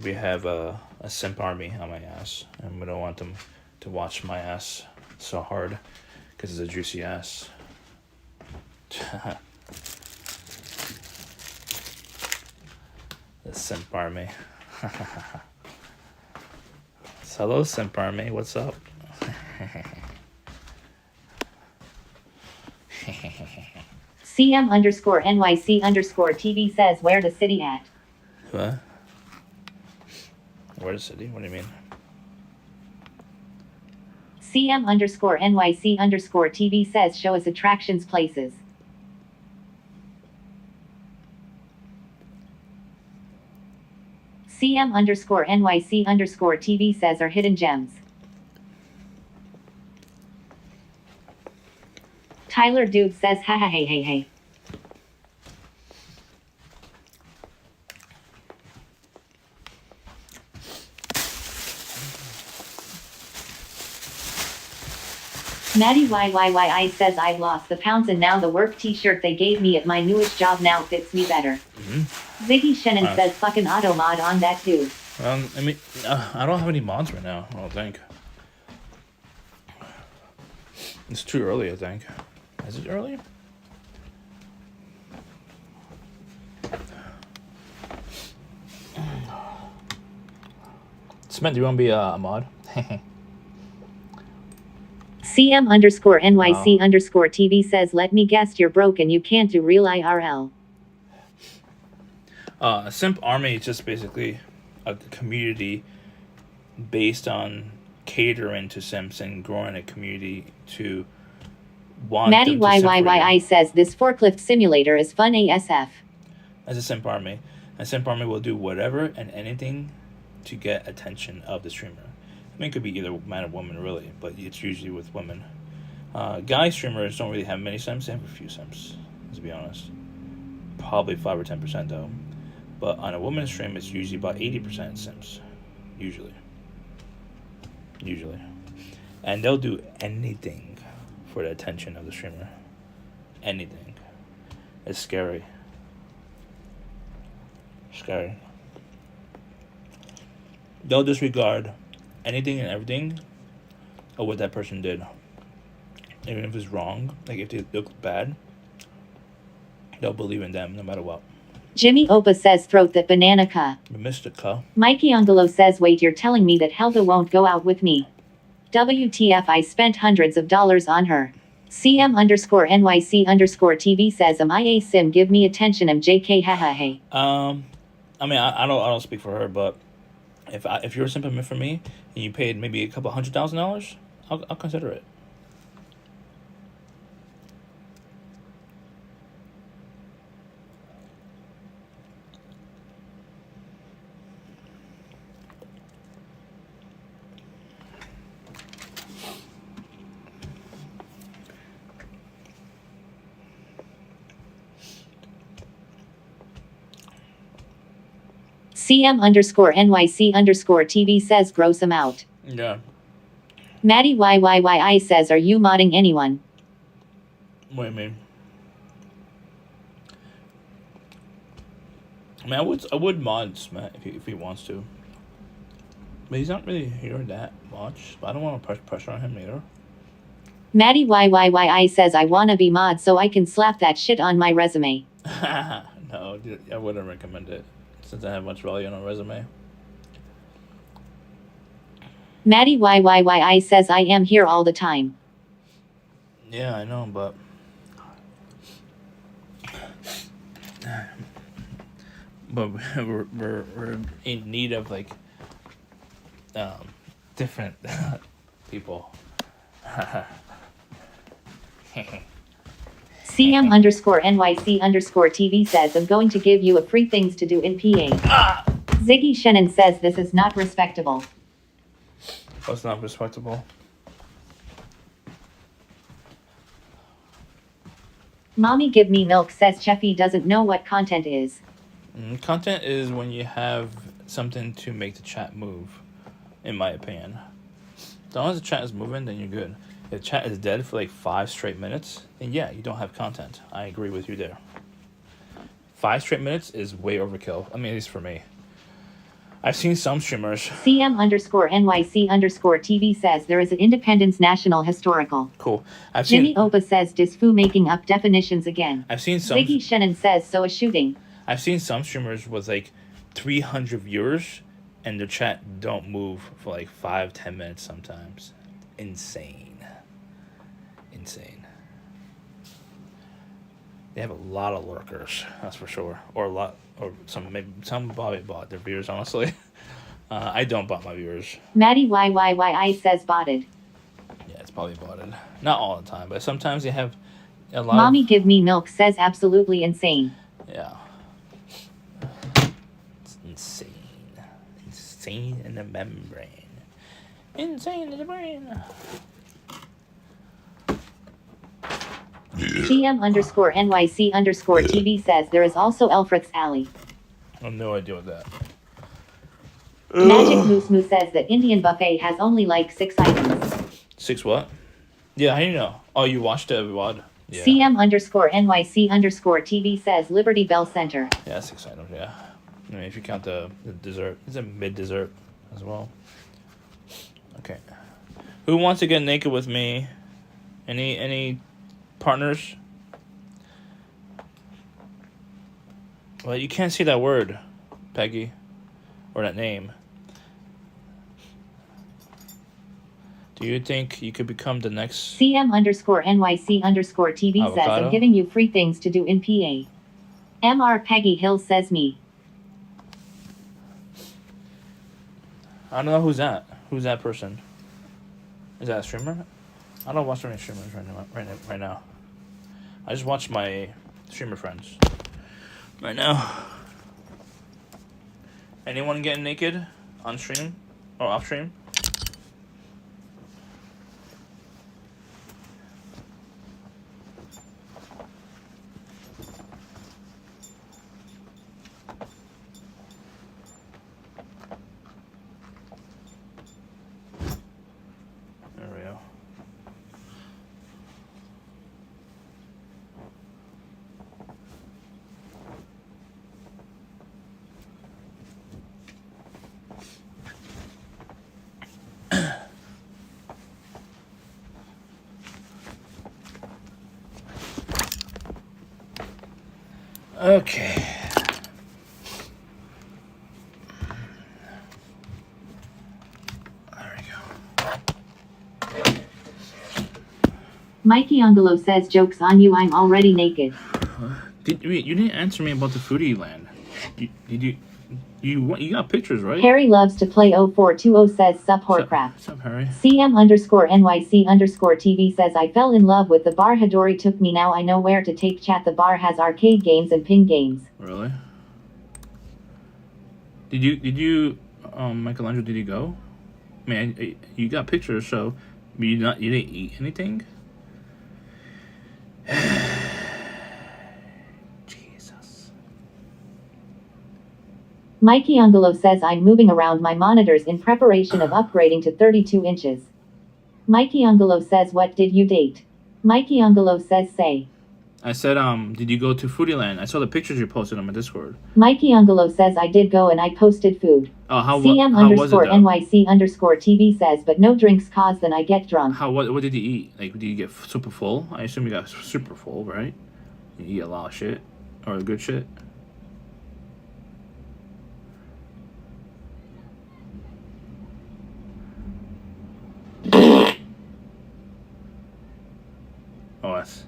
we have a simp army on my ass, and we don't want them to watch my ass so hard because it's a juicy ass. The simp army. Hello, simp army. What's up? CM _NYC _ TV says where the city at? What? Where the city? What do you mean? CM _NYC _ TV says show us attractions places. CM _NYC _ TV says are hidden gems. Tyler Dude says ha ha hey hey hey. Maddie YYYI says I've lost the pounds and now the work t-shirt they gave me at my newest job now fits me better. Mm-hmm. Ziggy Shannon says fucking auto mod on that too. I mean, I don't have any mods right now, I don't think. It's too early, I think. Is it early? Cement, do you want to be a mod? CM _NYC _ TV says let me guess you're broke and you can't do real IRL. Simp Army is just basically a community based on catering to simps and growing a community to want Maddie them to simp for you. YYYI says this forklift simulator is fun ASF. As a simp army. A simp army will do whatever and anything to get attention of the streamer. I mean, it could be either man or woman, really, but it's usually with women. Guy streamers don't really have many simps. They have a few simps, to be honest. Probably 5 or 10%, though. But on a woman's stream, it's usually about 80% simps. Usually. And they'll do anything for the attention of the streamer. Anything. It's scary. They'll disregard anything and everything of what that person did. Even if it's wrong, like if they look bad, they'll believe in them no matter what. Jimmy Opa says throat that banana ka. Mr. Ka. Mikey Angelo says wait you're telling me that Helga won't go out with me. WTF I spent hundreds of dollars on her. CM _NYC _ TV says am I a sim give me attention JK haha hey. I mean I don't speak for her, but if you're a simp for me and you paid maybe a couple $100,000, I'll consider it. CM _NYC _ TV says gross him out. Yeah. Maddie YYYI says are you modding anyone? What do you mean? I mean, I would mod Smet if he wants to. But he's not really here that much. But I don't want to put pressure on him either. Maddie YYYI says I wanna be mod so I can slap that shit on my resume. No, dude, I wouldn't recommend it since I have much value on a resume. Maddie YYYI says I am here all the time. Yeah, I know, but we're in need of like different people. CM_NYC_TV says I'm going to give you a free things to do in PA. Ziggy Shannon says this is not respectable. What's not respectable? Mommy Give Me Milk says Cheffy doesn't know what content is. Content is when you have something to make the chat move, in my opinion. As long as the chat is moving, then you're good. If the chat is dead for like 5 straight minutes, then yeah, you don't have content. I agree with you there. 5 straight minutes is way overkill. I mean, at least for me. I've seen some streamers. CM_NYC_TV says there is an Independence National Historical. Cool. Jimmy Opa says Disfu making up definitions again. I've seen some. Ziggy Shannon says so a shooting. I've seen some streamers with like 300 viewers and their chat don't move for like 5-10 minutes sometimes. Insane. They have a lot of lurkers, that's for sure. Or some probably bought their viewers, honestly. I don't bot my viewers. Maddie YYYI says botted. Yeah, it's probably botted. Not all the time, but sometimes they have a lot. Mommy Give Me Milk says absolutely insane. Yeah. It's insane. Insane in the membrane. Insane in the brain. CM_NYC_TV says there is also Elfrick's Alley. I have no idea what that. Magic Moose Moo says that Indian buffet has only like 6 items. 6 what? Yeah, how do you know? Oh, you watched it, Wad? Yeah. CM_NYC_TV says Liberty Bell Center. Yeah, 6 items, yeah. I mean, if you count the dessert. It's a mid-dessert as well. Okay. Who wants to get naked with me? Any partners? Well, you can't say that word, Peggy. Or that name. Do you think you could become the next... CM_NYC_TV says I'm giving you free things to do in PA. MR Peggy Hill says me. I don't know who's that. Who's that person? Is that a streamer? I don't watch any streamers right now. I just watch my streamer friends right now. Anyone getting naked on stream or off stream? There we go. Okay. There we go. Mikey Angelo says jokes on you, I'm already naked. You didn't answer me about the foodie land. You got pictures, right? Harry loves to play 0420 says sup horcrap. What's up, Harry? CM_NYC_TV says I fell in love with the bar Hadori took me, now I know where to take chat. The bar has arcade games and ping games. Really? Did you Michelangelo, did you go? I mean, you got pictures, so you didn't eat anything? Jesus. Mikey Angelo says I'm moving around my monitors in preparation of upgrading to 32 inches. Mikey Angelo says what did you date? Mikey Angelo says say. I said, did you go to Foodieland? I saw the pictures you posted on my Discord. Mikey Angelo says I did go and I posted food. Oh, how was it, CM though? NYC TV says, but no drinks cause then I get drunk. What did you eat? Like, did you get super full? I assume you got super full, right? You eat a lot of shit. Or good shit. Oh, that's...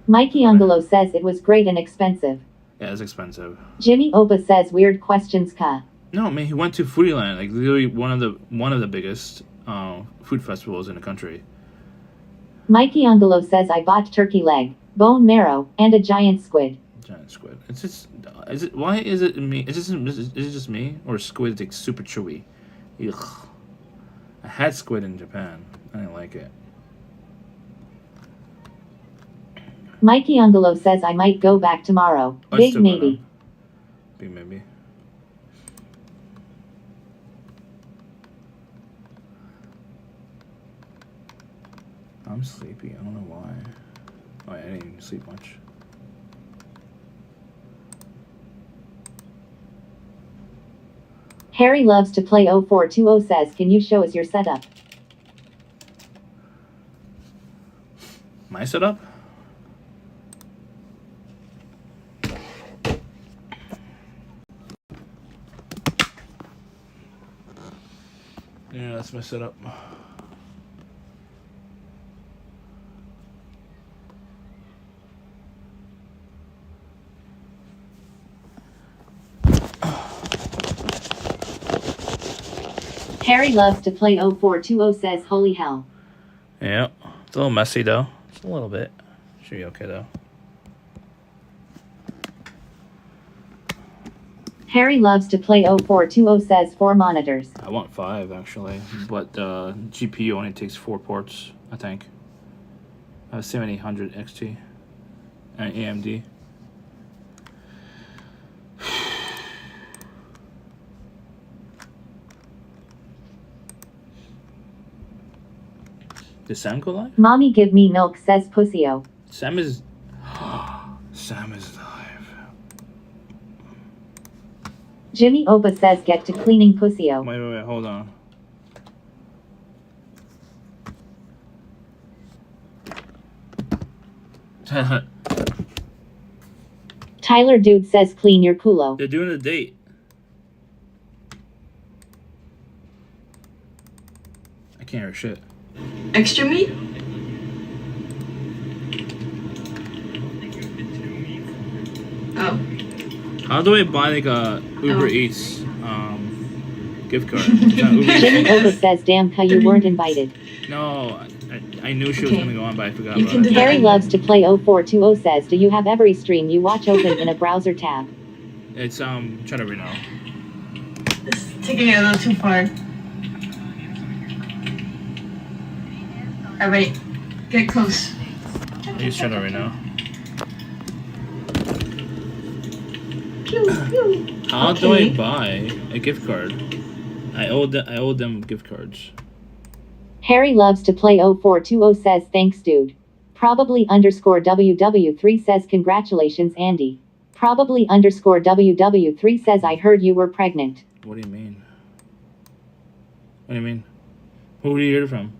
Mikey Angelo says it was great and expensive. Yeah, it's expensive. Jimmy Opa says weird questions, ka. No, man, he went to Foodieland, like literally one of the biggest food festivals in the country. Mikey Angelo says I bought turkey leg, bone marrow, and a giant squid. Giant squid. It's just, why is it me? Is it just me, or squid is like super chewy? Ugh. I had squid in Japan. I didn't like it. Mikey Angelo says I might go back tomorrow. Big maybe. Big maybe. I'm sleepy. I don't know why. Oh, I didn't even sleep much. Harry loves to play 0420 says, can you show us your setup? My setup? Yeah, that's my setup. Harry loves to play 0420 says, holy hell. Yeah, it's a little messy though. Just a little bit. Should be okay though. Harry loves to play 0420 says 4 monitors. I want 5 actually, but GPU only takes 4 ports, I think. I have 7800 XT and AMD. Did Sam go live? Mommy give me milk says Pussyo. Sam is Sam is live. Jimmy Oba says get to cleaning Pussyo. Wait, hold on. Tyler Dude says clean your culo. They're doing a date. I can't hear shit. Extra meat? Oh. How do I buy like a Uber Eats gift card? Jimmy Oba says damn ka you weren't invited. No, I knew she was gonna go on, but I forgot You about can it. do Harry loves to play 0420 says do you have every stream you watch open in a browser tab? It's try to read now. It's taking it a little too far. Alright, get close. He's trying to right now. How do I buy a gift card? I owe them gift cards. Harry loves to play 0420 says thanks dude. Probably _ WW3 says congratulations Andy. Probably _ WW3 says I heard you were pregnant. What do you mean? What do you mean? Who did you hear it from?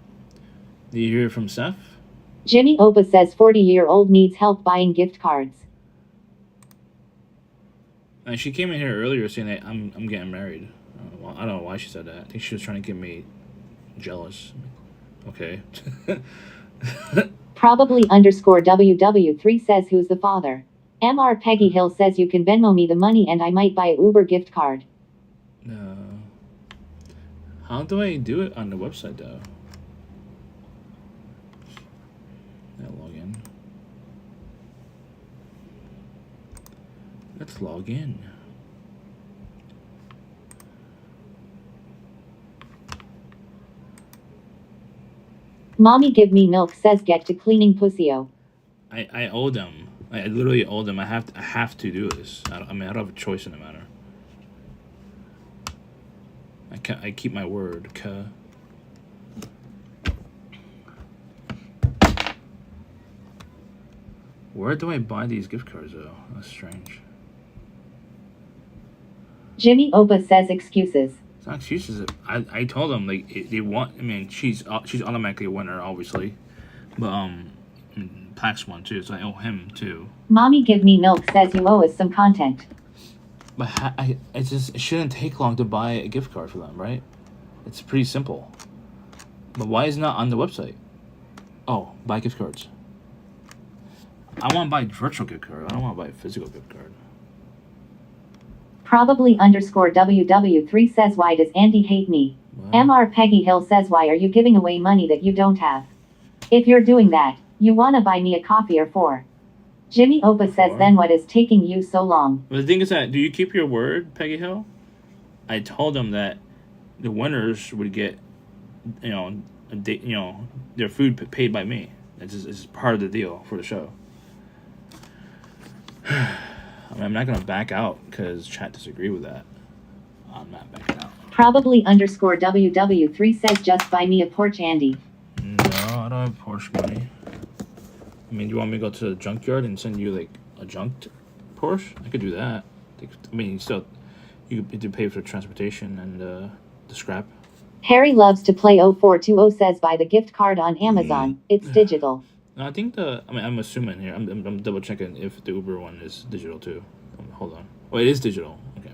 Did you hear it from Seth? Jimmy Oba says 40-year-old needs help buying gift cards. And she came in here earlier saying that I'm getting married. Well, I don't know why she said that. I think she was trying to get me jealous. Okay. Probably _ WW3 says who's the father. MR Peggy Hill says you can Venmo me the money and I might buy a Uber gift card. No. How do I do it on the website though? I'll log in. Let's log in. Mommy give me milk says get to cleaning Pussyo. I owe them. I literally owe them. I have to do this. I mean, I don't have a choice in the matter. I keep my word. Where do I buy these gift cards though? That's strange. Jimmy Opa says excuses. It's not excuses. I told them like they want. I mean, she's automatically a winner, obviously, but Pax won too, so I owe him too. Mommy Give Me Milk says you owe us some content. But it shouldn't take long to buy a gift card for them, right? It's pretty simple. But why is it not on the website? Oh, buy gift cards. I want to buy a virtual gift card. I don't want to buy a physical gift card. Probably _WW3 says why does Andy hate me? What? MR Peggy Hill says why are you giving away money that you don't have? If you're doing that, you wanna buy me a coffee or 4. Jimmy Opa says Four? then what is taking you so long? But the thing is that, do you keep your word, Peggy Hill? I told them that the winners would get, their food paid by me. It's just part of the deal for the show. I mean, I'm not gonna back out because chat disagree with that. I'm not backing out. Probably _WW3 says just buy me a Porsche Andy. No, I don't have Porsche money. I mean, do you want me to go to the junkyard and send you like a junked Porsche? I could do that. I mean, you have to pay for transportation and the scrap. Harry loves to play 0420 says buy the gift card on Amazon. It's digital. No, I think I'm assuming here. I'm double checking if the Uber one is digital too. Hold on. Oh, it is digital. Okay.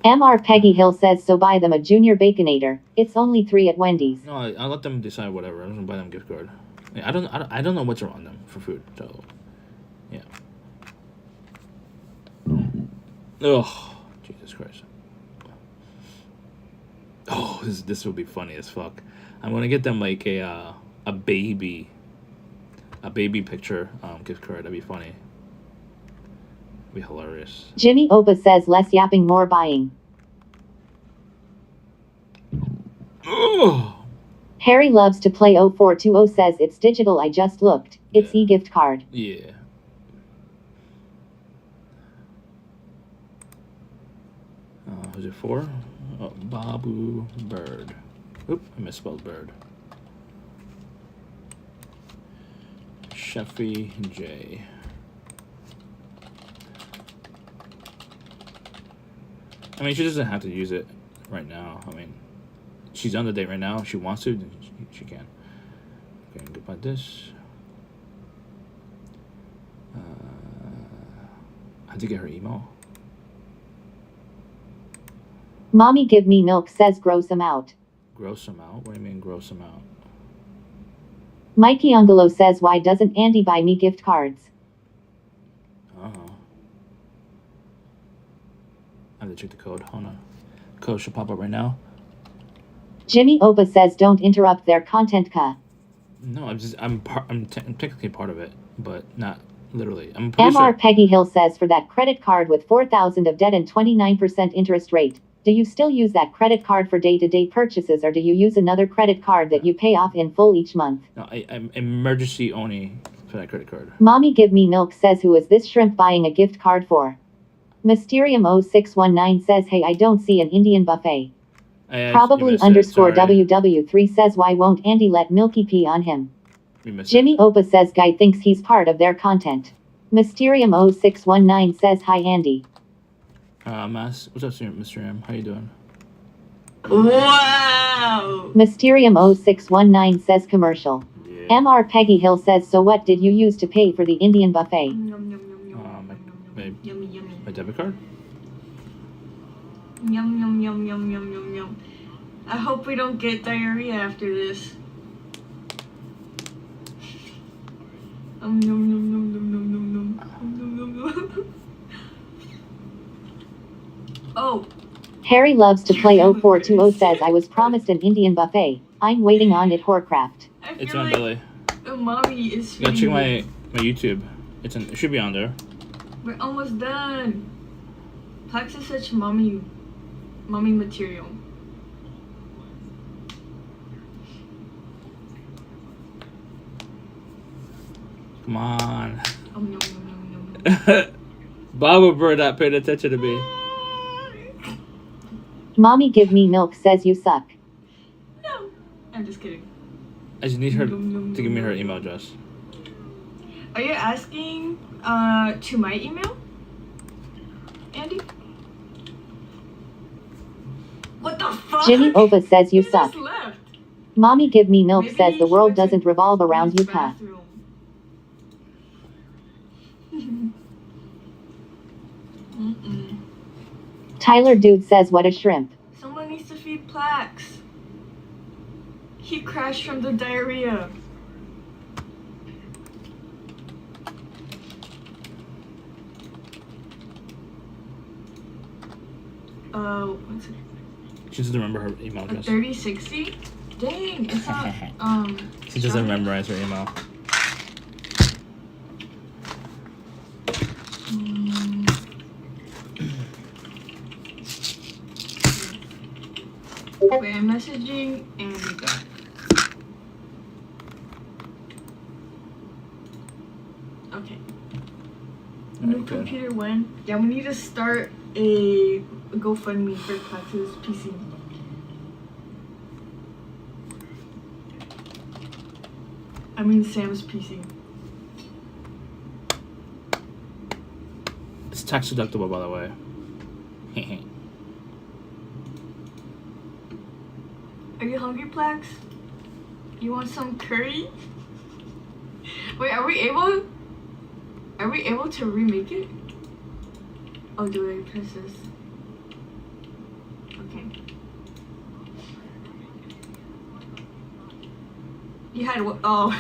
MR Peggy Hill says so buy them a Junior Baconator. It's only 3 at Wendy's. No, I'll let them decide whatever. I'm gonna buy them a gift card. I don't know what's around them for food. So, yeah. Oh, Jesus Christ. Oh, this will be funny as fuck. I'm gonna get them like a baby picture gift card. That'd be funny. That'd be hilarious. Jimmy Opa says less yapping, more buying. Oh. Harry loves to play 0420 says it's digital. I just looked. It's e-gift card. Yeah. Is it 4? Oh, Babu Bird. Oop, I misspelled bird. Sheffy J. I mean, she doesn't have to use it right now. I mean, she's on the date right now. If she wants to, then she can. Okay, goodbye this. I have to get her email. Mommy Give Me Milk says gross them out. Gross them out? What do you mean gross them out? Mikey Ungolo says why doesn't Andy buy me gift cards? I have to check the code. Hold on. Code should pop up right now. Jimmy Opa says don't interrupt their content, ka. No, I'm technically part of it, but not literally. I'm pretty MR sure. Peggy Hill says for that credit card with 4,000 of debt and 29% interest rate, do you still use that credit card for day-to-day purchases or do you use another credit card that you pay off in full each month? No, I'm emergency only for that credit card. Mommy Give Me Milk says who is this shrimp buying a gift card for? Mysterium0619 says hey I don't see an Indian buffet. Probably _WW3 says why won't Andy let Milky pee on him? Jimmy Opa says guy thinks he's part of their content. Mysterium0619 says hi Andy. What's up, Mr. M? How you doing? Wow! Mysterium0619 says commercial. Yeah. MR Peggy Hill says so what did you use to pay for the Indian buffet? Yummy, yummy. My debit card? Yum, yum, yum, yum, yum, yum, yum. I hope we don't get diarrhea after this. Yum, yum, yum, yum, yum, yum, yum, yum, yum, yum, yum. Oh. Harry loves to play 0420 says I was promised an Indian buffet. I'm waiting on it Horcraft. It's on Billy. Mommy is You gotta check my YouTube. It should be on there. We're almost done. Plex is such mommy material. Come on. Yum, yum, yum, yum. Baba Bird not paying attention to me. Mommy Give Me Milk says you suck. No. I'm just kidding. I just need her to give me her email address. Are you asking to my email, Andy? What the fuck? Jimmy Ova says you He suck. just left. Mommy Give Me Milk Maybe says the he world went to doesn't revolve around his Yuka. bathroom. Mm-mm. Tyler Dude says what a shrimp. Someone needs to feed Plax. He crashed from the diarrhea. What's it? She doesn't remember her email A address. 3060? Dang, it's not, She doesn't memorize her email. Wait, I'm messaging and we got it. Okay. New Okay. computer when? Yeah, we need to start a GoFundMe for Plax's PC. I mean Sam's PC. It's tax deductible, by the way. Are you hungry, Plax? You want some curry? Wait, are we able to remake it? Oh, do I press this? Okay. You had what? Oh.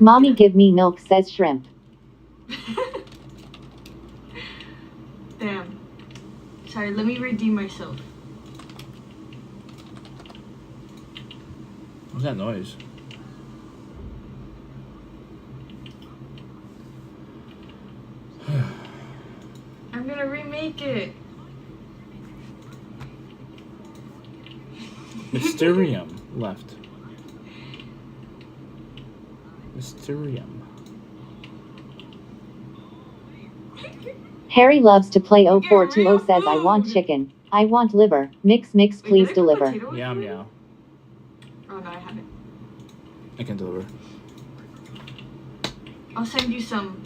Mommy Give Me Milk says shrimp. Damn. Sorry, let me redeem myself. What's that noise? I'm gonna remake it. Mysterium left. Mysterium. Harry loves to play 0420 says I want chicken. I want liver. Mix mix please Wait, did I put deliver. potato in Yeah, here? meow. Oh no, I haven't. I can deliver. I'll send you some.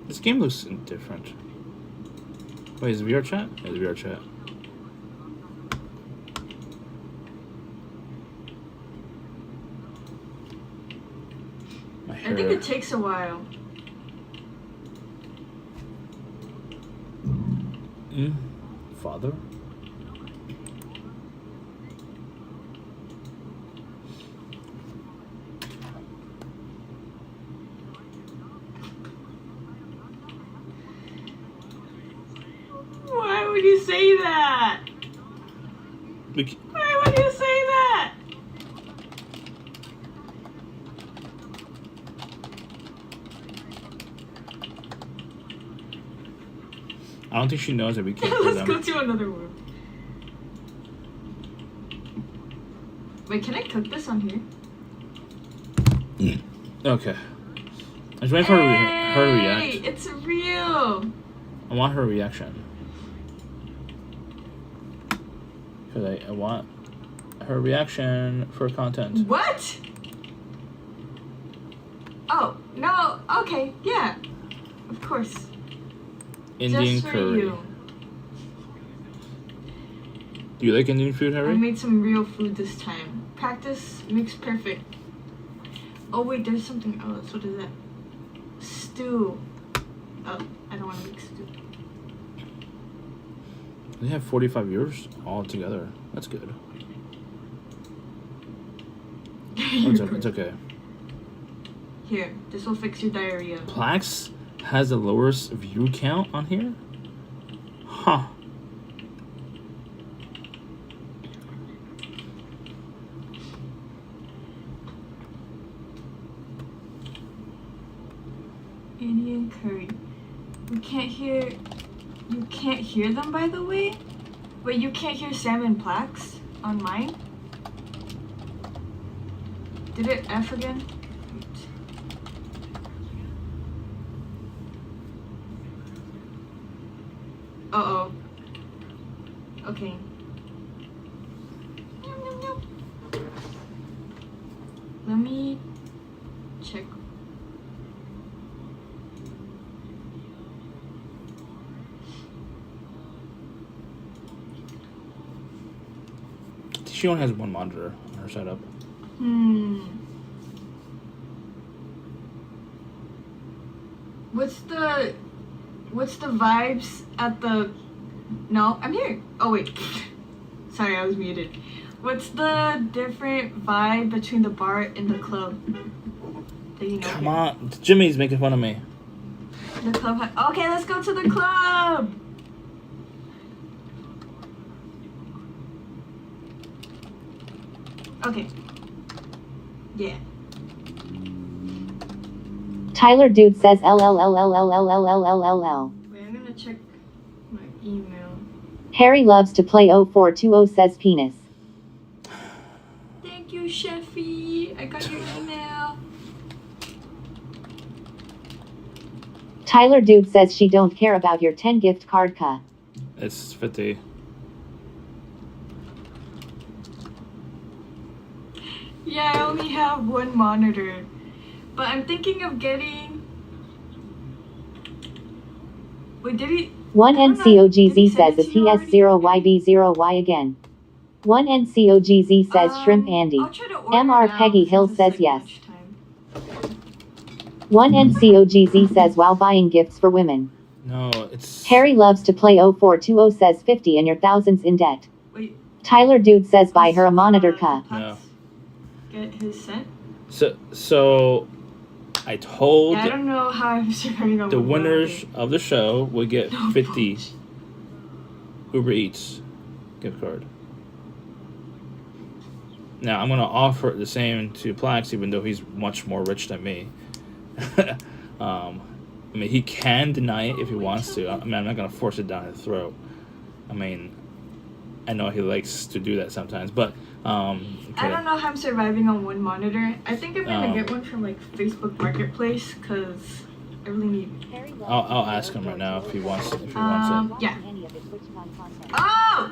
This game looks different. Wait, is it VR chat? Yeah, it's VR chat. My hair. I think it takes a while. Father? Why would you say that? Why would you say that? I don't think she knows that we can't hear Let's go them. to another room. Wait, can I cook this on here? Okay. I just waiting for her to react. It's real. I want her reaction. Because I want her reaction for content. What? Oh, no. Okay, yeah. Of course. Indian Just for curry. you. Do you like Indian food, I Harry? made some real food this time. Practice makes perfect. Oh wait, there's something else. What is that? Stew. Oh, I don't want to make stew. They have 45 years all together. That's good. Oh, it's okay. Here, this will fix your diarrhea. Plax has the lowest view count on here? Huh. Indian curry. You can't hear them, by the way? Wait, you can't hear Sam and Plax on mine? Did it F again? Uh-oh. Okay. Let me check. She only has one monitor on her setup. What's the vibes at the... No, I'm here. Oh wait. Sorry, I was muted. What's the different vibe between the bar and the club? That you know? Come on, Jimmy's making fun of me. The club. Okay, let's go to the club. Okay. Yeah. Tyler Dude says LLLLLLLLLLL. Wait, I'm gonna check my email. Harry loves to play 0420 says penis. Thank you, Sheffy. I got your email. Tyler Dude says she don't care about your 10 gift card ka. It's 50. Yeah, I only have one monitor. But I'm thinking of getting... Wait, did he... 1NCOGZ says is PS0YB0Y again. 1NCOGZ says Shrimp Andy. MR Peggy Hill says yes. 1NCOGZ says while buying gifts for women. No, it's... Harry loves to play 0420 says 50 and you're thousands in debt. Wait. Tyler Dude says buy her a monitor ka. No. Get his scent? So I told Yeah, I don't know how I'm surviving on the one winners monitor. of the show would get 50 Uber Eats gift card. Now I'm gonna offer the same to Plax, even though he's much more rich than me. I mean, he can deny it if he wants to. I mean, I'm not gonna force it down his throat. I mean, I know he likes to do that sometimes, but okay. I don't know how I'm surviving on one monitor. I think I'm gonna get one from like Facebook Marketplace because I really need. I'll ask him right now if he wants it. Yeah. Oh!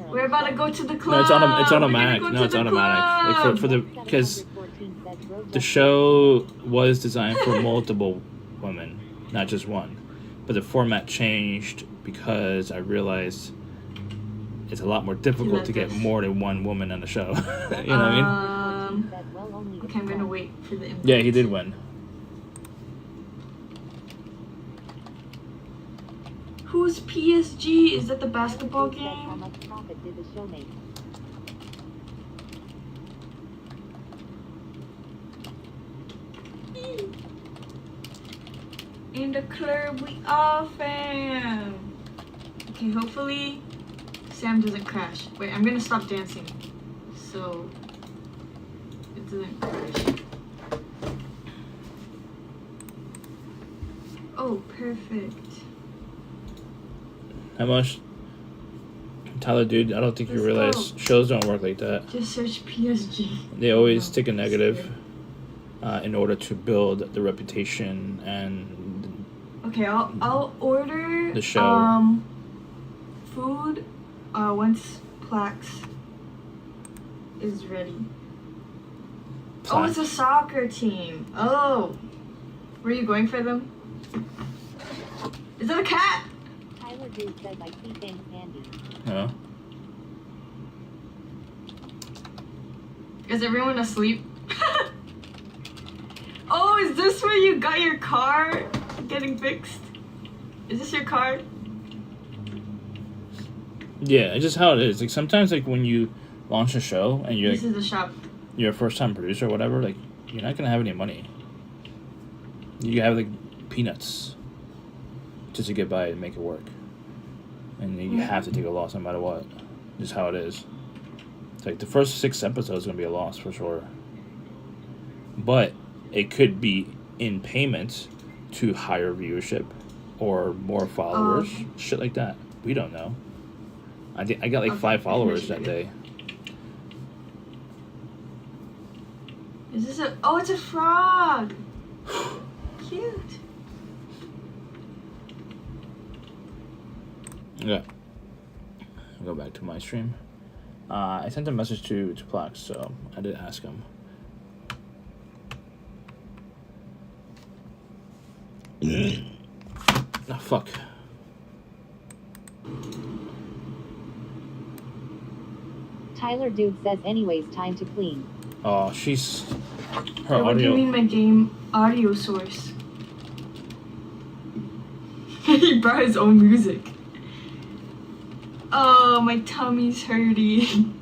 We're about to go to the club. No, it's automatic. No, it's automatic. Like for the because the show was designed for multiple women, not just one. But the format changed because I realized it's a lot more difficult to get more than one woman on the show. You know what I mean? Okay, I'm gonna wait for the invite. Yeah, he did win. Who's PSG? Is that the basketball game? In the club, we all fam. Okay, hopefully Sam doesn't crash. Wait, I'm gonna stop dancing so it doesn't crash. Oh, perfect. How much? Tyler, dude, I don't think you realize shows don't work like that. Just search PSG. They always take a negative in order to build the reputation and. Okay, I'll order the show. Food once Plax is ready. Oh, it's a soccer team. Oh, were you going for them? Is that a cat? Tyler Dude says I see things handy. No. Is everyone asleep? Oh, is this where you got your car getting fixed? Is this your car? Yeah, it's just how it is. Like sometimes, like when you launch a show and you're this is the shop. You're a first-time producer or whatever. Like you're not gonna have any money. You have like peanuts just to get by and make it work, and you have to take a loss no matter what. Just how it is. It's like the first 6 episodes are gonna be a loss for sure, but it could be in payment to higher viewership or more followers, shit like that. We don't know. I got like 5 followers that day. Is this a? Oh, it's a frog. Cute. Yeah. I'll go back to my stream. I sent a message to Plex, so I did ask him. Oh, fuck. Tyler Dude says anyways time to clean. Oh, she's... Her Wait, what do you audio... mean my game audio source? He brought his own music. Oh, my tummy's hurting.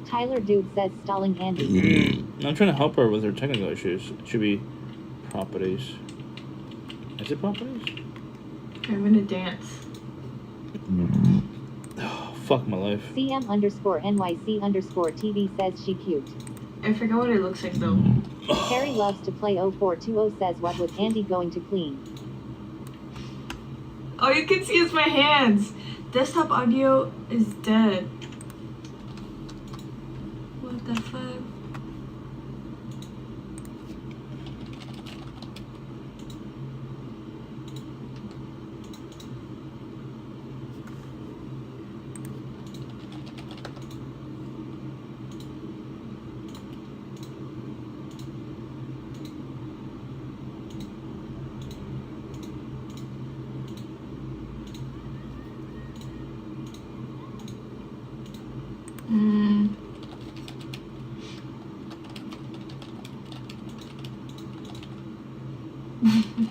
Tyler Dude says stalling Andy. I'm trying to help her with her technical issues. It should be properties. Is it properties? I'm gonna dance. Oh, fuck my life. CM_NYC_TV says she cute. I forgot what it looks like though. Harry loves to play 0420 says what with Andy going to clean. Oh, you can see it's my hands. Desktop audio is dead. What the fuck?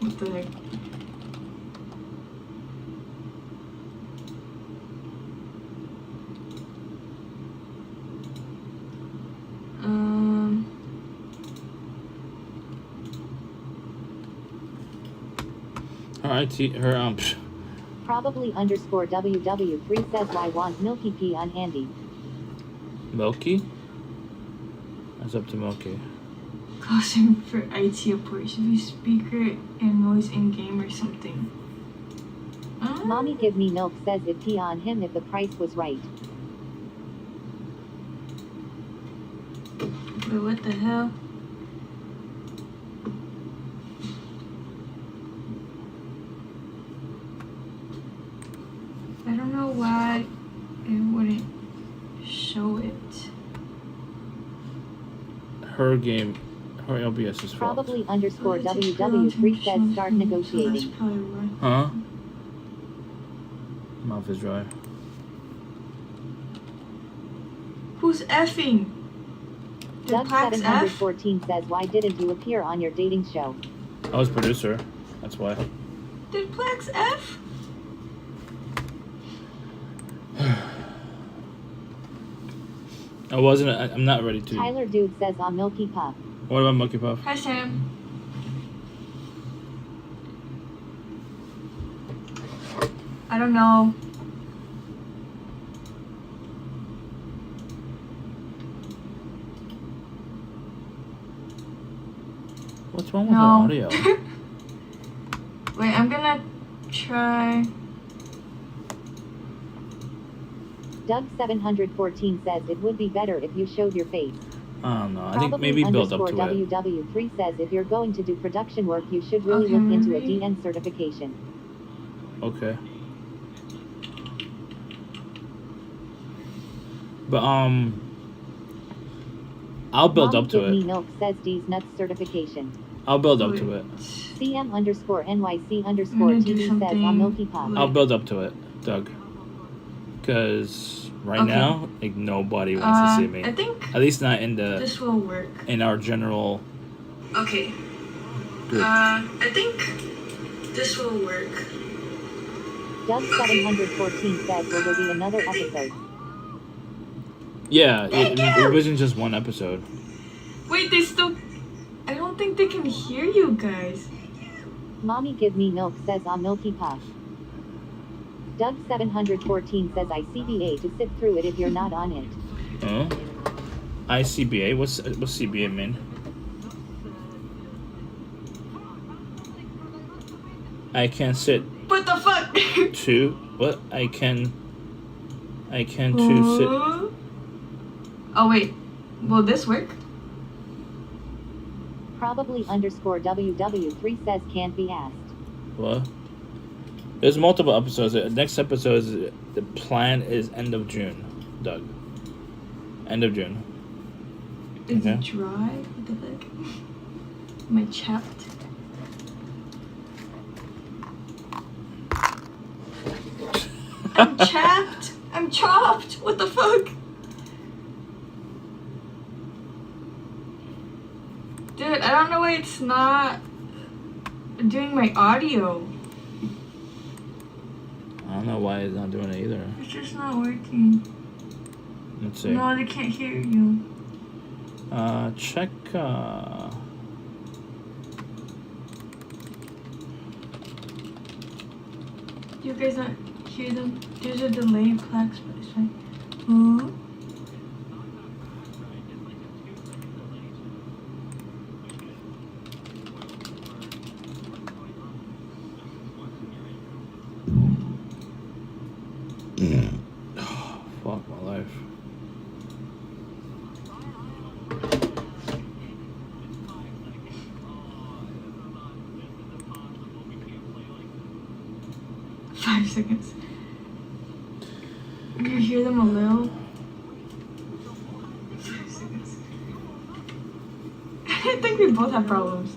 What the heck? Her Probably _WW3 says why want Milky P on Andy. Milky? That's up to Milky. Costing for IT support should be speaker and noise in game or something. Mommy give me milk says it'd pee on him if the price was right. But what the hell? I don't know why it wouldn't show it. Her game, her LBS is fucked. Probably _WW3 says start negotiating. That's probably why. Huh? Mouth is dry. Who's effing? Did Plax F? Doug714 says why didn't you appear on your dating show? I was producer. That's why. Did Plax F? I wasn't. I'm not ready to. Tyler Dude says on Milky Puff. What about Monkey Puff? Hi Sam. I don't know. What's wrong with her audio? Wait, I'm gonna try. Doug714 says it would be better if you showed your face. I don't know. I think maybe build up to it. WW3 says if you're going to do production work, you should really look into a DN certification. Okay. But I'll build up to Give me it. milk says D's nuts certification. I'll build up to it. CM_NYC_TV says on Milky Puff. I'll build up to it, Doug. Because right now, like nobody wants to see me. I think at least not in the. This will work. In our general. Okay. Group. I think this will work. Doug714 says will there be another episode? Yeah, it wasn't just one episode. Wait, they still. I don't think they can hear you guys. Mommy give me milk says on Milky Puff. Doug714 says ICBA to sit through it if you're not on it. Oh? ICBA? What's CBA mean? I can't sit What the fuck? What? I can to sit. Oh wait, will this work? Probably underscore WW3 says can't be asked. What? There's multiple episodes. The next episode is the plan is end of June, Doug. End of June. Is it dry? What the fuck? Am I chapped? I'm chapped. I'm chopped. What the fuck? Dude, I don't know why it's not doing my audio. I don't know why it's not doing it either. It's just not working. Let's see. No, they can't hear you. Check. You guys not hear them? There's a delay, Plex, but it's fine. Huh? Fuck my life. Five seconds. You hear them a little? 5 seconds. I think we both have problems.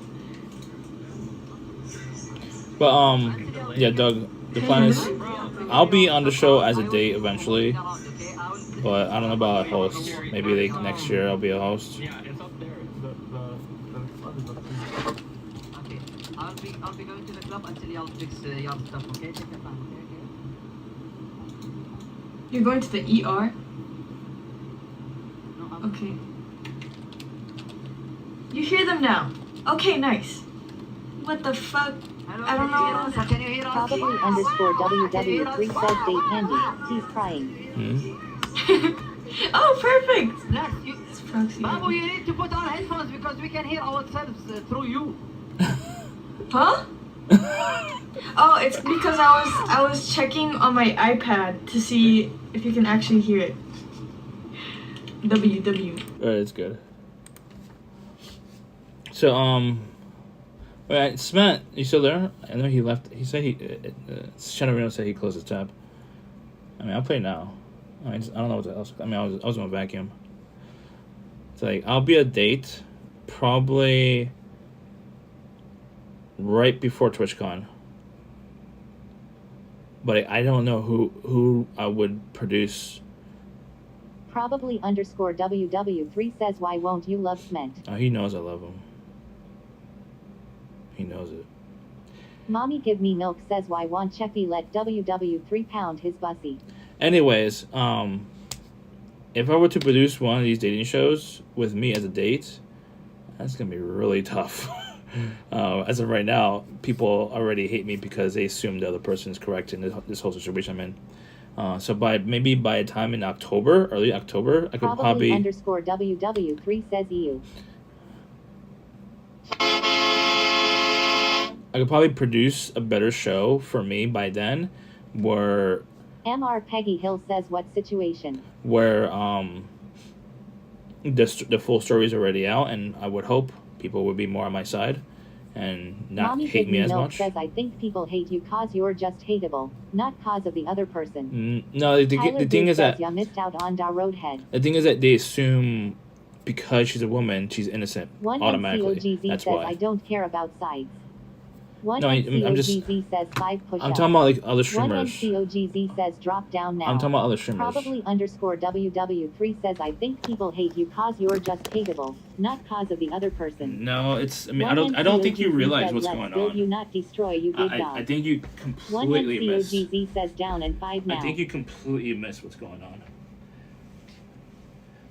But yeah, Doug. The plan is, I'll be on the show as a date eventually, but I don't know about a host. Maybe like next year I'll be a host. Yeah, it's up there. The club is up there. Okay, I'll be going to the club until y'all fix y'all stuff. Okay, take your time. Okay. You're going to the ER? No, Okay. You hear them now. Okay, nice. What the fuck? I don't know. Can you hear us? Probably underscore WW3 says date handy. He's crying. Oh, perfect. Relax, It's proxy. Babu, you need to put on headphones because we can hear ourselves through you. Huh? Oh, it's because I was checking on my iPad to see if you can actually hear it. WW. Alright, it's good. So wait, Smet, you still there? I know he left. He said Shadow Reno said he closed his tab. I mean, I'll play now. I don't know what else. I mean, I was gonna vacuum. It's like I'll be a date, probably right before TwitchCon. But I don't know who I would produce. Probably underscore WW3 says why won't you love Smet? Oh, he knows I love him. He knows it. Mommy give me milk says why won't Cheffy let WW3 pound his bussy? Anyways, if I were to produce one of these dating shows with me as a date, that's gonna be really tough. As of right now, people already hate me because they assume the other person is correct in this whole situation I'm in. So maybe by a time in October, early October, I could probably underscore WW3 says EU. I could probably produce a better show for me by then, where MR Peggy Hill says what situation? Where the full story is already out, and I would hope people would be more on my side and not Mommy hate me as milk much. Says I think people hate you cause you're just hateable, not cause of the other person. No, the thing is that you missed out on da roadhead. the thing is that they assume because she's a woman, she's innocent automatically. That's says why. I don't care about sides. One No, I'm just. says 5 push I'm talking about like other streamers. One MCOGZ says drop down now. I'm talking about other streamers. Probably underscore WW3 says I think people hate you cause you're just hateable, not cause of the other person. No, it's. I mean, I don't think you realize what's going build on. You not destroy you good dog. I think you completely miss. One MCOGZ says down and 5 now. I think you completely miss what's going on.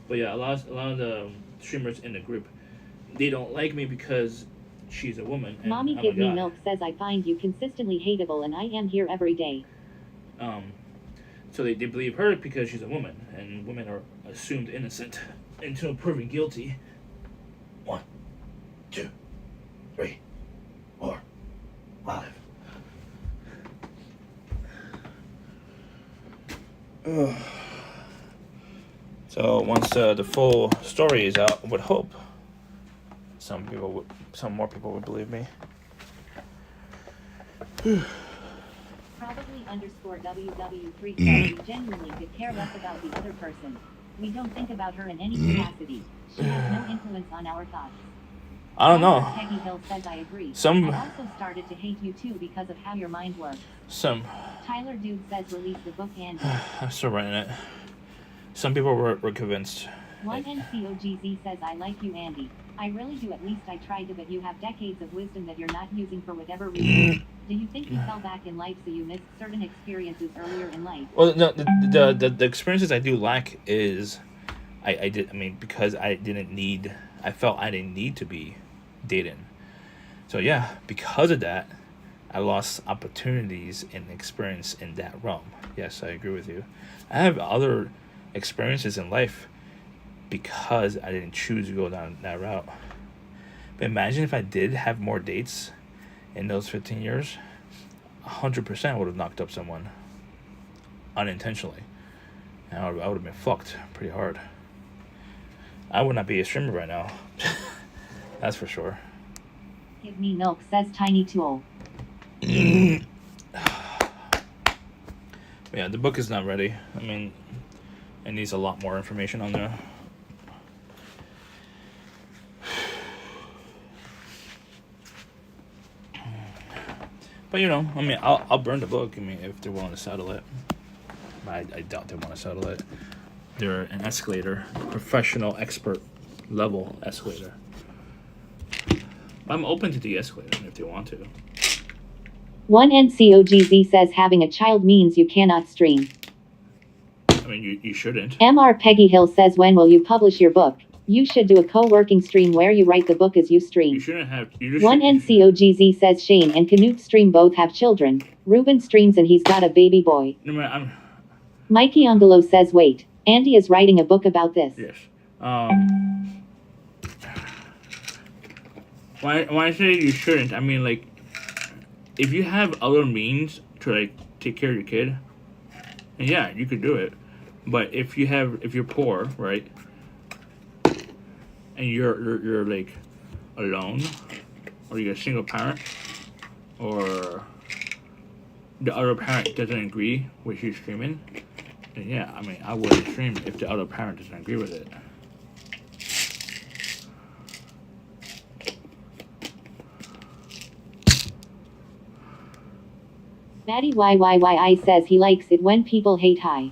But yeah, a lot of the streamers in the group, they don't like me because she's a woman. And Mommy I'm give a me guy. milk says I find you consistently hateable and I am here every day. So they believe her because she's a woman, and women are assumed innocent until proven guilty. 1, 2, 3, 4, 5. So once the full story is out, I would hope some more people would believe me. Probably underscore WW3 says we genuinely could care less about the other person. We don't think about her in any capacity. She has no influence on our thoughts. I don't know. Peggy Hill says I agree. Some- I also started to hate you too because of how your mind works. Tyler Dude says release the book and I'm still writing it. Some people were convinced. One NCOGZ says I like you, Andy. I really do. At least I tried to, but you have decades of wisdom that you're not using for whatever reason. Do you think you fell back in life so you missed certain experiences earlier in life? Well, no, the experiences I do lack is, because I felt I didn't need to be dating. So yeah, because of that, I lost opportunities and experience in that realm. Yes, I agree with you. I have other experiences in life because I didn't choose to go down that route. But imagine if I did have more dates in those 15 years, 100% would have knocked up someone unintentionally. And I would have been fucked pretty hard. I would not be a streamer right now. That's for sure. Give me milk, says Tiny Tool. Yeah, the book is not ready. I mean, it needs a lot more information on there. But I'll burn the book. If they want to settle it, I doubt they want to settle it. They're an escalator, professional, expert level escalator. I'm open to de-escalating if they want to. One NCOGZ says having a child means you cannot stream. I mean, you shouldn't. MR Peggy Hill says when will you publish your book? You should do a co-working stream where you write the book as you stream. You shouldn't have. One NCOGZ says Shane and Canute stream both have children. Ruben streams and he's got a baby boy. No, Mikey Angelo says wait, Andy is writing a book about this. Yes. When I say you shouldn't, I mean if you have other means to take care of your kid, and yeah, you could do it. But if you're poor, right, and you're alone, or you're a single parent, or the other parent doesn't agree with you streaming, then yeah, I wouldn't stream if the other parent doesn't agree with it. Maddie YYYI says he likes it when people hate high.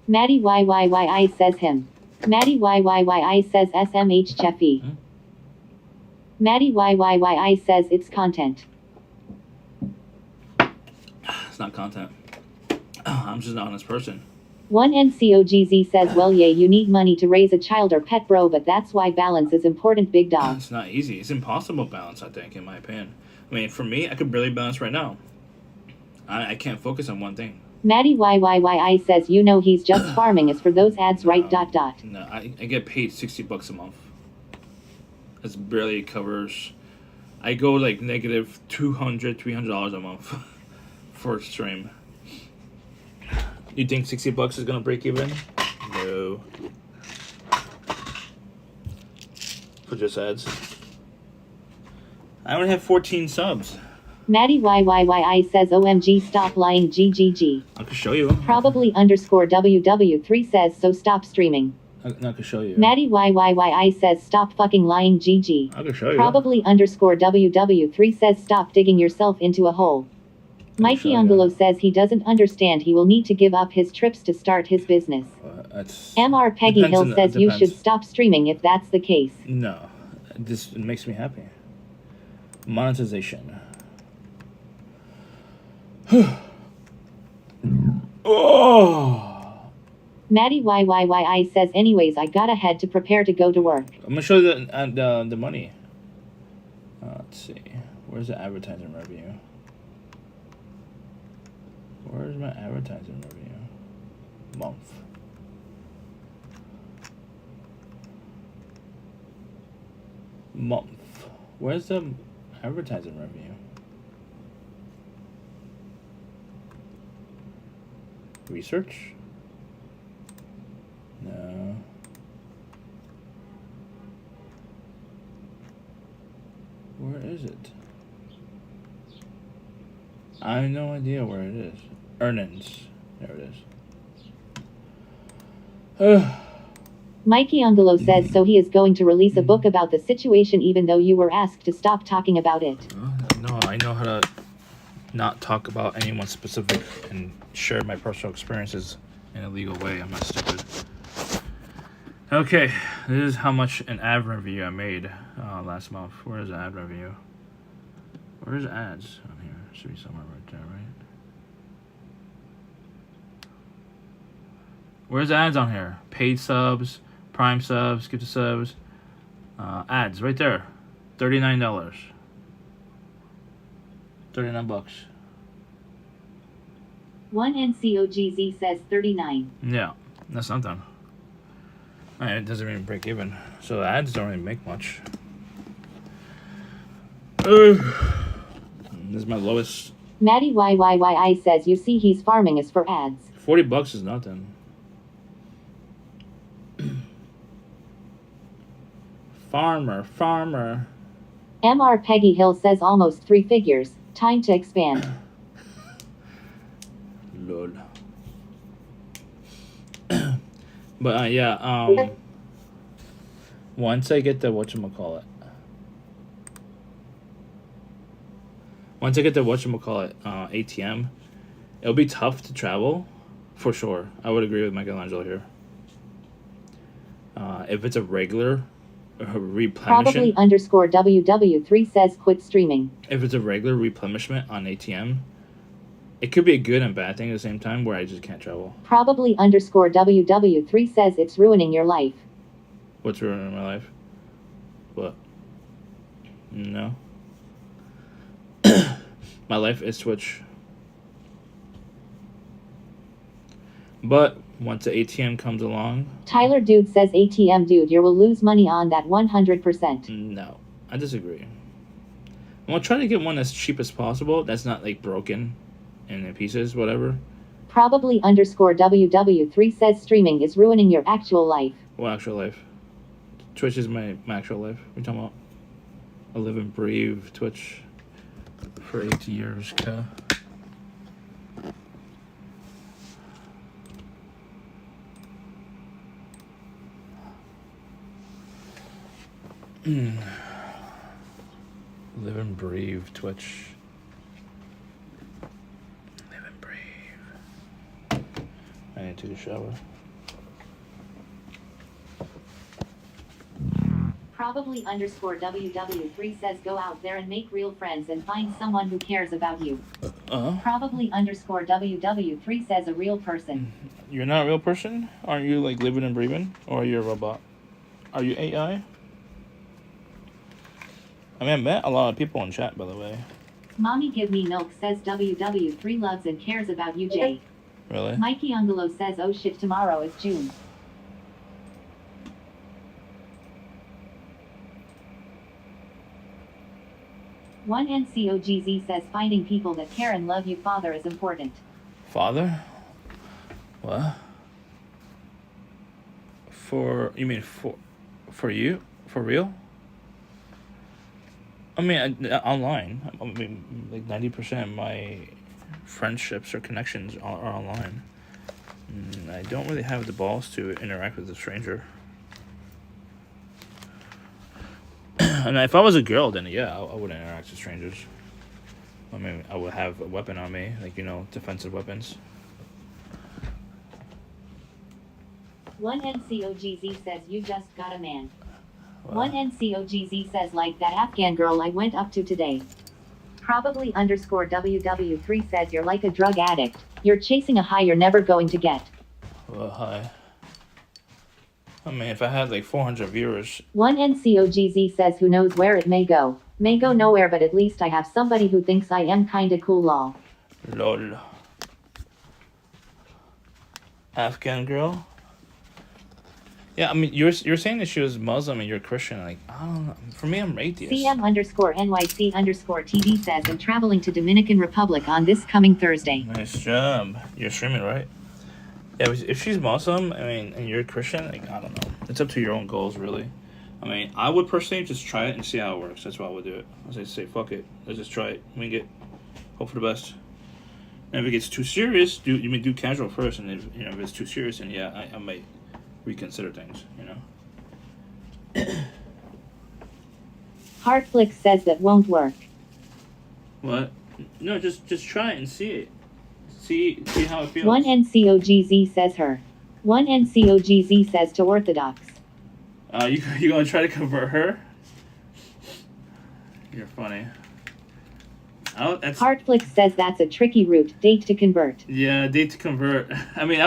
Maddie YYYI says him. Maddie YYYI says SMH Cheffy. Maddie YYYI says it's content. It's not content. I'm just an honest person. One NCOGZ says well yeah you need money to raise a child or pet bro but that's why balance is important big dog. It's not easy. It's impossible balance, I think, in my opinion. For me, I could barely balance right now. I can't focus on one thing. Maddie YYYI says he's just farming is for those ads right ... No, I get paid $60 a month. That's barely covers. I go negative $200, $300 a month for a stream. You think $60 is gonna break even? No. For just ads. I only have 14 subs. Maddie YYYI says OMG stop lying GGG. I can show you. Probably underscore WW3 says so stop streaming. I can show you. Maddie YYYI says stop fucking lying GG. I can show you. Probably underscore WW3 says stop digging yourself into a hole. Mikey Angelo says he doesn't understand he will need to give up his trips to start his business. MR Peggy Hill says you should stop streaming if that's the case. No. This makes me happy. Monetization. Oh. Maddie YYYI says anyways I gotta head to prepare to go to work. I'm gonna show you the money. Let's see. Where's the advertising revenue? Where's my advertising revenue? Month. Where's the advertising revenue? Research? No. Where is it? I have no idea where it is. Earnings. There it is. Mikey Angelo says so he is going to release a book about the situation even though you were asked to stop talking about it. No, I know how to not talk about anyone specific and share my personal experiences in a legal way. I'm not stupid. Okay, this is how much an ad review I made last month. Where is the ad review? Where's ads on here? Should be somewhere right there, right? Where's the ads on here? Paid subs, Prime subs, gift subs, ads right there. $39. $39. One NCOGZ says 39. Yeah, that's something. It doesn't even break even. So the ads don't really make much. This is my lowest. Maddie YYYI says you see he's farming is for ads. $40 is nothing. Farmer. MR Peggy Hill says almost 3 figures. Time to expand. Lol. But yeah, once I get the ATM, it'll be tough to travel, for sure. I would agree with Michelangelo here. If it's a regular replenishment, Probably underscore WW3 says quit streaming. if it's a regular replenishment on ATM, it could be a good and bad thing at the same time where I just can't travel. Probably underscore WW3 says it's ruining your life. What's ruining my life? What? No. My life is Twitch. But once the ATM comes along... Tyler Dude says ATM dude, you will lose money on that 100%. No, I disagree. I'm going to try to get one as cheap as possible. That's not like broken in pieces, whatever. Probably underscore WW3 says streaming is ruining your actual life. What actual life? Twitch is my actual life. What are you talking about? I live and breathe Twitch for 8 years, cuh. Live and breathe Twitch. Live and breathe. I need to take a shower. Probably underscore WW3 says go out there and make real friends and find someone who cares about you. Probably underscore WW3 says a real person. You're not a real person? Aren't you like living and breathing? Or are you a robot? Are you AI? I mean, I met a lot of people in chat, by the way. Mommy Give Me Milk says WW3 loves and cares about you, Jay. Really? Mikey Angelo says oh shit, tomorrow is June. One NCOGZ says finding people that care and love you father is important. Father? What? You mean for you? For real? I mean, online. I mean, like 90% of my friendships or connections are online. I don't really have the balls to interact with a stranger. And if I was a girl, then yeah, I would interact with strangers. I mean, I would have a weapon on me, like, defensive weapons. One NCOGZ says you just got a man. One NCOGZ says like that Afghan girl I went up to today. Probably underscore WW3 says you're like a drug addict. You're chasing a high you're never going to get. Well, hi. I mean, if I had like 400 viewers. One NCOGZ says who knows where it may go. May go nowhere, but at least I have somebody who thinks I am kinda cool, lol. Lol. Afghan girl? Yeah, I mean, you're saying that she was Muslim and you're Christian. Like, I don't know. For me, I'm atheist. CM underscore NYC underscore TV says I'm traveling to Dominican Republic on this coming Thursday. Nice job. You're streaming, right? Yeah, if she's Muslim, I mean, and you're a Christian, like, I don't know. It's up to your own goals, really. I mean, I would personally just try it and see how it works. That's why I would do it. I say, fuck it. Let's just try it. Hope for the best. And if it gets too serious, do casual first, and if it's too serious, then yeah, I might reconsider things. Heartflix says that won't work. What? No, just try it and see it. See how it feels. One NCOGZ says her. One NCOGZ says to Orthodox. You gonna try to convert her? You're funny. Heartflix says that's a tricky route. Date to convert. Yeah, date to convert. I mean,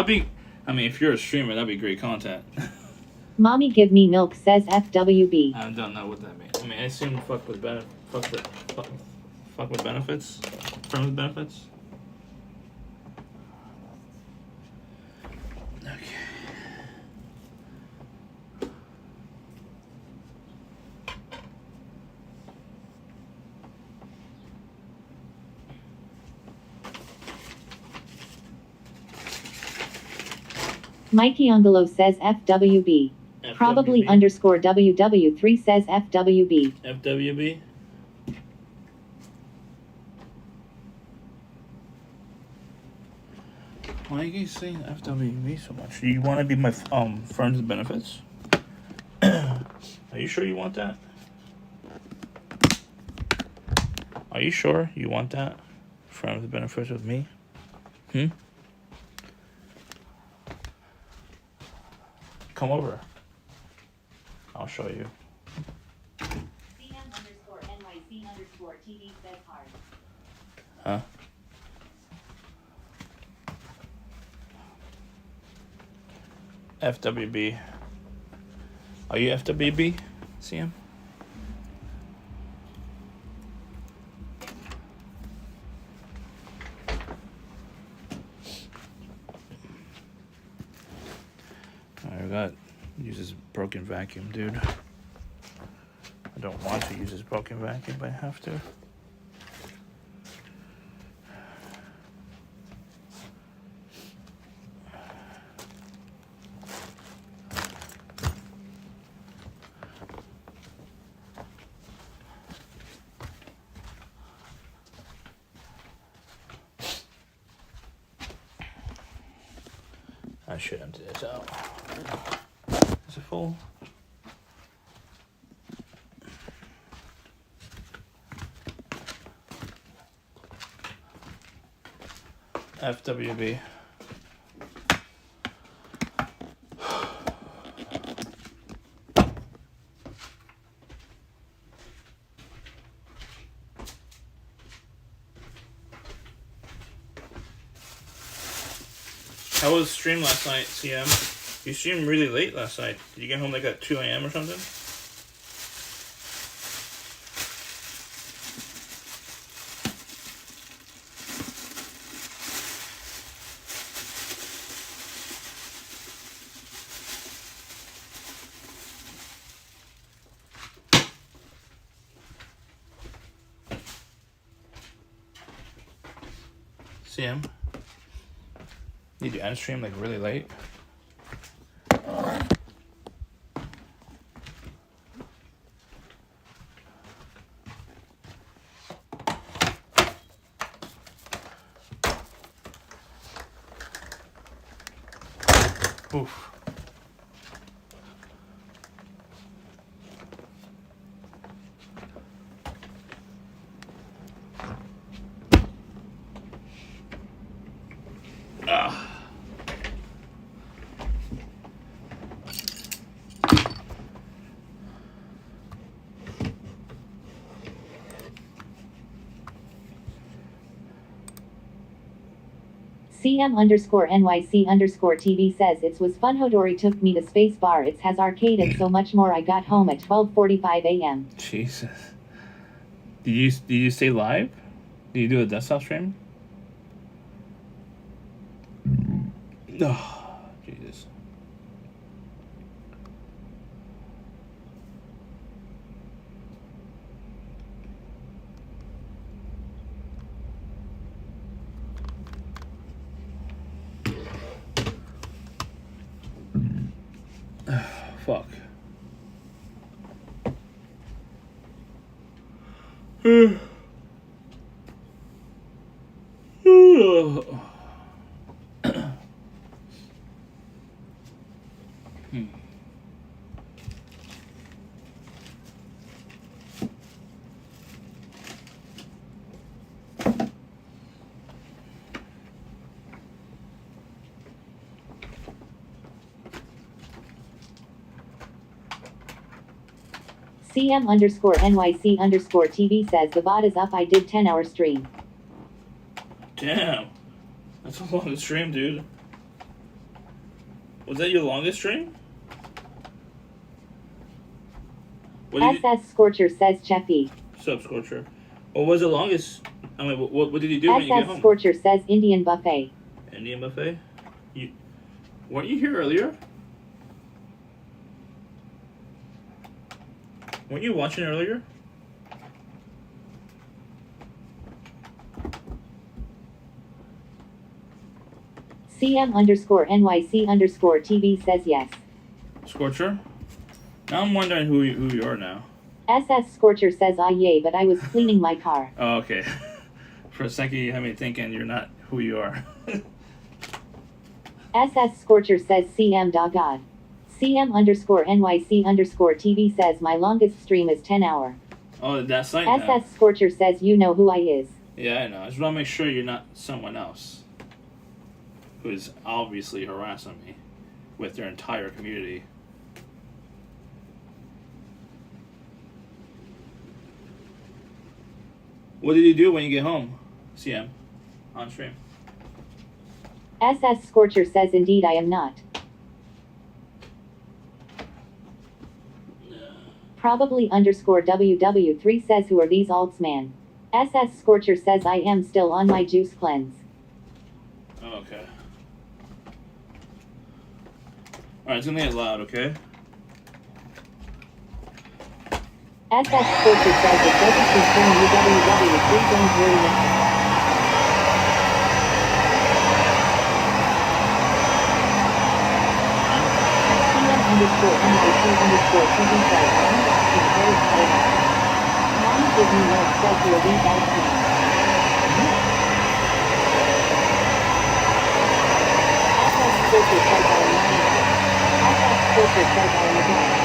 if you're a streamer, that'd be great content. Mommy give me milk says FWB. I don't know what that means. I mean, I assume fuck with benefits. Friends with benefits. Okay. Mikey Angelo says FWB. Probably underscore WW3 says FWB. FWB? Why are you guys saying FWB so much? Do you want to be my friends with benefits? Are you sure you want that? Are you sure you want that? Friends with benefits with me? Come over. I'll show you. CM_NYC_TV says hard. Huh? FWB. Are you FWB, CM? I got use this broken vacuum, dude. I don't want to use this broken vacuum, but I have to. I should empty this out. Is it full? FWB. How was the stream last night, CM? You streamed really late last night. Did you get home like at 2 a.m. or something? CM? Did you end stream like really late? Oof. CM_NYC_TV says it was fun. Hodori took me to Space Bar. It has arcade and so much more. I got home at 12:45 a.m. Jesus. Did you stay live? Did you do a desktop stream? No. Oh, Jesus. fuck. CM_NYC_TV says the bot is up. I did 10-hour stream. Damn. That's a long stream, dude. Was that your longest stream? What did SS Scorcher says Cheppy. Sub Scorcher. What was the longest? I mean, what did you do when you get SS home? Scorcher says Indian buffet. Indian buffet? Weren't you here earlier? Weren't you watching earlier? CM_NYC_TV says yes. Scorcher? Now I'm wondering who you are now. SS Scorcher says yay, but I was cleaning my car. Oh, okay. For a second you had me thinking you're not who you are. SS Scorcher says CM.God. CM_NYC_TV says my longest stream is 10 hour. Oh, that's site now. SS Scorcher says you know who I is. Yeah, I know. I just want to make sure you're not someone else who is obviously harassing me with their entire community. What did you do when you get home, CM, on stream? SS Scorcher says indeed I am not. Probably _WW3 says who are these alts man. SS Scorcher says I am still on my juice cleanse. Oh, okay. Alright, it's gonna get loud, okay? SS Scorcher says it doesn't concern you WW3 don't worry now. CM_NYC_TV says I'm asking very hard. Mom give me no says who are these alts man. SS Scorcher says I am lying. SS Scorcher says I am a dog.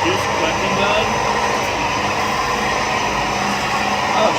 Juice cleansing God? Oh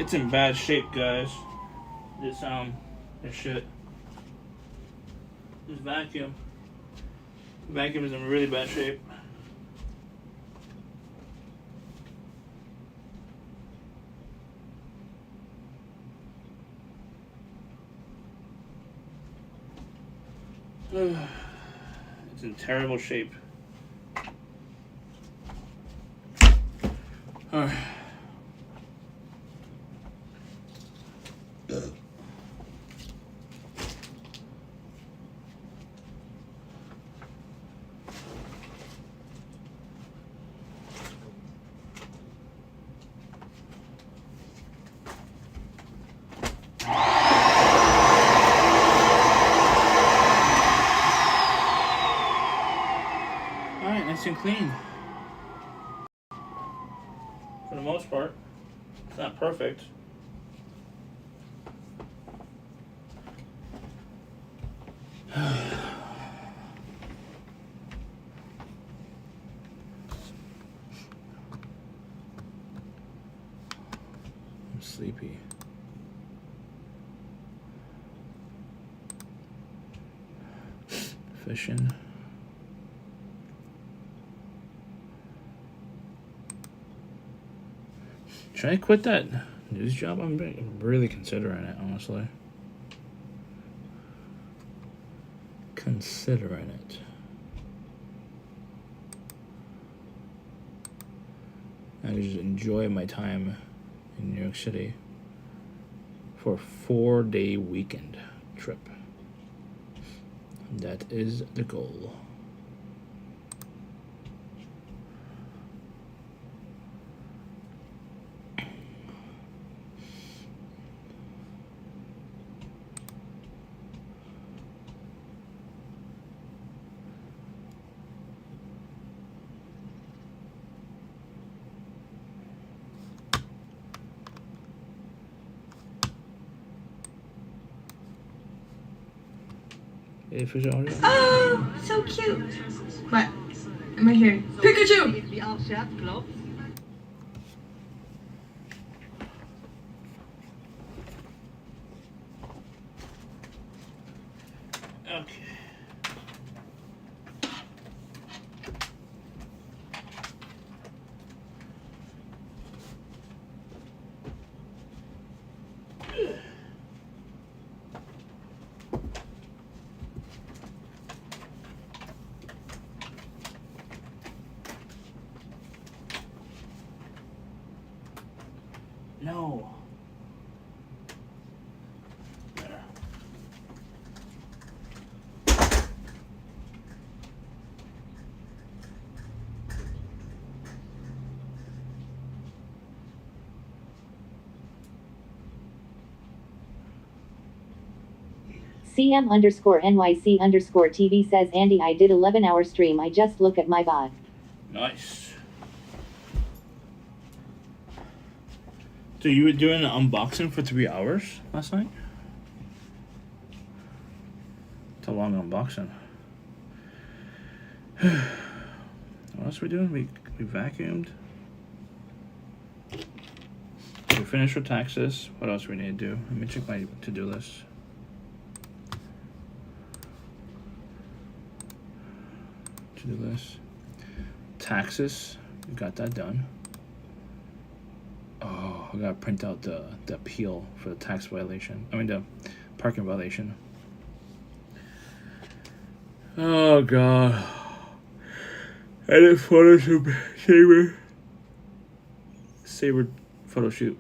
It's in bad shape, guys. This shit. This vacuum. Vacuum is in really bad shape. It's in terrible shape. Alright. Nice and clean. For the most part. It's not perfect. I'm sleepy. Fishing. Should I quit that news job? I'm really considering it, honestly. Considering it. I just enjoy my time in New York City for a 4-day weekend trip. That is the goal. Oh, so cute. What? Am I hearing? Pikachu! Okay. No. There. CM_NYC_TV says, Andy, I did 11-hour stream. I just look at my bot. Nice. So you were doing an unboxing for 3 hours last night? It's a long unboxing. What else are we doing? We vacuumed. We finished with taxes. What else do we need to do? Let me check my to-do list. To-do list. Taxes. We got that done. Oh, I gotta print out the appeal for the tax violation. I mean the parking violation. Oh god. I did photo shoot. Saber photo shoot.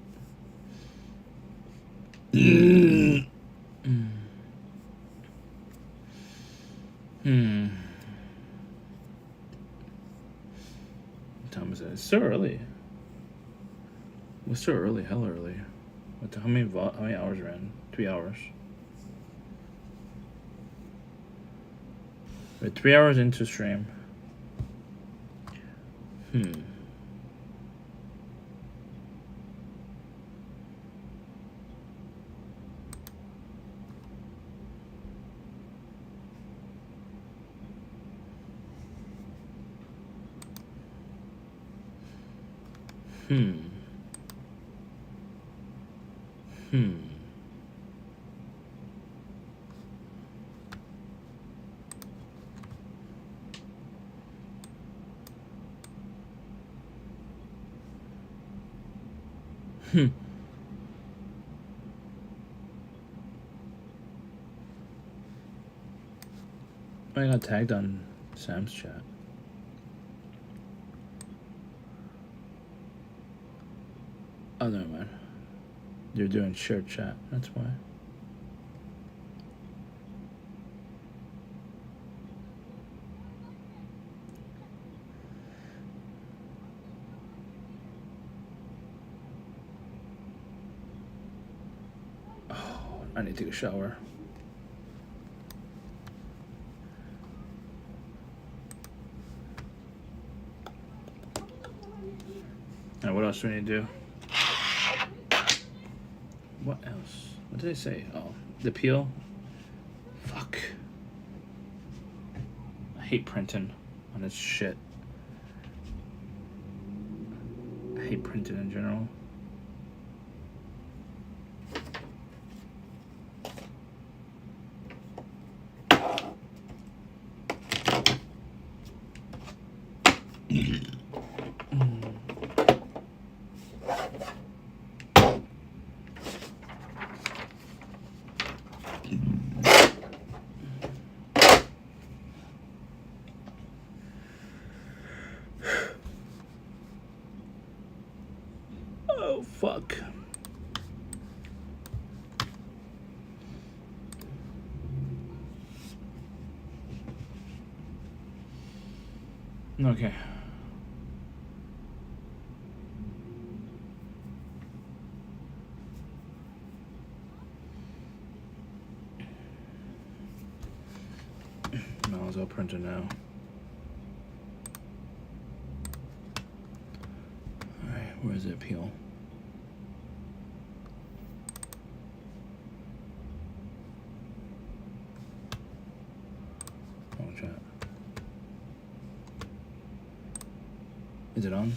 What time is it? It's so early. What's so early? Hell early. What the, how many hours are in? 3 hours. We're 3 hours into stream. I got tagged on Sam's chat. Oh, never mind. You're doing shared chat. That's why. Oh, I need to take a shower. Now, what else do we need to do? What else? What did I say? Oh, the peel? Fuck. I hate printing on this shit. I hate printing in general. Oh, fuck. Okay. Might as well print it now. Alright, where's the appeal? Oh, chat. Is it on?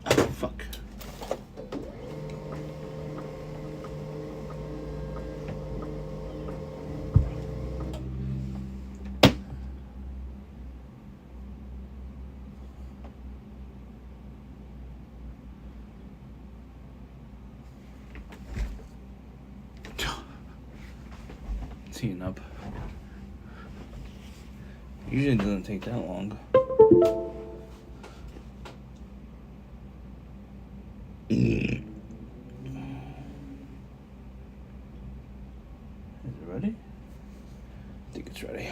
Oh, fuck. It's heating up. Usually it doesn't take that long. Is it ready? I think it's ready.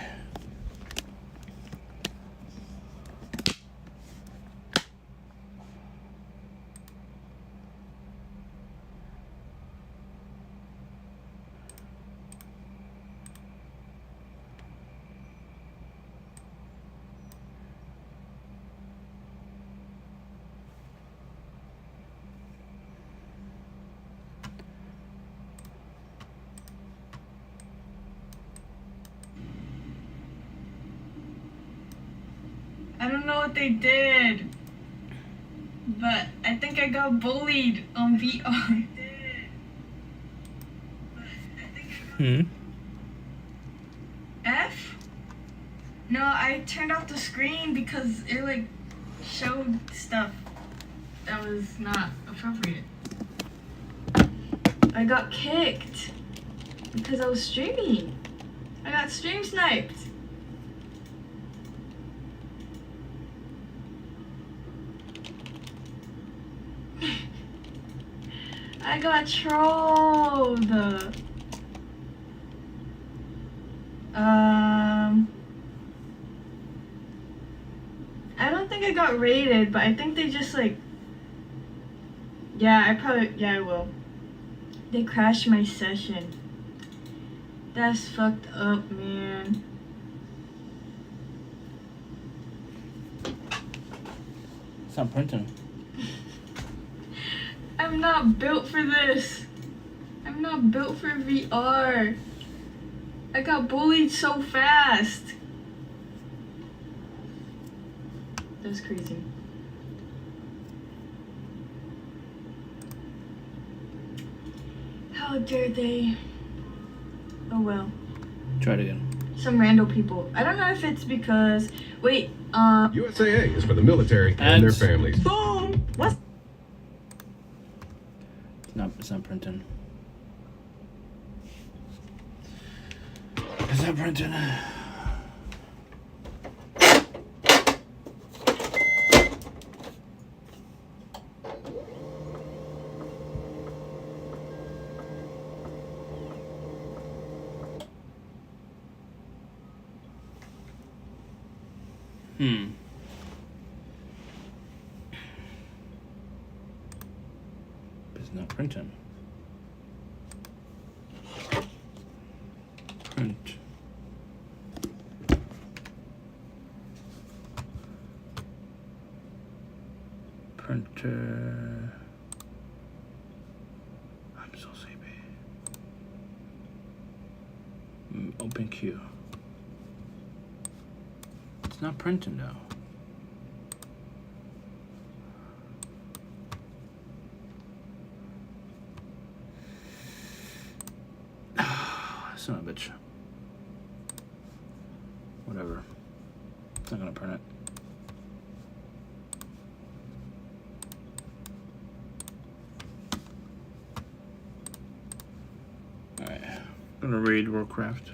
I don't know what they did, but I think I got bullied on VR. F? No, I turned off the screen because it like showed stuff that was not appropriate. I got kicked because I was streaming. I got stream sniped. I got trolled. I don't think I got raided, but I think they just like, yeah, I will. They crashed my session. That's fucked up, man. It's not printing. I'm not built for this. I'm not built for VR. I got bullied so fast. That's crazy. How dare they? Oh well. Try it again. Some random people. I don't know if it's because. Wait. USAA is for the military and their families. Boom. What's? It's not printing. It's not printing. It's not printing. Print. Printer. I'm so sleepy. Open queue. It's not printing now. Son of a bitch. Whatever. It's not gonna print it. Alright. I'm gonna raid Warcraft.